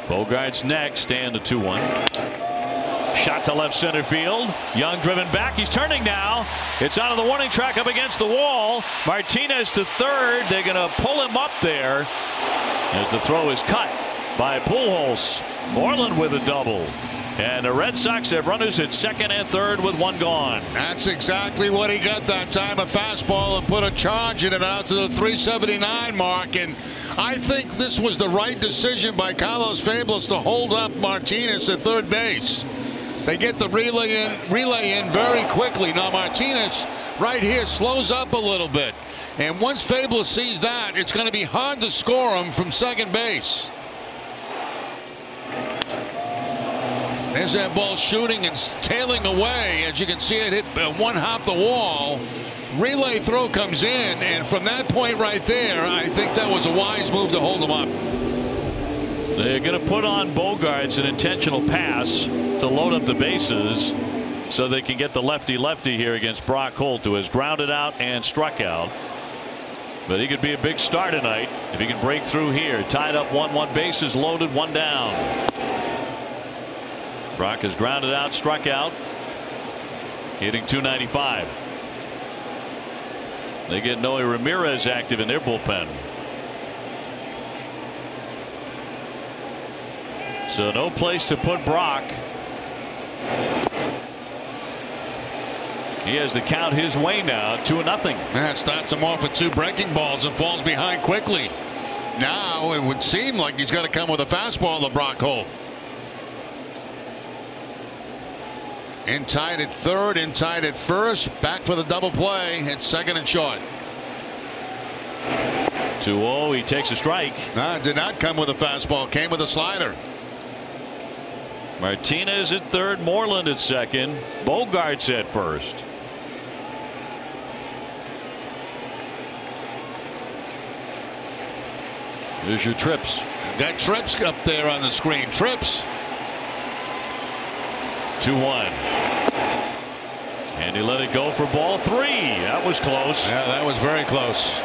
Bogart's next, and the 2-1. Shot to left center field. Young driven back. He's turning now. It's out of the warning track up against the wall. Martinez to third. They're going to pull him up there as the throw is cut by Pujols. Moreland with a double. And the Red Sox have runners at second and third with 1 gone. That's exactly what he got that time, a fastball, and put a charge in it out to the 379 mark. And I think this was the right decision by Carlos Fables to hold up Martinez at third base. They get the relay in very quickly. Now Martinez right here slows up a little bit. And once Fables sees that, it's going to be hard to score him from second base. There's that ball shooting and tailing away. As you can see, it hit 1 hop the wall. Relay throw comes in, and from that point right there, I think that was a wise move to hold him up. They're going to put on Bogarts an intentional pass to load up the bases so they can get the lefty-lefty here against Brock Holt, who has grounded out and struck out. But he could be a big star tonight if he can break through here. Tied up 1-1, bases loaded, 1 down. Brock has grounded out, struck out, hitting .295. They get Noe Ramirez active in their bullpen. So no place to put Brock. He has the count his way now, 2-0. That starts him off with 2 breaking balls and falls behind quickly. Now it would seem like he's got to come with a fastball to Brock Holt. In tied at third, in tied at first, back for the double play at second and short. 2-0, he takes a strike. Did not come with a fastball, came with a slider. Martinez at third, Moreland at second, Bogarts at first. Here's your Trips. Got Trips up there on the screen. Trips. 2-1. And he let it go for ball 3. That was close. Yeah, that was very close.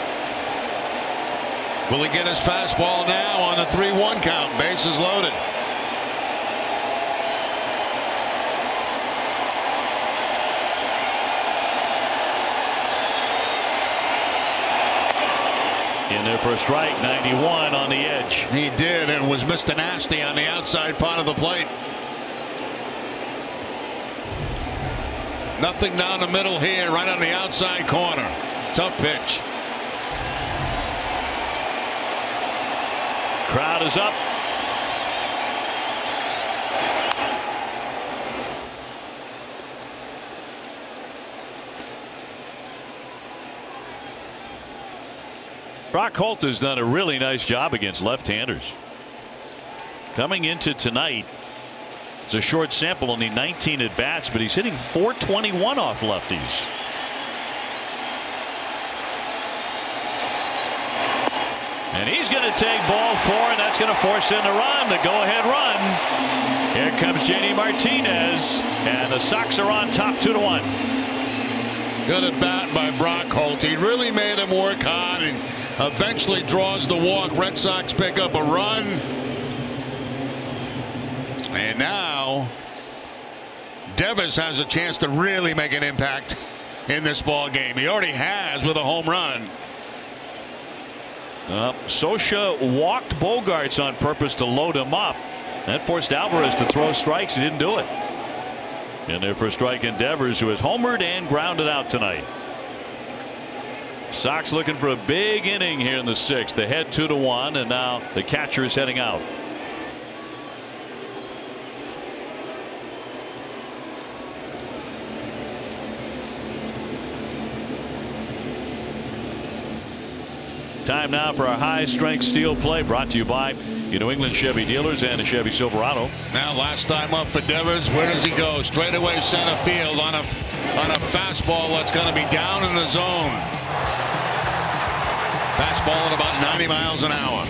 Will he get his fastball now on the 3-1 count? Bases loaded. In there for a strike, 91 on the edge. He did, and was Mr. Nasty on the outside part of the plate. Nothing down the middle here, right on the outside corner. Tough pitch. Crowd is up. Brock Holt has done a really nice job against left-handers. Coming into tonight, It's a short sample, only 19 at bats, but he's hitting .421 off lefties. And he's going to take ball 4, and that's going to force in the run, the go-ahead run. Here comes JD Martinez, and the Sox are on top 2-1. Good at bat by Brock Holt. He really made him work hard and eventually draws the walk. Red Sox pick up a run. And now Devers has a chance to really make an impact in this ball game. He already has with a home run. Scioscia walked Bogaerts on purpose to load him up. That forced Alvarez to throw strikes. He didn't do it. In there for a strike in Devers, who has homered and grounded out tonight. Sox looking for a big inning here in the 6th. They head 2-1, and now the catcher is heading out. Time now for our high-strength steel play, brought to you by your New England Chevy dealers and a Chevy Silverado. Now last time up for Devers. Where does he go? Straight away center field on a fastball that's going to be down in the zone. Fastball at about 90 miles an hour.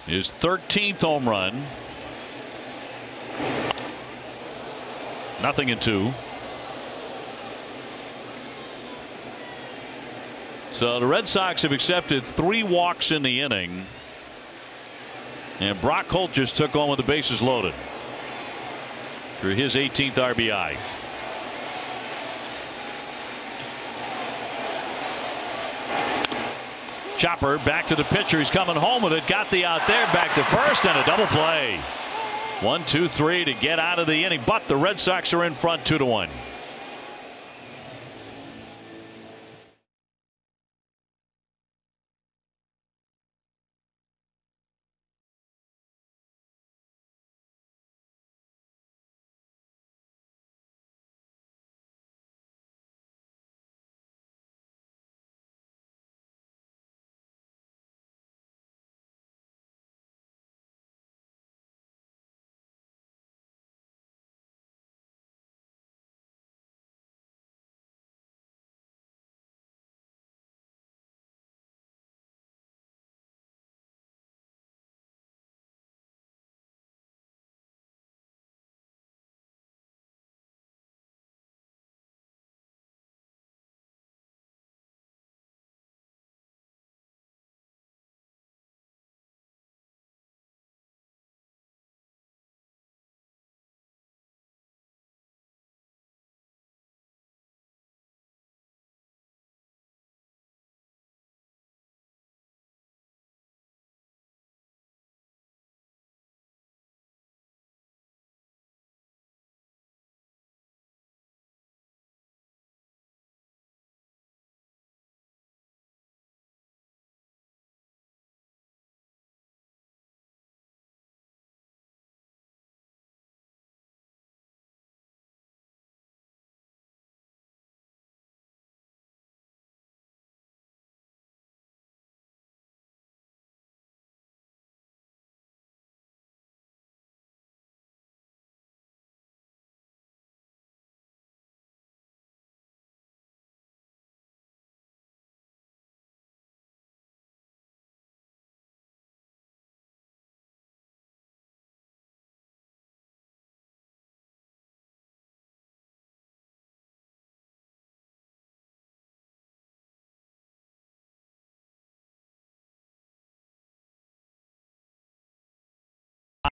His 13th home run. 0-2. So the Red Sox have accepted 3 walks in the inning, and Brock Holt just took on with the bases loaded for his 18th RBI. Chopper back to the pitcher. He's coming home with it. Got the out there. Back to first, and a double play. 1-2-3 to get out of the inning, but the Red Sox are in front 2-1.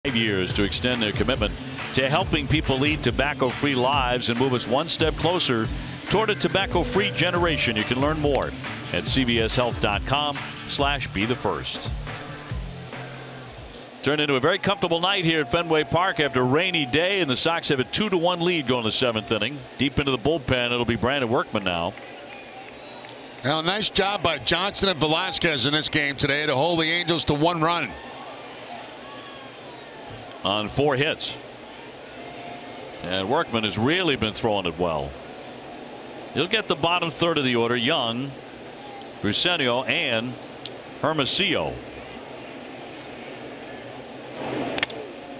Years to extend their commitment to helping people lead tobacco-free lives and move us one step closer toward a tobacco-free generation. You can learn more at cbshealth.com/be-the-first. Turned into a very comfortable night here at Fenway Park after a rainy day, and the Sox have a 2-1 lead going to the 7th inning. Deep into the bullpen, it'll be Brandon Workman now. Now, nice job by Johnson and Velasquez in this game today to hold the Angels to 1 run. On 4 hits. And Workman has really been throwing it well. He'll get the bottom third of the order. Young, Brusenio, and Hermosillo.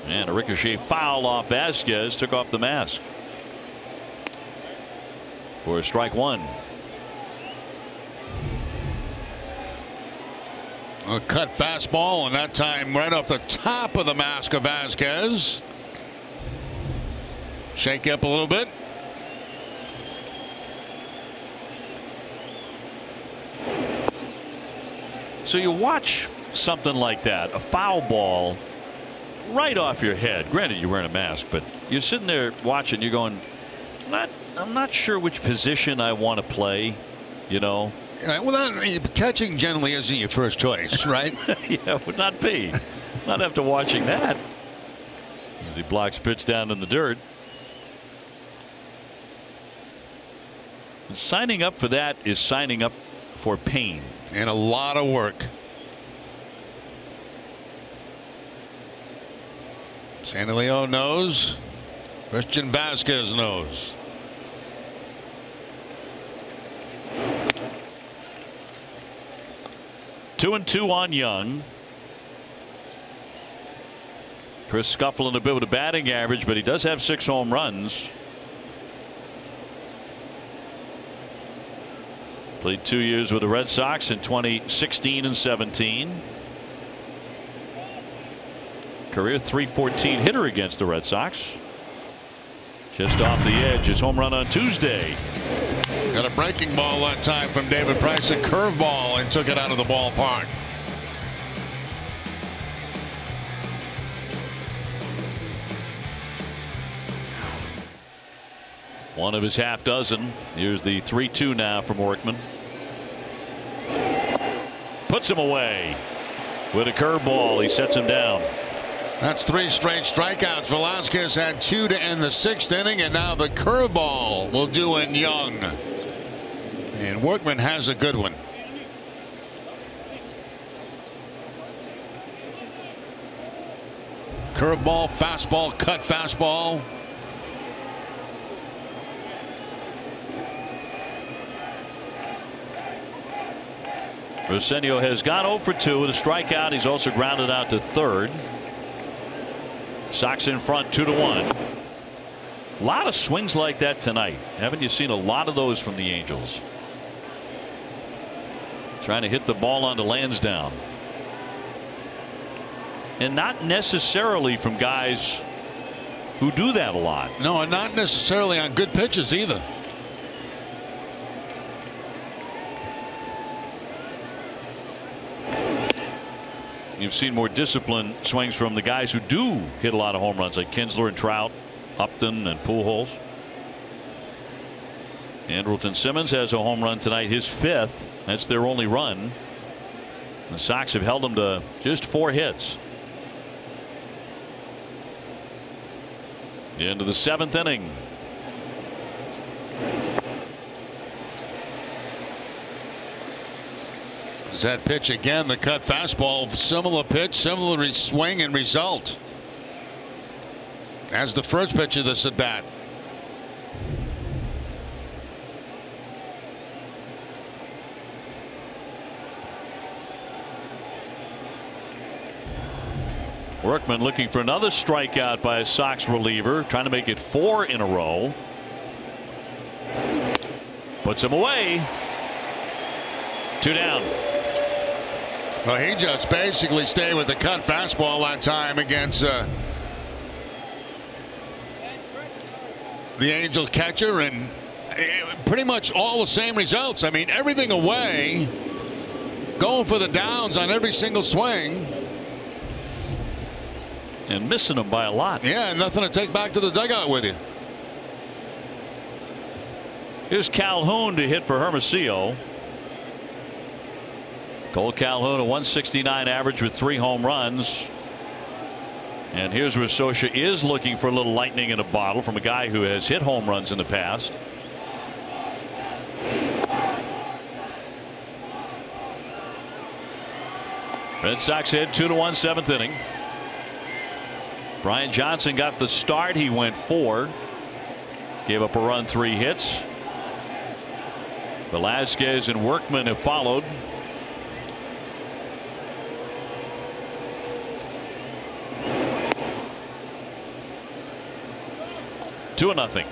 And a ricochet foul off Vasquez, took off the mask for a strike one. A cut fastball, and that time right off the top of the mask of Vasquez. Shake up a little bit. So you watch something like that, a foul ball right off your head. Granted, you're wearing a mask, but you're sitting there watching, you're going, I'm not sure which position I want to play, you know. Well, catching generally isn't your first choice, right? Yeah, would not be. Not after watching that. As he blocks pitch down in the dirt. And signing up for that is signing up for pain. And a lot of work. Santileo knows. Christian Vasquez knows. Two and two on Young. Chris scuffling a bit with a batting average, but he does have 6 home runs. Played 2 years with the Red Sox in 2016 and 17. Career .314 hitter against the Red Sox. Just off the edge, his home run on Tuesday. Got a breaking ball that time from David Price, a curveball, and took it out of the ballpark. One of his half dozen. Here's the 3-2 now from Workman. Puts him away with a curveball. He sets him down. That's 3 straight strikeouts. Velasquez had 2 to end the 6th inning, and now the curveball will do in Young. And Workman has a good one. Curveball, fastball, cut fastball. Arsenio has gone 0 for 2 with a strikeout. He's also grounded out to third. Sox in front 2-1. A lot of swings like that tonight. Haven't you seen a lot of those from the Angels? Trying to hit the ball onto Lansdowne. And not necessarily from guys who do that a lot. No, and not necessarily on good pitches either. You've seen more disciplined swings from the guys who do hit a lot of home runs, like Kinsler and Trout, Upton and Pujols. Andrelton Simmons has a home run tonight, his 5th. That's their only run. The Sox have held them to just 4 hits. The end of the 7th inning. That pitch again, the cut fastball, similar pitch, similar swing and result as the first pitch of this at bat. Workman looking for another strikeout by a Sox reliever, trying to make it 4 in a row. Puts him away. 2 down. Well, he just basically stayed with the cut fastball that time against the Angel catcher, and pretty much all the same results. I mean, everything away, going for the downs on every single swing. And missing them by a lot. Yeah, nothing to take back to the dugout with you. Here's Calhoun to hit for Hermosillo. Cole Calhoun, a 169 average with 3 home runs. And here's where Socha is looking for a little lightning in a bottle from a guy who has hit home runs in the past. Red Sox head 2-1 7th inning. Brian Johnson got the start. He went 4. Gave up a run, 3 hits. Velasquez and Workman have followed. 2-0.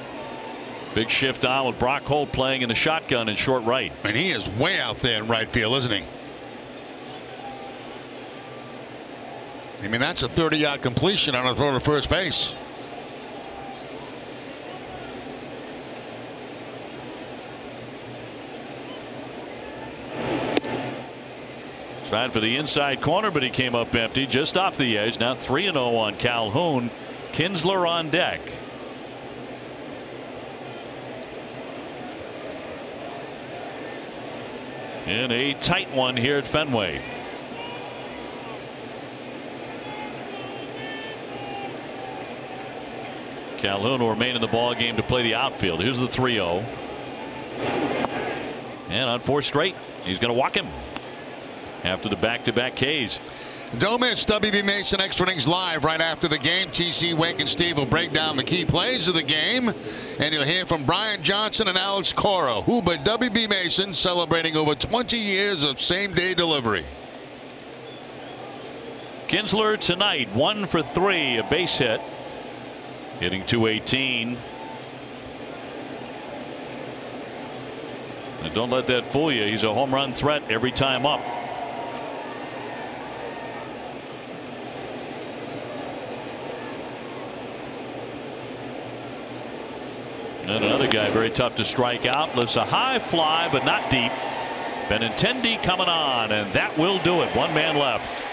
Big shift on with Brock Holt playing in the shotgun in short right. And he is way out there in right field, isn't he? I mean, that's a 30-yard completion on a throw to first base. Tried for the inside corner, but he came up empty just off the edge. Now 3-0 on Calhoun. Kinsler on deck. In a tight one here at Fenway. Calhoun will remain in the ball game to play the outfield. Here's the 3-0. And on 4 straight, he's going to walk him after the back-to-back Ks. Don't miss WB Mason Extra Innings live right after the game. TC, Wake, and Steve will break down the key plays of the game. And you'll hear from Brian Johnson and Alex Cora, who but WB Mason celebrating over 20 years of same-day delivery. Kinsler tonight 1 for 3, a base hit, hitting .218. And don't let that fool you. He's a home run threat every time up. And another guy very tough to strike out. Lifts a high fly, but not deep. Benintendi coming on, and that will do it. 1 man left.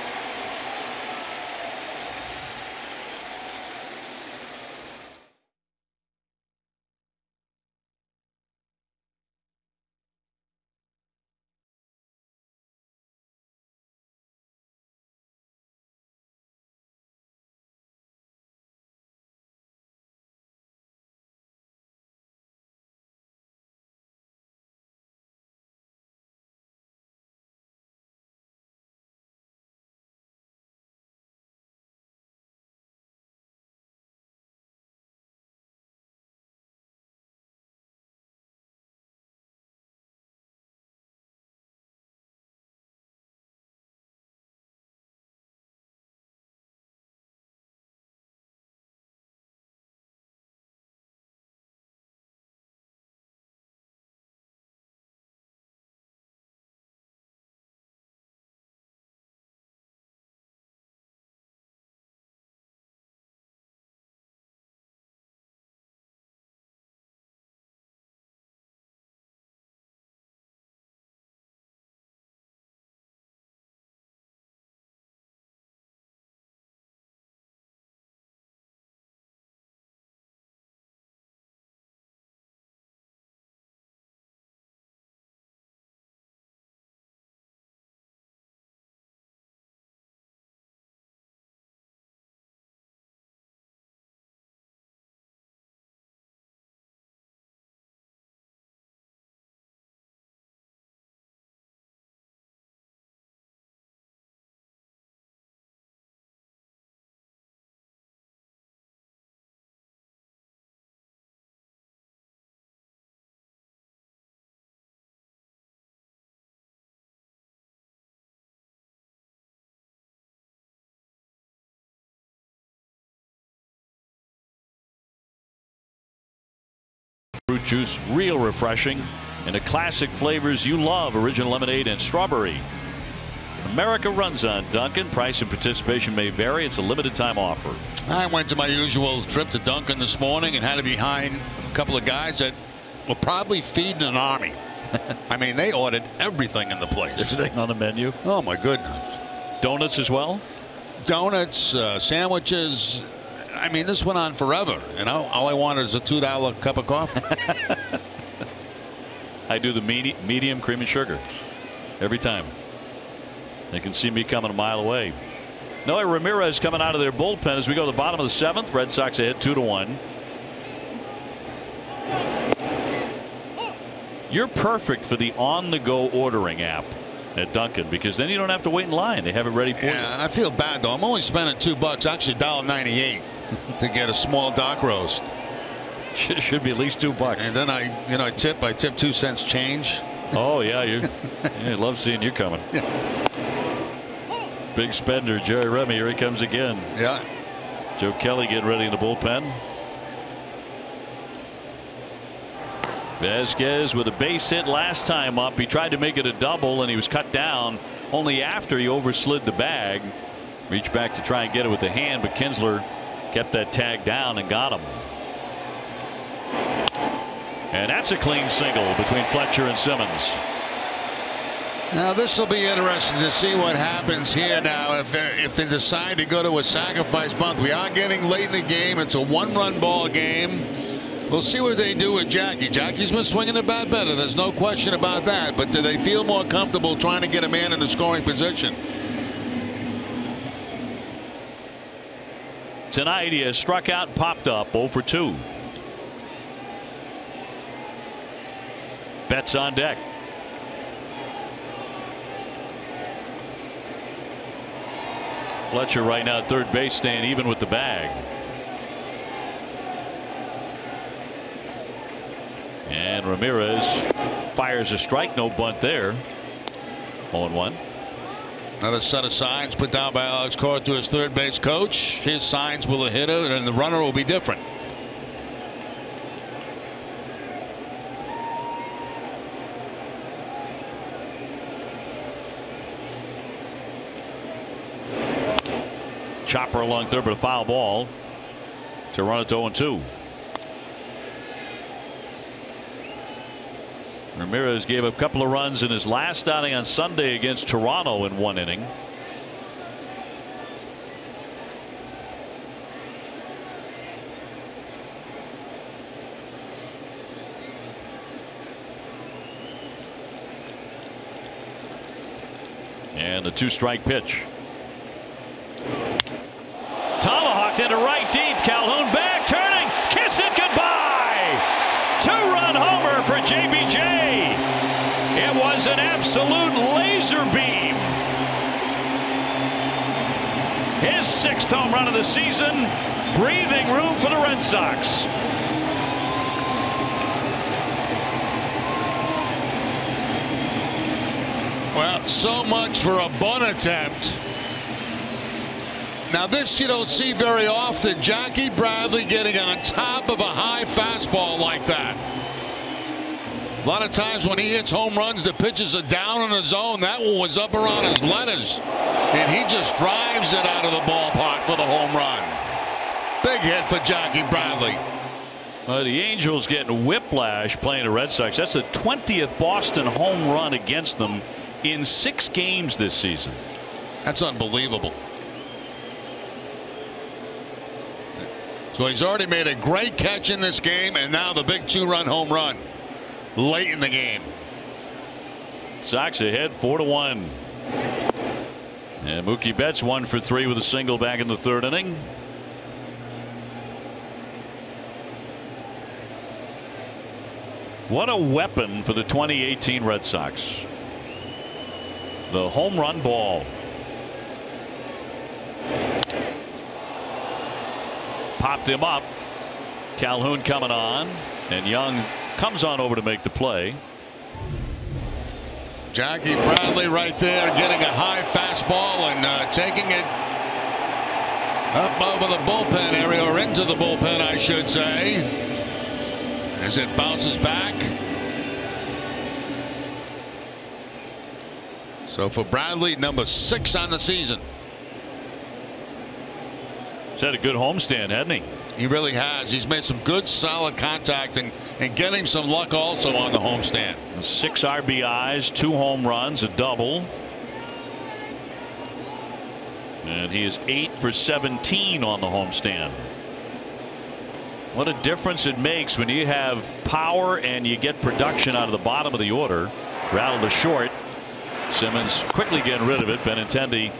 Fruit juice, real refreshing, and the classic flavors you love: original lemonade and strawberry. America runs on Dunkin'. Price and participation may vary. It's a limited time offer. I went to my usual trip to Dunkin' this morning and had to be behind a couple of guys that were probably feeding an army. I mean, they ordered everything in the place. Everything on the menu. Oh my goodness. Donuts as well. Donuts, sandwiches. I mean, this went on forever. You know, all I wanted is a $2 cup of coffee. I do the medium cream and sugar every time. They can see me coming a mile away. Noe Ramirez coming out of their bullpen as we go to the bottom of the 7th. Red Sox ahead 2-1. You're perfect for the on-the-go ordering app at Dunkin', because then you don't have to wait in line. They have it ready for you. Yeah, I feel bad though. I'm only spending $2, actually $1.98 to get a small dock roast. Should be at least $2. And then I tip 2 cents change. Oh yeah, you love seeing you coming. Yeah. Big spender Jerry Remy, here he comes again. Yeah. Joe Kelly getting ready in the bullpen. Vasquez with a base hit last time up. He tried to make it a double and he was cut down only after he overslid the bag. Reached back to try and get it with the hand, but Kinsler kept that tag down and got him. And that's a clean single between Fletcher and Simmons. Now this will be interesting to see what happens here now if they decide to go to a sacrifice bunt. We are getting late in the game. It's a 1-run ball game. We'll see what they do with Jackie. Jackie's been swinging the bat better. There's no question about that. But do they feel more comfortable trying to get a man in the scoring position? Tonight he has struck out and popped up 0 for 2. Betts on deck. Fletcher right now at third base, staying even with the bag. And Ramirez fires a strike, no bunt there. 0-1. Another set of signs put down by Alex Cora to his third base coach. His signs will hit it, and the runner will be different. Chopper along third, but a foul ball to run it to 0-2. Ramirez gave up a couple of runs in his last outing on Sunday against Toronto in 1 inning. And the 2-strike pitch. Tomahawked into right deep. Calhoun back, turning, kiss it goodbye. 2-run homer for JBJ. It was an absolute laser beam. His 6th home run of the season. Breathing room for the Red Sox. Well, so much for a bunt attempt. Now this you don't see very often. Jackie Bradley getting on top of a high fastball like that. A lot of times when he hits home runs, the pitches are down in the zone. That one was up around his letters, and he just drives it out of the ballpark for the home run. Big hit for Jackie Bradley. The Angels getting whiplash playing the Red Sox. That's the 20th Boston home run against them in 6 games this season. That's unbelievable. So he's already made a great catch in this game, and now the big 2-run home run late in the game. Sox ahead 4-1. And Mookie Betts 1 for 3 with a single back in the 3rd inning. What a weapon for the 2018 Red Sox. The home run ball. Popped him up. Calhoun coming on, and Young comes on over to make the play. Jackie Bradley right there getting a high fastball and taking it up over the bullpen area, or into the bullpen I should say, as it bounces back. So for Bradley, number 6 on the season. He's had a good homestand, hasn't he? He really has. He's made some good solid contact and getting some luck also on the homestand. 6 RBIs, 2 home runs, a double. And he is 8 for 17 on the homestand. What a difference it makes when you have power and you get production out of the bottom of the order. Rattled to short. Simmons quickly getting rid of it. Benintendi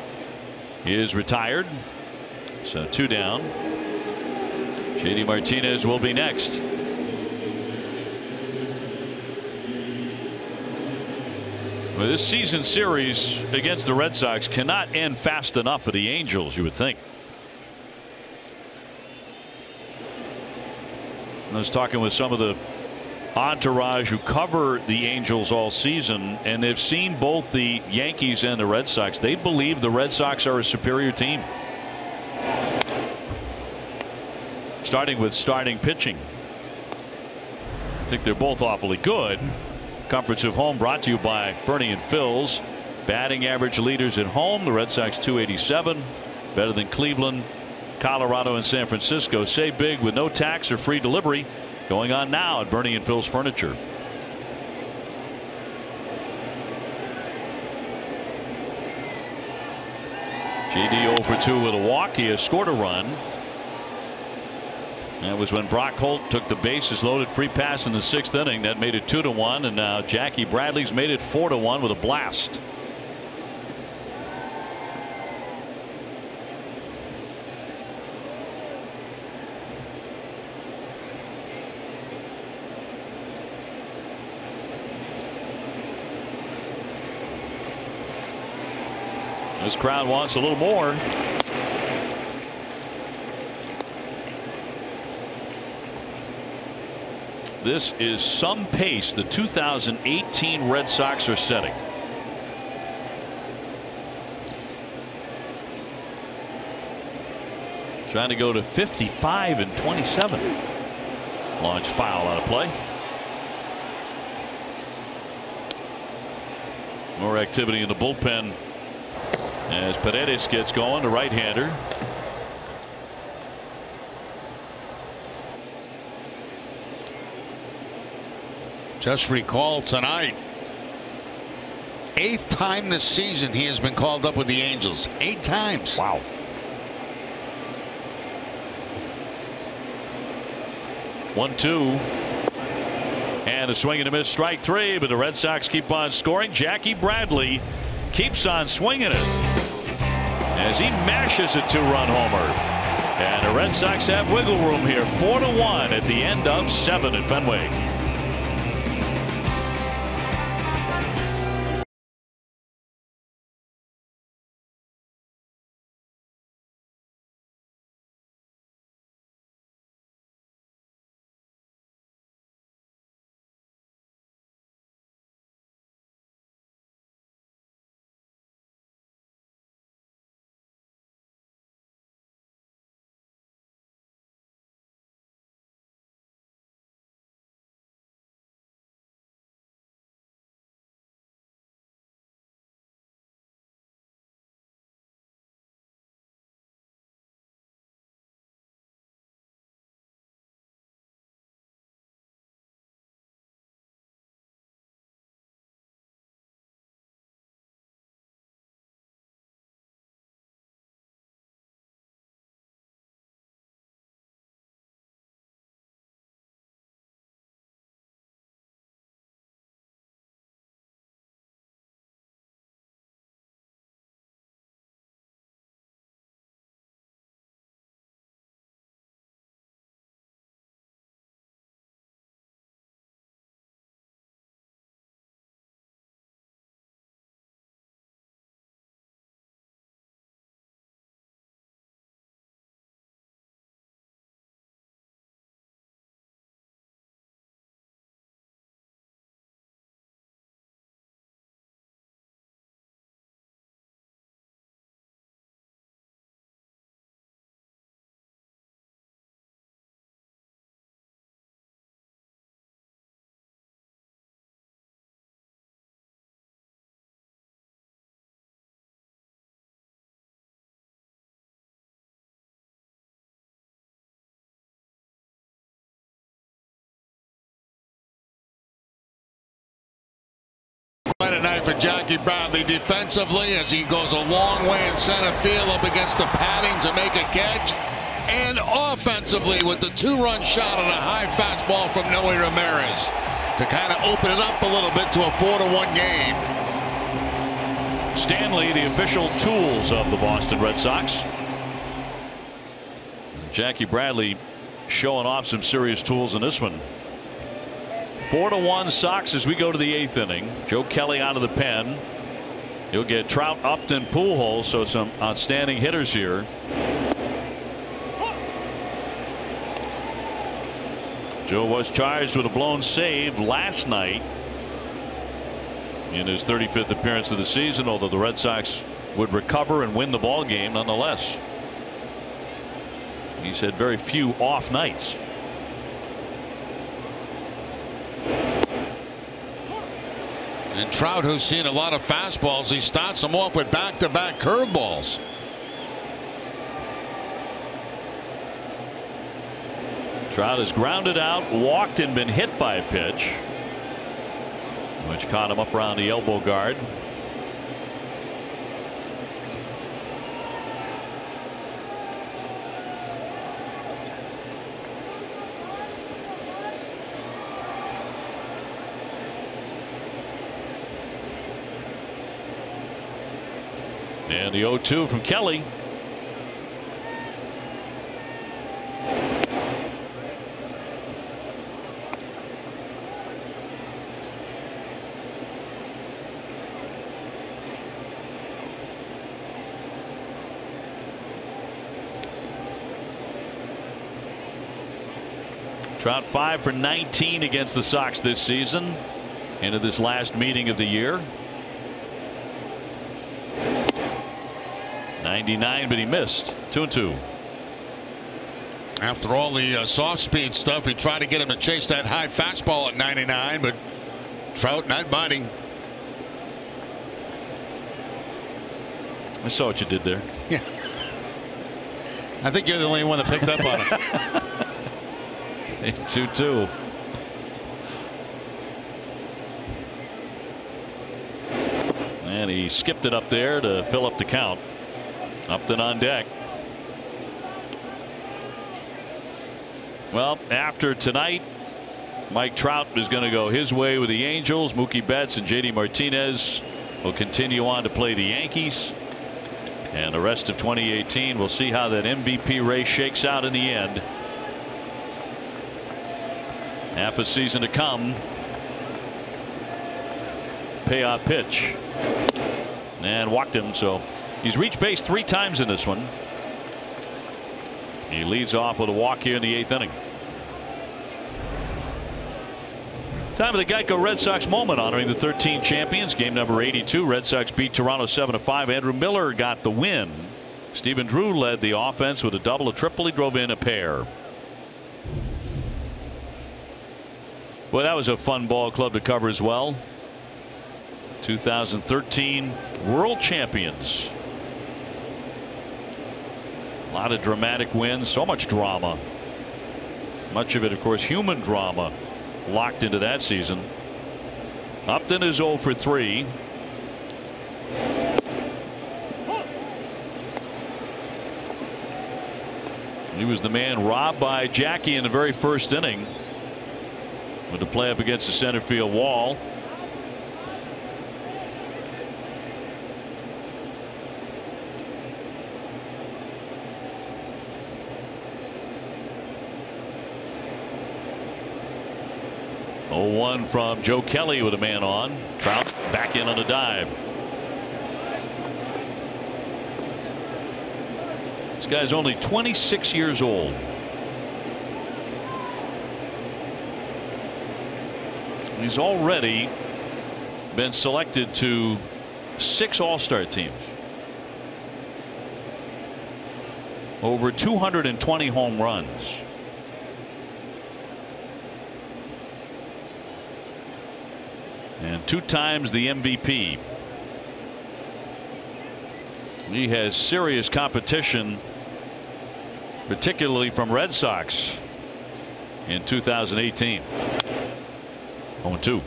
is retired. So 2 down. JD Martinez will be next. Well, this season series against the Red Sox cannot end fast enough for the Angels, you would think. I was talking with some of the entourage who cover the Angels all season, and they've seen both the Yankees and the Red Sox. They believe the Red Sox are a superior team. Starting with starting pitching. I think they're both awfully good. Comforts of home brought to you by Bernie and Phil's. Batting average leaders at home. The Red Sox 287. Better than Cleveland, Colorado, and San Francisco. Save big with no tax or free delivery. Going on now at Bernie and Phil's Furniture. JD 0 for 2 with a walk. He has scored a run. That was when Brock Holt took the bases loaded free pass in the 6th inning. That made it 2-1, and now Jackie Bradley's made it 4-1 with a blast. This crowd wants a little more. This is some pace the 2018 Red Sox are setting. Trying to go to 55 and 27. Launch foul out of play. More activity in the bullpen as Paredes gets going, the right-hander. Just recalled tonight, 8th time this season he has been called up with the Angels. 8 times. Wow. One, two. And a swing and a miss, strike 3, but the Red Sox keep on scoring. Jackie Bradley keeps on swinging it as he mashes a 2-run homer. And the Red Sox have wiggle room here. 4-1 at the end of 7 at Fenway. Quite a night for Jackie Bradley defensively as he goes a long way in center field up against the padding to make a catch. And offensively with the 2-run shot on a high fastball from Noe Ramirez to kind of open it up a little bit to a 4-1 game. Stanley, the official tools of the Boston Red Sox. Jackie Bradley showing off some serious tools in this one. 4-1 Sox as we go to the 8th inning. Joe Kelly out of the pen. You'll get Trout, Upton, Pujols, so some outstanding hitters here. Joe was charged with a blown save last night in his 35th appearance of the season, although the Red Sox would recover and win the ball game nonetheless. He's had very few off nights. And Trout, who's seen a lot of fastballs, he starts them off with back-to-back curveballs. Trout has grounded out, walked, and been hit by a pitch, which caught him up around the elbow guard. And the 0-2 from Kelly. Trout 5 for 19 against the Sox this season into this last meeting of the year. 99, but he missed. 2-2. After all the soft speed stuff, he tried to get him to chase that high fastball at 99, but Trout not biting. I saw what you did there. Yeah. I think you're the only one that picked up on it. 2-2. And he skipped it up there to fill up the count. Upton on deck. Well, after tonight, Mike Trout is going to go his way with the Angels. Mookie Betts and JD Martinez will continue on to play the Yankees. And the rest of 2018, we'll see how that MVP race shakes out in the end. Half a season to come. Payoff pitch. And walked him, so he's reached base 3 times in this one. He leads off with a walk here in the 8th inning. Time of the Geico Red Sox moment, honoring the 13 champions. Game number 82. Red Sox beat Toronto 7-5. Andrew Miller got the win. Stephen Drew led the offense with a double, a triple. He drove in a pair. Well, that was a fun ball club to cover as well. 2013 world champions. A lot of dramatic wins, so much drama. Much of it, of course, human drama locked into that season. Upton is 0 for 3. He was the man robbed by Jackie in the very first inning with the play up against the center field wall. One from Joe Kelly with a man on. Trout back in on a dive. This guy's only 26 years old. He's already been selected to 6 All-Star teams. Over 220 home runs. And 2 times the MVP. He has serious competition, particularly from Red Sox in 2018. 0-2.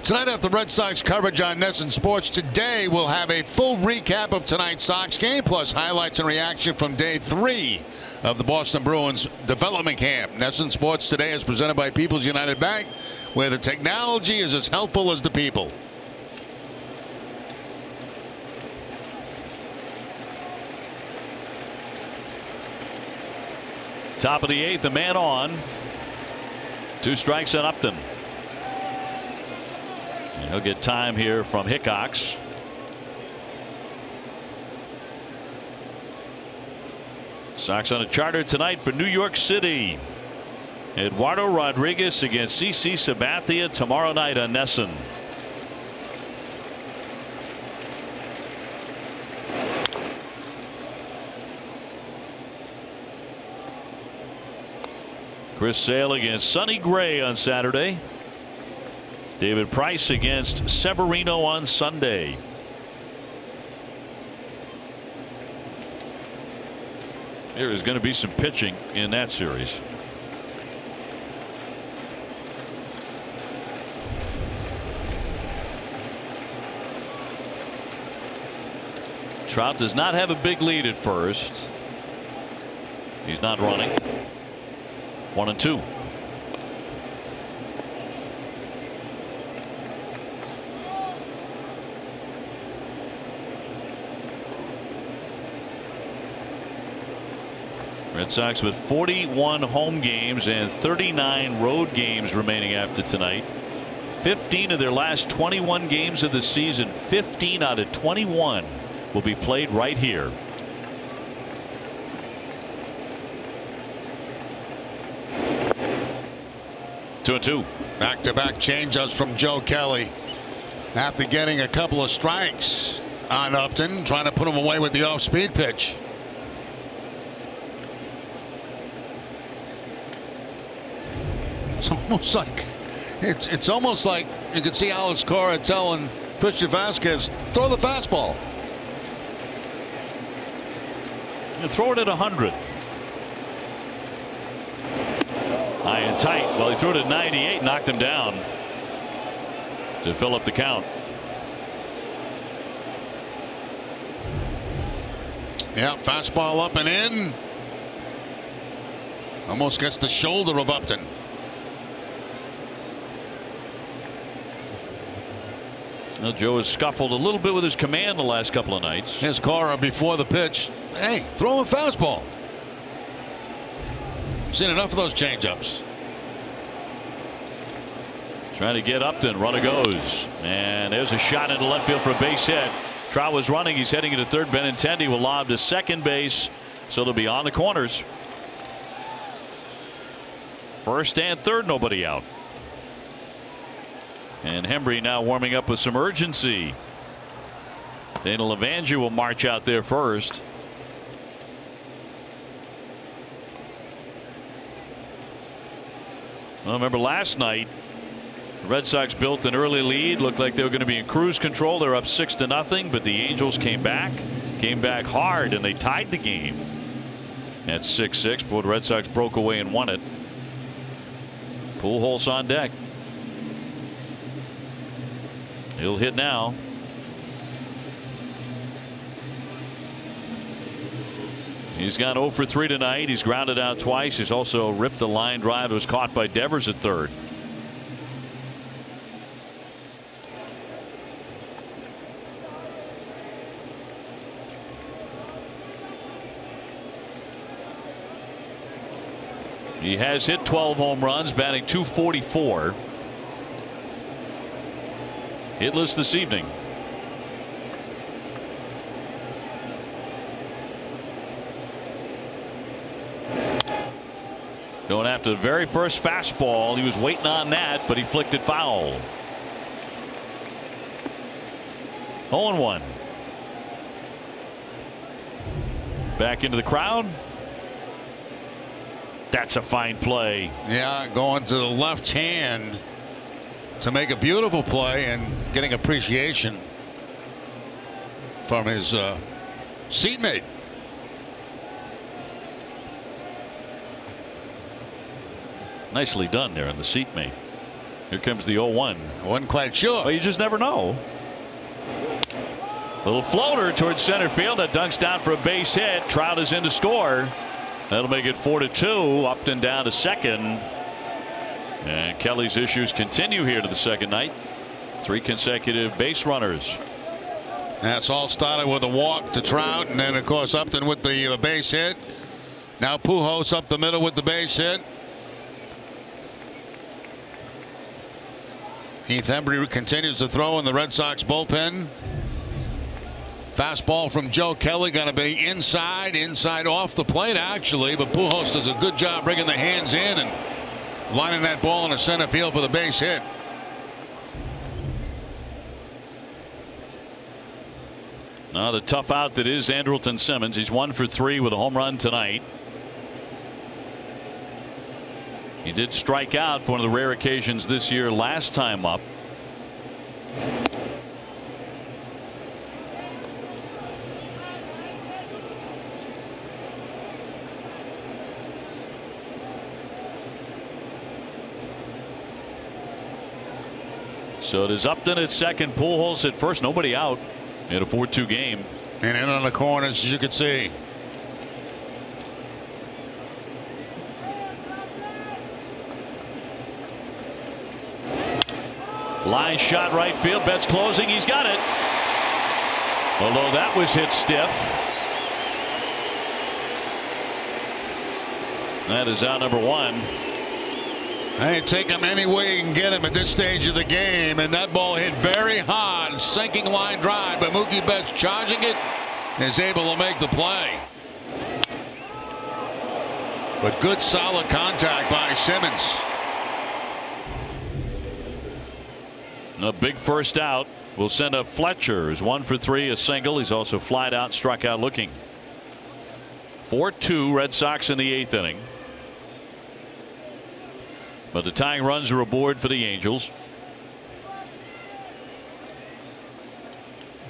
Tonight after Red Sox coverage on NESN Sports, today we'll have a full recap of tonight's Sox game, plus highlights and reaction from day 3 of the Boston Bruins development camp. NESN Sports today is presented by People's United Bank, where the technology is as helpful as the people. Top of the 8th, a man on. 2 strikes on Upton. And he'll get time here from Hickox. Sox on a charter tonight for New York City. Eduardo Rodriguez against CC Sabathia tomorrow night on NESN. Chris Sale against Sonny Gray on Saturday. David Price against Severino on Sunday. There is going to be some pitching in that series. Trout does not have a big lead at first. He's not running. 1-2. Red Sox with 41 home games and 39 road games remaining after tonight. 15 of their last 21 games of the season, 15 out of 21 will be played right here. Two and two. Back-to-back changeups from Joe Kelly. After getting a couple of strikes on Upton, trying to put him away with the off-speed pitch. It's almost like you could see Alex Cora telling Christian Vasquez, throw the fastball. You throw it at 100. High and tight. Well, he threw it at 98, knocked him down to fill up the count. Yeah, fastball up and in. Almost gets the shoulder of Upton. Well, Joe has scuffled a little bit with his command the last couple of nights. Here's Cora before the pitch. Hey, throw him a fastball. I've seen enough of those changeups. Trying to get Upton. Runner goes. And there's a shot into left field for a base hit. Trout was running. He's heading into third. Benintendi will lob to second base. So they'll be on the corners. First and third, nobody out. And Hembree now warming up with some urgency. Daniel Levangie will march out there first. Well, remember last night, the Red Sox built an early lead. Looked like they were going to be in cruise control. They're up 6-0, but the Angels came back hard, and they tied the game at 6-6. But the Red Sox broke away and won it. Pujols on deck. He'll hit now. He's gone 0 for 3 tonight. He's grounded out twice. He's also ripped a line drive that was caught by Devers at third. He has hit 12 home runs, batting .244. Hitless this evening. Going after the very first fastball. He was waiting on that, but he flicked it foul. 0-1. Back into the crowd. That's a fine play. Yeah, going to the left hand to make a beautiful play and getting appreciation from his seatmate. Nicely done there on the seatmate. Here comes the 0-1. I wasn't quite sure. Well, you just never know. Little floater towards center field that dunks down for a base hit. Trout is in to score. That'll make it 4-2. Upton down to second. And Kelly's issues continue here to the second night. 3 consecutive base runners. That's all started with a walk to Trout, and then of course Upton with the base hit. Now Pujols up the middle with the base hit. Heath Hembree continues to throw in the Red Sox bullpen. Fastball from Joe Kelly, going to be inside off the plate actually, but Pujols does a good job bringing the hands in and lining that ball in the center field for the base hit. Now the tough out that is Andrelton Simmons. He's 1 for 3 with a home run tonight. He did strike out for one of the rare occasions this year last time up. So it is Upton at second, Pujols at first, nobody out in a 4-2 game. And in on the corners, as you can see. Line shot right field. Betts closing. He's got it. Although that was hit stiff. That is out number 1. Hey, take him any way you can get him at this stage of the game, and that ball hit very hard, sinking line drive, but Mookie Betts charging it is able to make the play. But good solid contact by Simmons. A big first out will send up Fletcher, who's 1 for 3, a single. He's also flied out, struck out looking. 4-2 Red Sox in the 8th inning. But the tying runs are aboard for the Angels.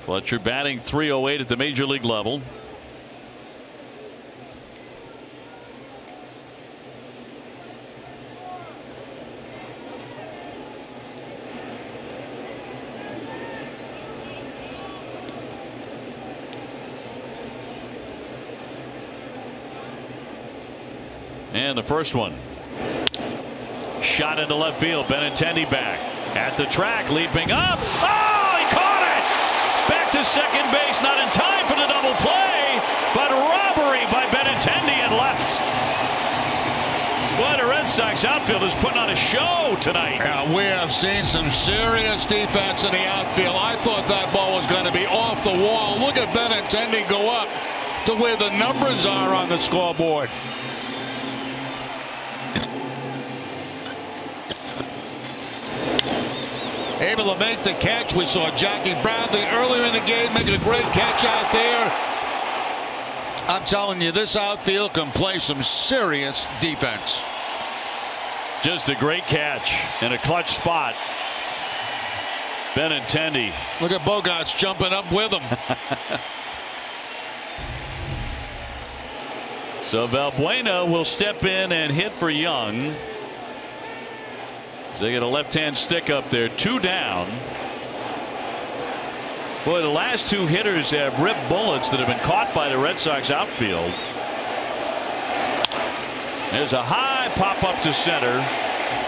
Fletcher batting .308 at the major league level. And the first one. Shot into left field. Benintendi back at the track, leaping up. Oh, he caught it! Back to second base, not in time for the double play, but robbery by Benintendi and left. Boy, the Red Sox outfield is putting on a show tonight. Yeah, we have seen some serious defense in the outfield. I thought that ball was going to be off the wall. Look at Benintendi go up to where the numbers are on the scoreboard. Able to make the catch. We saw Jackie Bradley earlier in the game making a great catch out there. I'm telling you, this outfield can play some serious defense. Just a great catch in a clutch spot. Benintendi. Look at Bogarts jumping up with him. So Valbuena will step in and hit for Young. They get a left-hand stick up there, 2 down. Boy, the last 2 hitters have ripped bullets that have been caught by the Red Sox outfield. There's a high pop up to center.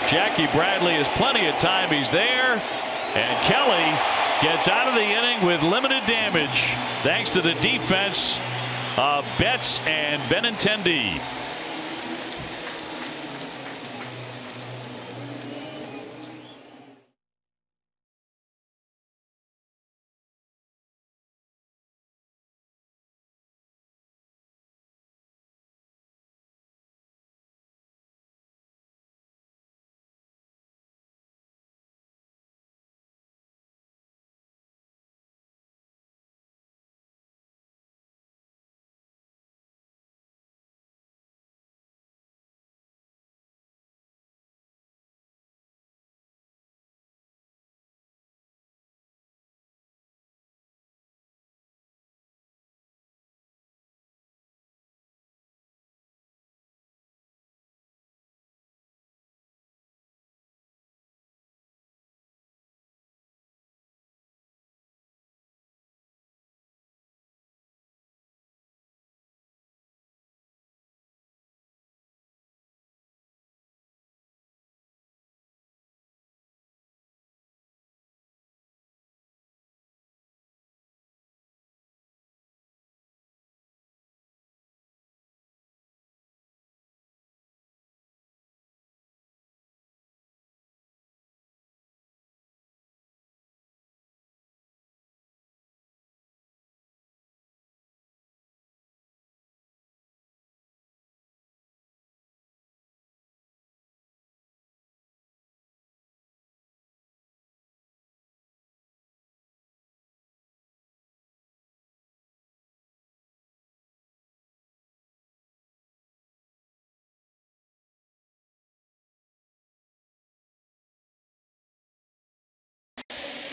Jackie Bradley has plenty of time. He's there. And Kelly gets out of the inning with limited damage thanks to the defense of Betts and Benintendi.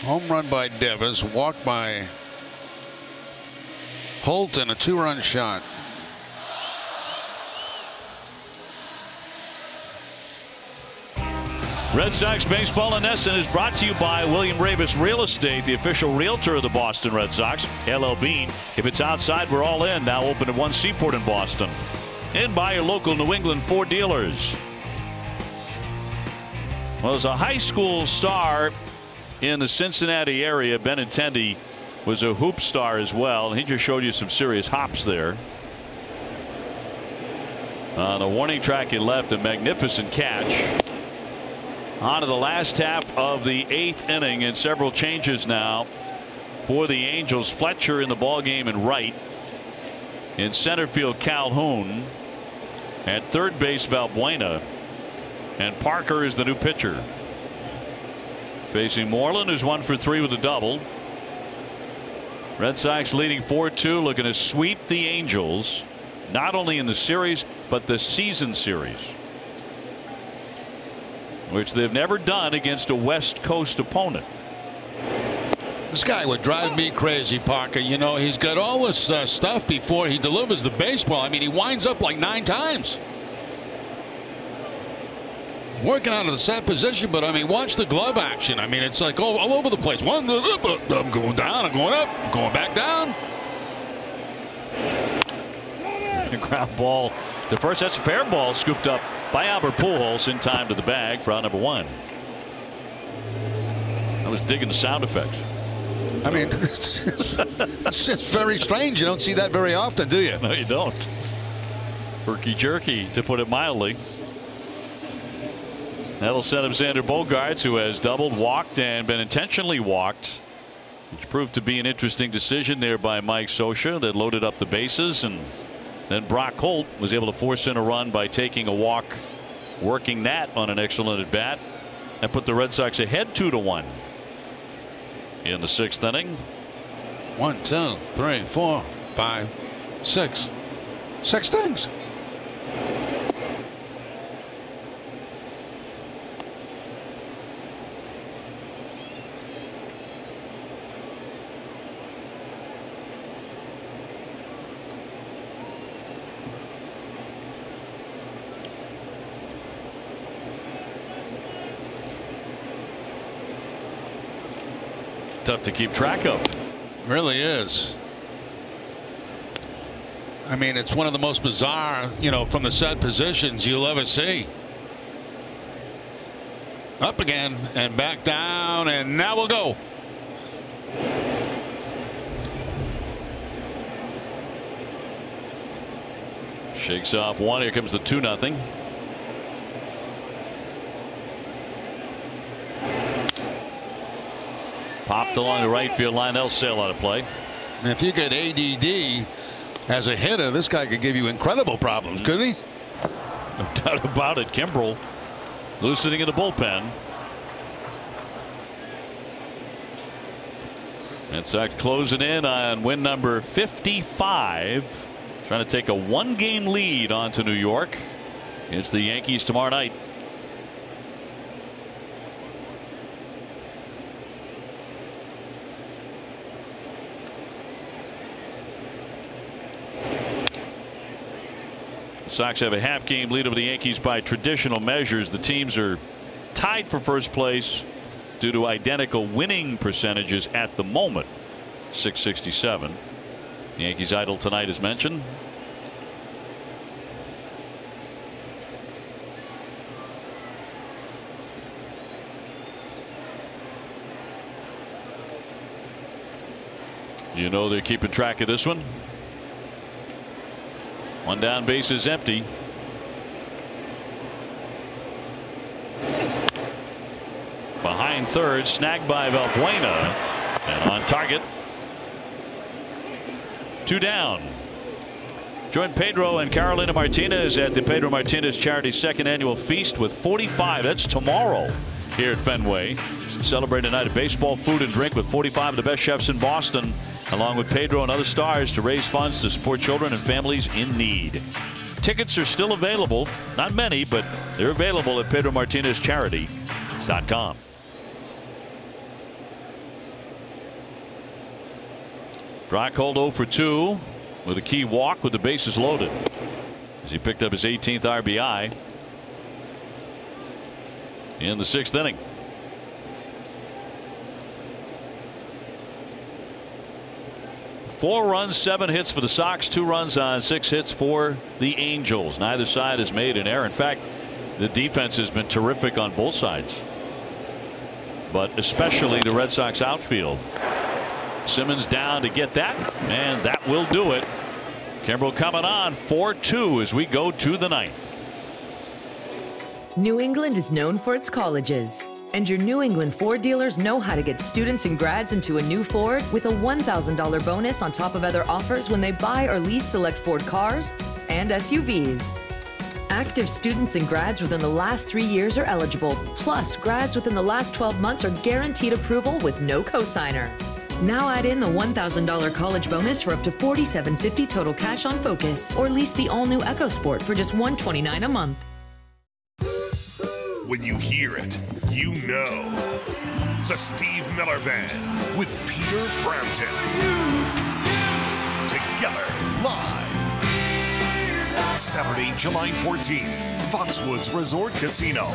Home run by Devers, walk by Holt, and a 2-run shot. Red Sox Baseball in Essen is brought to you by William Ravis Real Estate, the official realtor of the Boston Red Sox. LL Bean. If it's outside, we're all in. Now open at One Seaport in Boston. And by your local New England Ford dealers. Well, as a high school star in the Cincinnati area, Benintendi was a hoop star as well. And he just showed you some serious hops there. On the warning track, he left a magnificent catch. On to the last half of the 8th inning, and several changes now for the Angels. Fletcher in the ballgame in right. In center field, Calhoun. At third base, Valbuena. And Parker is the new pitcher. Facing Moreland, who's 1 for 3 with a double. Red Sox leading 4-2, looking to sweep the Angels, not only in the series, but the season series, which they've never done against a West Coast opponent. This guy would drive me crazy, Parker. You know, he's got all this stuff before he delivers the baseball. I mean, he winds up like 9 times. Working out of the set position, but I mean, watch the glove action. I mean, it's like all over the place. I'm going down, I'm going up, I'm going back down. Ground ball to first. That's a fair ball, scooped up by Albert Pujols in time to the bag for out number 1. I was digging the sound effects. I mean, it's just very strange. You don't see that very often, do you? No, you don't. Herky jerky, to put it mildly. That'll set up Xander Bogaerts, who has doubled, walked, and been intentionally walked, which proved to be an interesting decision there by Mike Scioscia that loaded up the bases. And then Brock Holt was able to force in a run by taking a walk, working that on an excellent at bat, and put the Red Sox ahead 2-1 in the 6th inning. 1, 2, 3, 4, 5, 6. 6 things. Tough to keep track of. Really is. I mean, it's one of the most bizarre, you know, from the set positions you'll ever see. Up again and back down, and now we'll go. Shakes off 1. Here comes the 2-0. Popped along the right field line. They'll sail out of play. And if you get ADD as a hitter, this guy could give you incredible problems, couldn't he? No doubt about it. Kimbrel loosening in the bullpen. Red Sox closing in on win number 55. Trying to take a 1-game lead onto New York. It's the Yankees tomorrow night. Sox have a half-game lead over the Yankees by traditional measures. The teams are tied for first place due to identical winning percentages at the moment. 667. The Yankees idle tonight, as mentioned. You know they're keeping track of this one. 1 down, base is empty. Behind third, snagged by Valbuena, and on target. 2 down. Join Pedro and Carolina Martinez at the Pedro Martinez Charity 2nd Annual Feast with 45. That's tomorrow here at Fenway. Celebrate a night of baseball, food, and drink with 45 of the best chefs in Boston, along with Pedro and other stars, to raise funds to support children and families in need. Tickets are still available. Not many, but they're available at PedroMartinezCharity.com. Rockhold 0 for 2 with a key walk with the bases loaded as he picked up his 18th RBI in the 6th inning. Four runs, 7 hits for the Sox, 2 runs on 6 hits for the Angels. Neither side has made an error. In fact, the defense has been terrific on both sides, but especially the Red Sox outfield. Simmons down to get that, and that will do it. Kimbrel coming on 4-2 as we go to the 9th. New England is known for its colleges, and your New England Ford dealers know how to get students and grads into a new Ford with a $1,000 bonus on top of other offers when they buy or lease select Ford cars and SUVs. Active students and grads within the last 3 years are eligible, plus grads within the last 12 months are guaranteed approval with no cosigner. Now add in the $1,000 college bonus for up to $4,750 total cash on Focus, or lease the all-new EcoSport for just $129 a month. When you hear it, you know. The Steve Miller Band with Peter Frampton. Together, live. Saturday, July 14th, Foxwoods Resort Casino.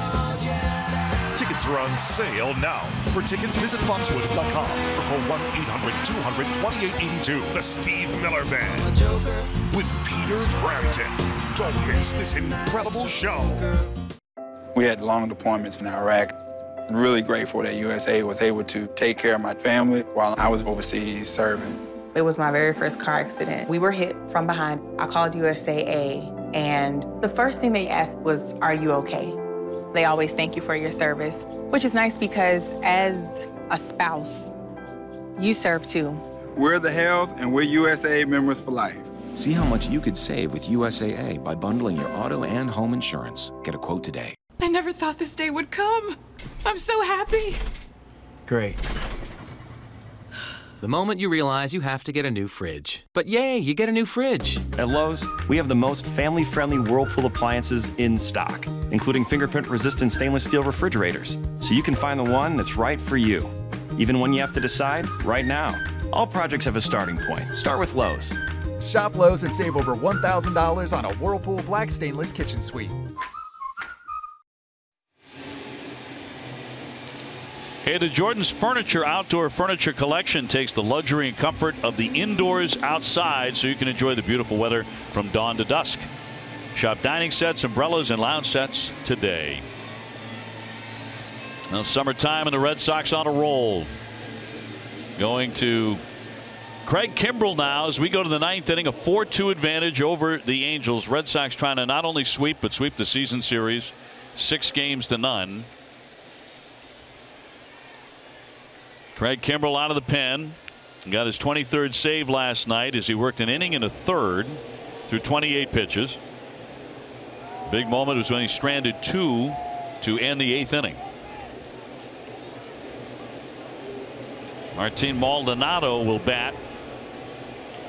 Tickets are on sale now. For tickets, visit foxwoods.com or call 1-800-200-2882. The Steve Miller Band with Peter Frampton. Don't miss this incredible show. We had long deployments in Iraq. Really grateful that USA was able to take care of my family while I was overseas serving. It was my very first car accident. We were hit from behind. I called USAA, and the first thing they asked was, "Are you okay?" They always thank you for your service, which is nice because as a spouse, you serve too. We're the Hells, and we're USAA members for life. See how much you could save with USAA by bundling your auto and home insurance. Get a quote today. I never thought this day would come. I'm so happy. Great. The moment you realize you have to get a new fridge. But yay, you get a new fridge. At Lowe's, we have the most family-friendly Whirlpool appliances in stock, including fingerprint-resistant stainless steel refrigerators, so you can find the one that's right for you. Even when you have to decide, right now. All projects have a starting point. Start with Lowe's. Shop Lowe's and save over $1,000 on a Whirlpool Black Stainless Kitchen Suite. Hey, the Jordan's Furniture Outdoor Furniture Collection takes the luxury and comfort of the indoors outside so you can enjoy the beautiful weather from dawn to dusk. Shop dining sets, umbrellas, and lounge sets today. Now, summertime and the Red Sox on a roll. Going to Craig Kimbrel now as we go to the 9th inning, a 4-2 advantage over the Angels. Red Sox trying to not only sweep, but sweep the season series 6-0. Craig Kimbrel out of the pen. Got his 23rd save last night as he worked an inning and a third through 28 pitches. Big moment was when he stranded 2 to end the 8th inning. Martin Maldonado will bat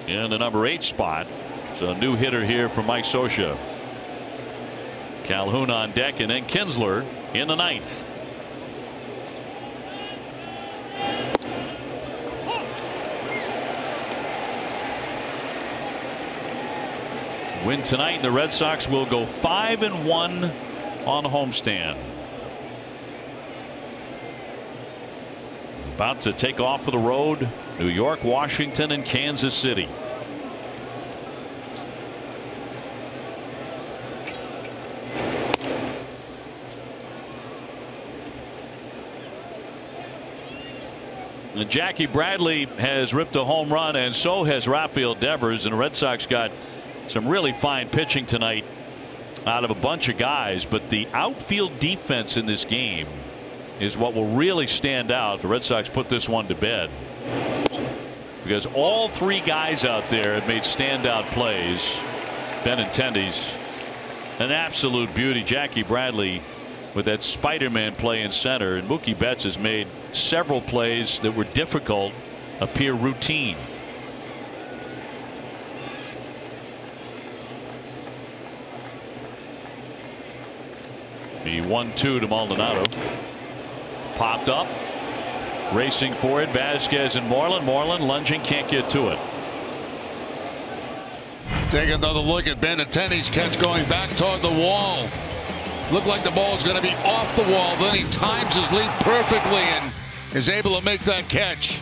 in the number 8 spot. So a new hitter here from Mike Scioscia. Calhoun on deck, and then Kinsler in the 9th. Win tonight, and the Red Sox will go 5-1 on homestand. About to take off for the road. New York, Washington, and Kansas City. And Jackie Bradley has ripped a home run, and so has Rafael Devers, and the Red Sox got some really fine pitching tonight out of a bunch of guys, but the outfield defense in this game is what will really stand out. The Red Sox put this one to bed because all 3 guys out there have made standout plays. Benintendi's an absolute beauty. Jackie Bradley with that Spider-Man play in center, and Mookie Betts has made several plays that were difficult appear routine. The 1-2 to Maldonado. Popped up. Racing for it. Vasquez and Moreland. Moreland lunging, can't get to it. Take another look at Benintendi's catch going back toward the wall. Looked like the ball is going to be off the wall. Then he times his leap perfectly and is able to make that catch.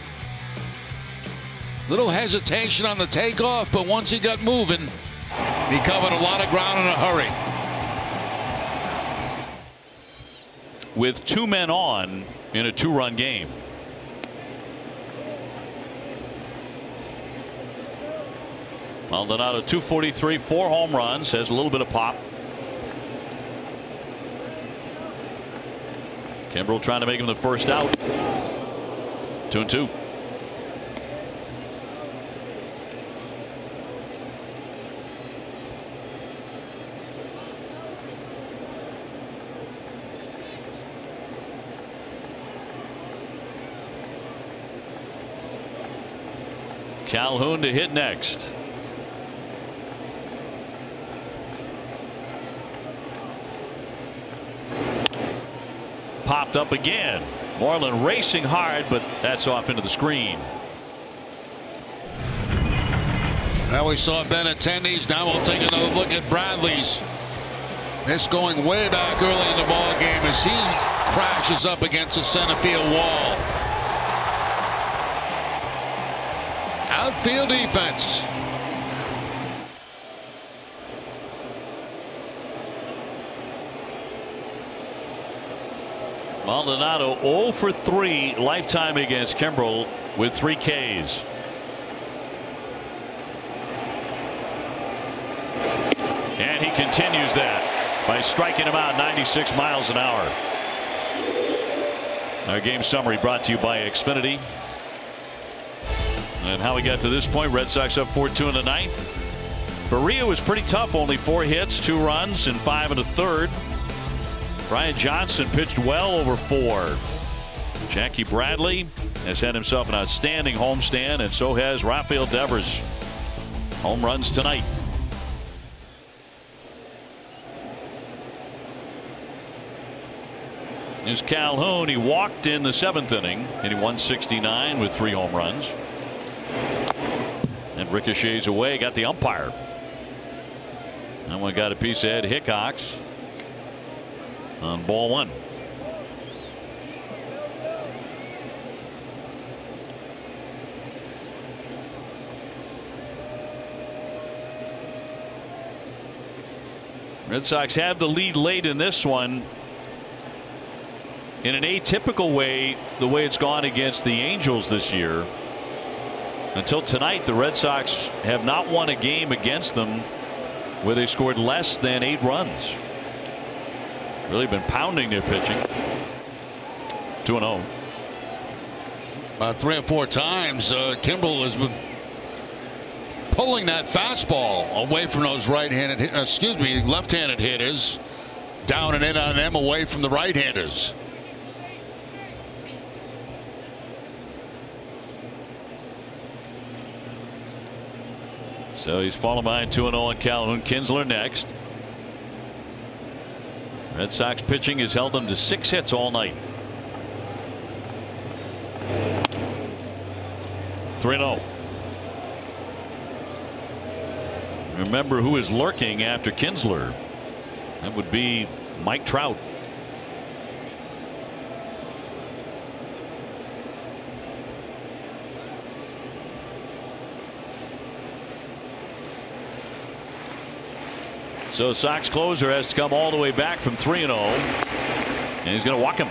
Little hesitation on the takeoff, but once he got moving, he covered a lot of ground in a hurry. With 2 men on in a 2-run game. Maldonado 243, 4 home runs, has a little bit of pop. Kimbrel trying to make him the first out. 2-2. Calhoun to hit next. Popped up again. Moreland racing hard, but that's off into the screen. Now we saw Benintendi's. Now we'll take another look at Bradley's. This going way back early in the ball game as he crashes up against the center field wall. Outfield defense. Maldonado 0 for 3 lifetime against Kimbrel with 3 Ks. And he continues that by striking him out 96 miles an hour. Our game summary brought to you by Xfinity. And how we got to this point, Red Sox up 4-2 in the 9th. Barria was pretty tough, only 4 hits, 2 runs, and 5 in the 3rd. Brian Johnson pitched well over 4. Jackie Bradley has had himself an outstanding homestand, and so has Rafael Devers. Home runs tonight. Here's Calhoun. He walked in the 7th inning, hitting 169 with 3 home runs. And ricochets away, got the umpire. That one got a piece of Ed Hickox on ball 1. Red Sox have the lead late in this one. In an atypical way, the way it's gone against the Angels this year. Until tonight, the Red Sox have not won a game against them where they scored less than 8 runs. Really been pounding their pitching. 2-0. About 3 or 4 times, Kimbrel has been pulling that fastball away from those left-handed hitters, down and in on them, away from the right-handers. So he's fallen behind 2-0 on Calhoun. Kinsler next. Red Sox pitching has held them to 6 hits all night. 3-0. Remember who is lurking after Kinsler. That would be Mike Trout. So Sox closer has to come all the way back from 3-0. And he's going to walk him.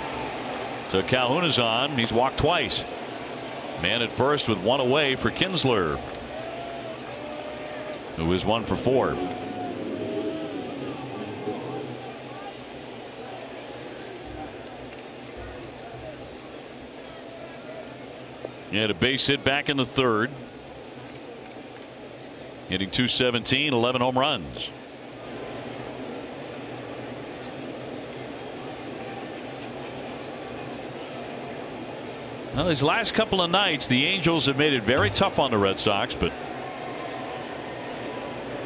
So Calhoun is on. He's walked twice. Man at first with 1 away for Kinsler, who is 1 for 4. He had a base hit back in the 3rd. Hitting .217, 11 home runs. Well, these last couple of nights, the Angels have made it very tough on the Red Sox, but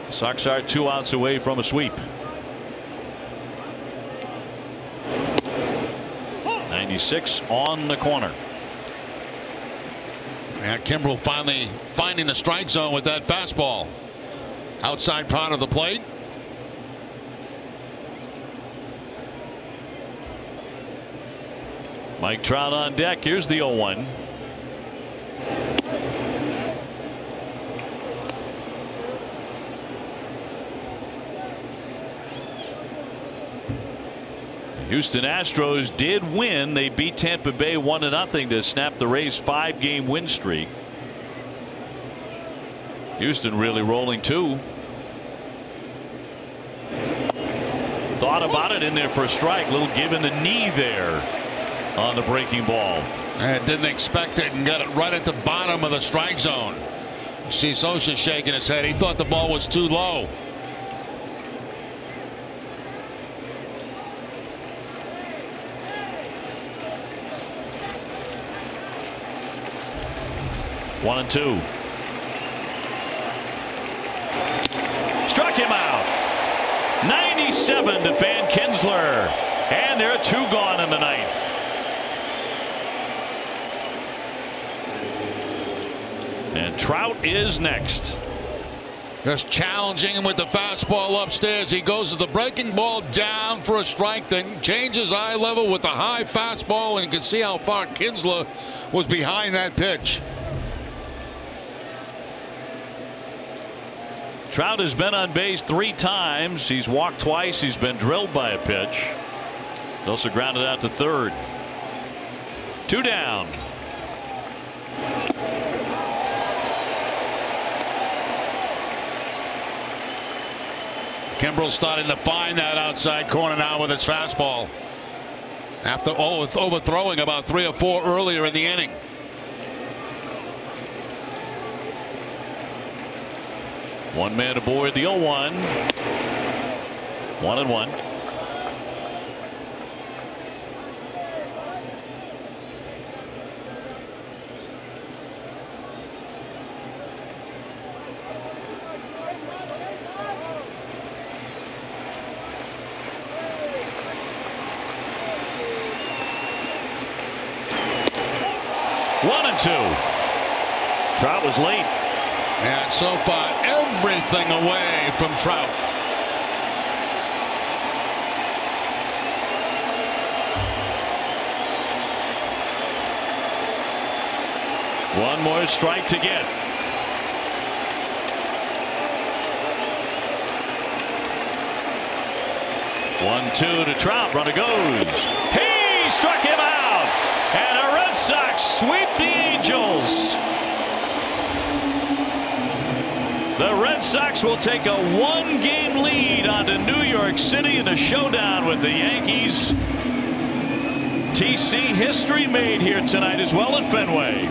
the Sox are 2 outs away from a sweep. 96 on the corner. Yeah, Kimbrel finally finding the strike zone with that fastball. Outside part of the plate. Mike Trout on deck. Here's the 0-1. Houston Astros did win. They beat Tampa Bay 1-0 to snap the Rays' 5-game win streak. Houston really rolling too. Thought about it in there for a strike. Little give in the knee there on the breaking ball. And didn't expect it and got it right at the bottom of the strike zone. You see Sosa shaking his head. He thought the ball was too low. One and two. Struck him out. 97 to Van Kinsler. And there are 2 gone in the ninth. And Trout is next. Just challenging him with the fastball upstairs. He goes to the breaking ball down for a strike, then changes eye level with the high fastball, and you can see how far Kinsler was behind that pitch. Trout has been on base 3 times. He's walked twice. He's been drilled by a pitch. He's also grounded out to third. 2 down. Kimbrel's starting to find that outside corner now with his fastball. After overthrowing about 3 or 4 earlier in the inning. One man aboard the 0-1. 1-1. One and two. Trout was late. And so far, everything away from Trout. One more strike to get. One, two to Trout. Runner goes. He struck him out. And the Red Sox sweep the Angels. The Red Sox will take a 1-game lead onto New York City in a showdown with the Yankees. TC history made here tonight as well at Fenway.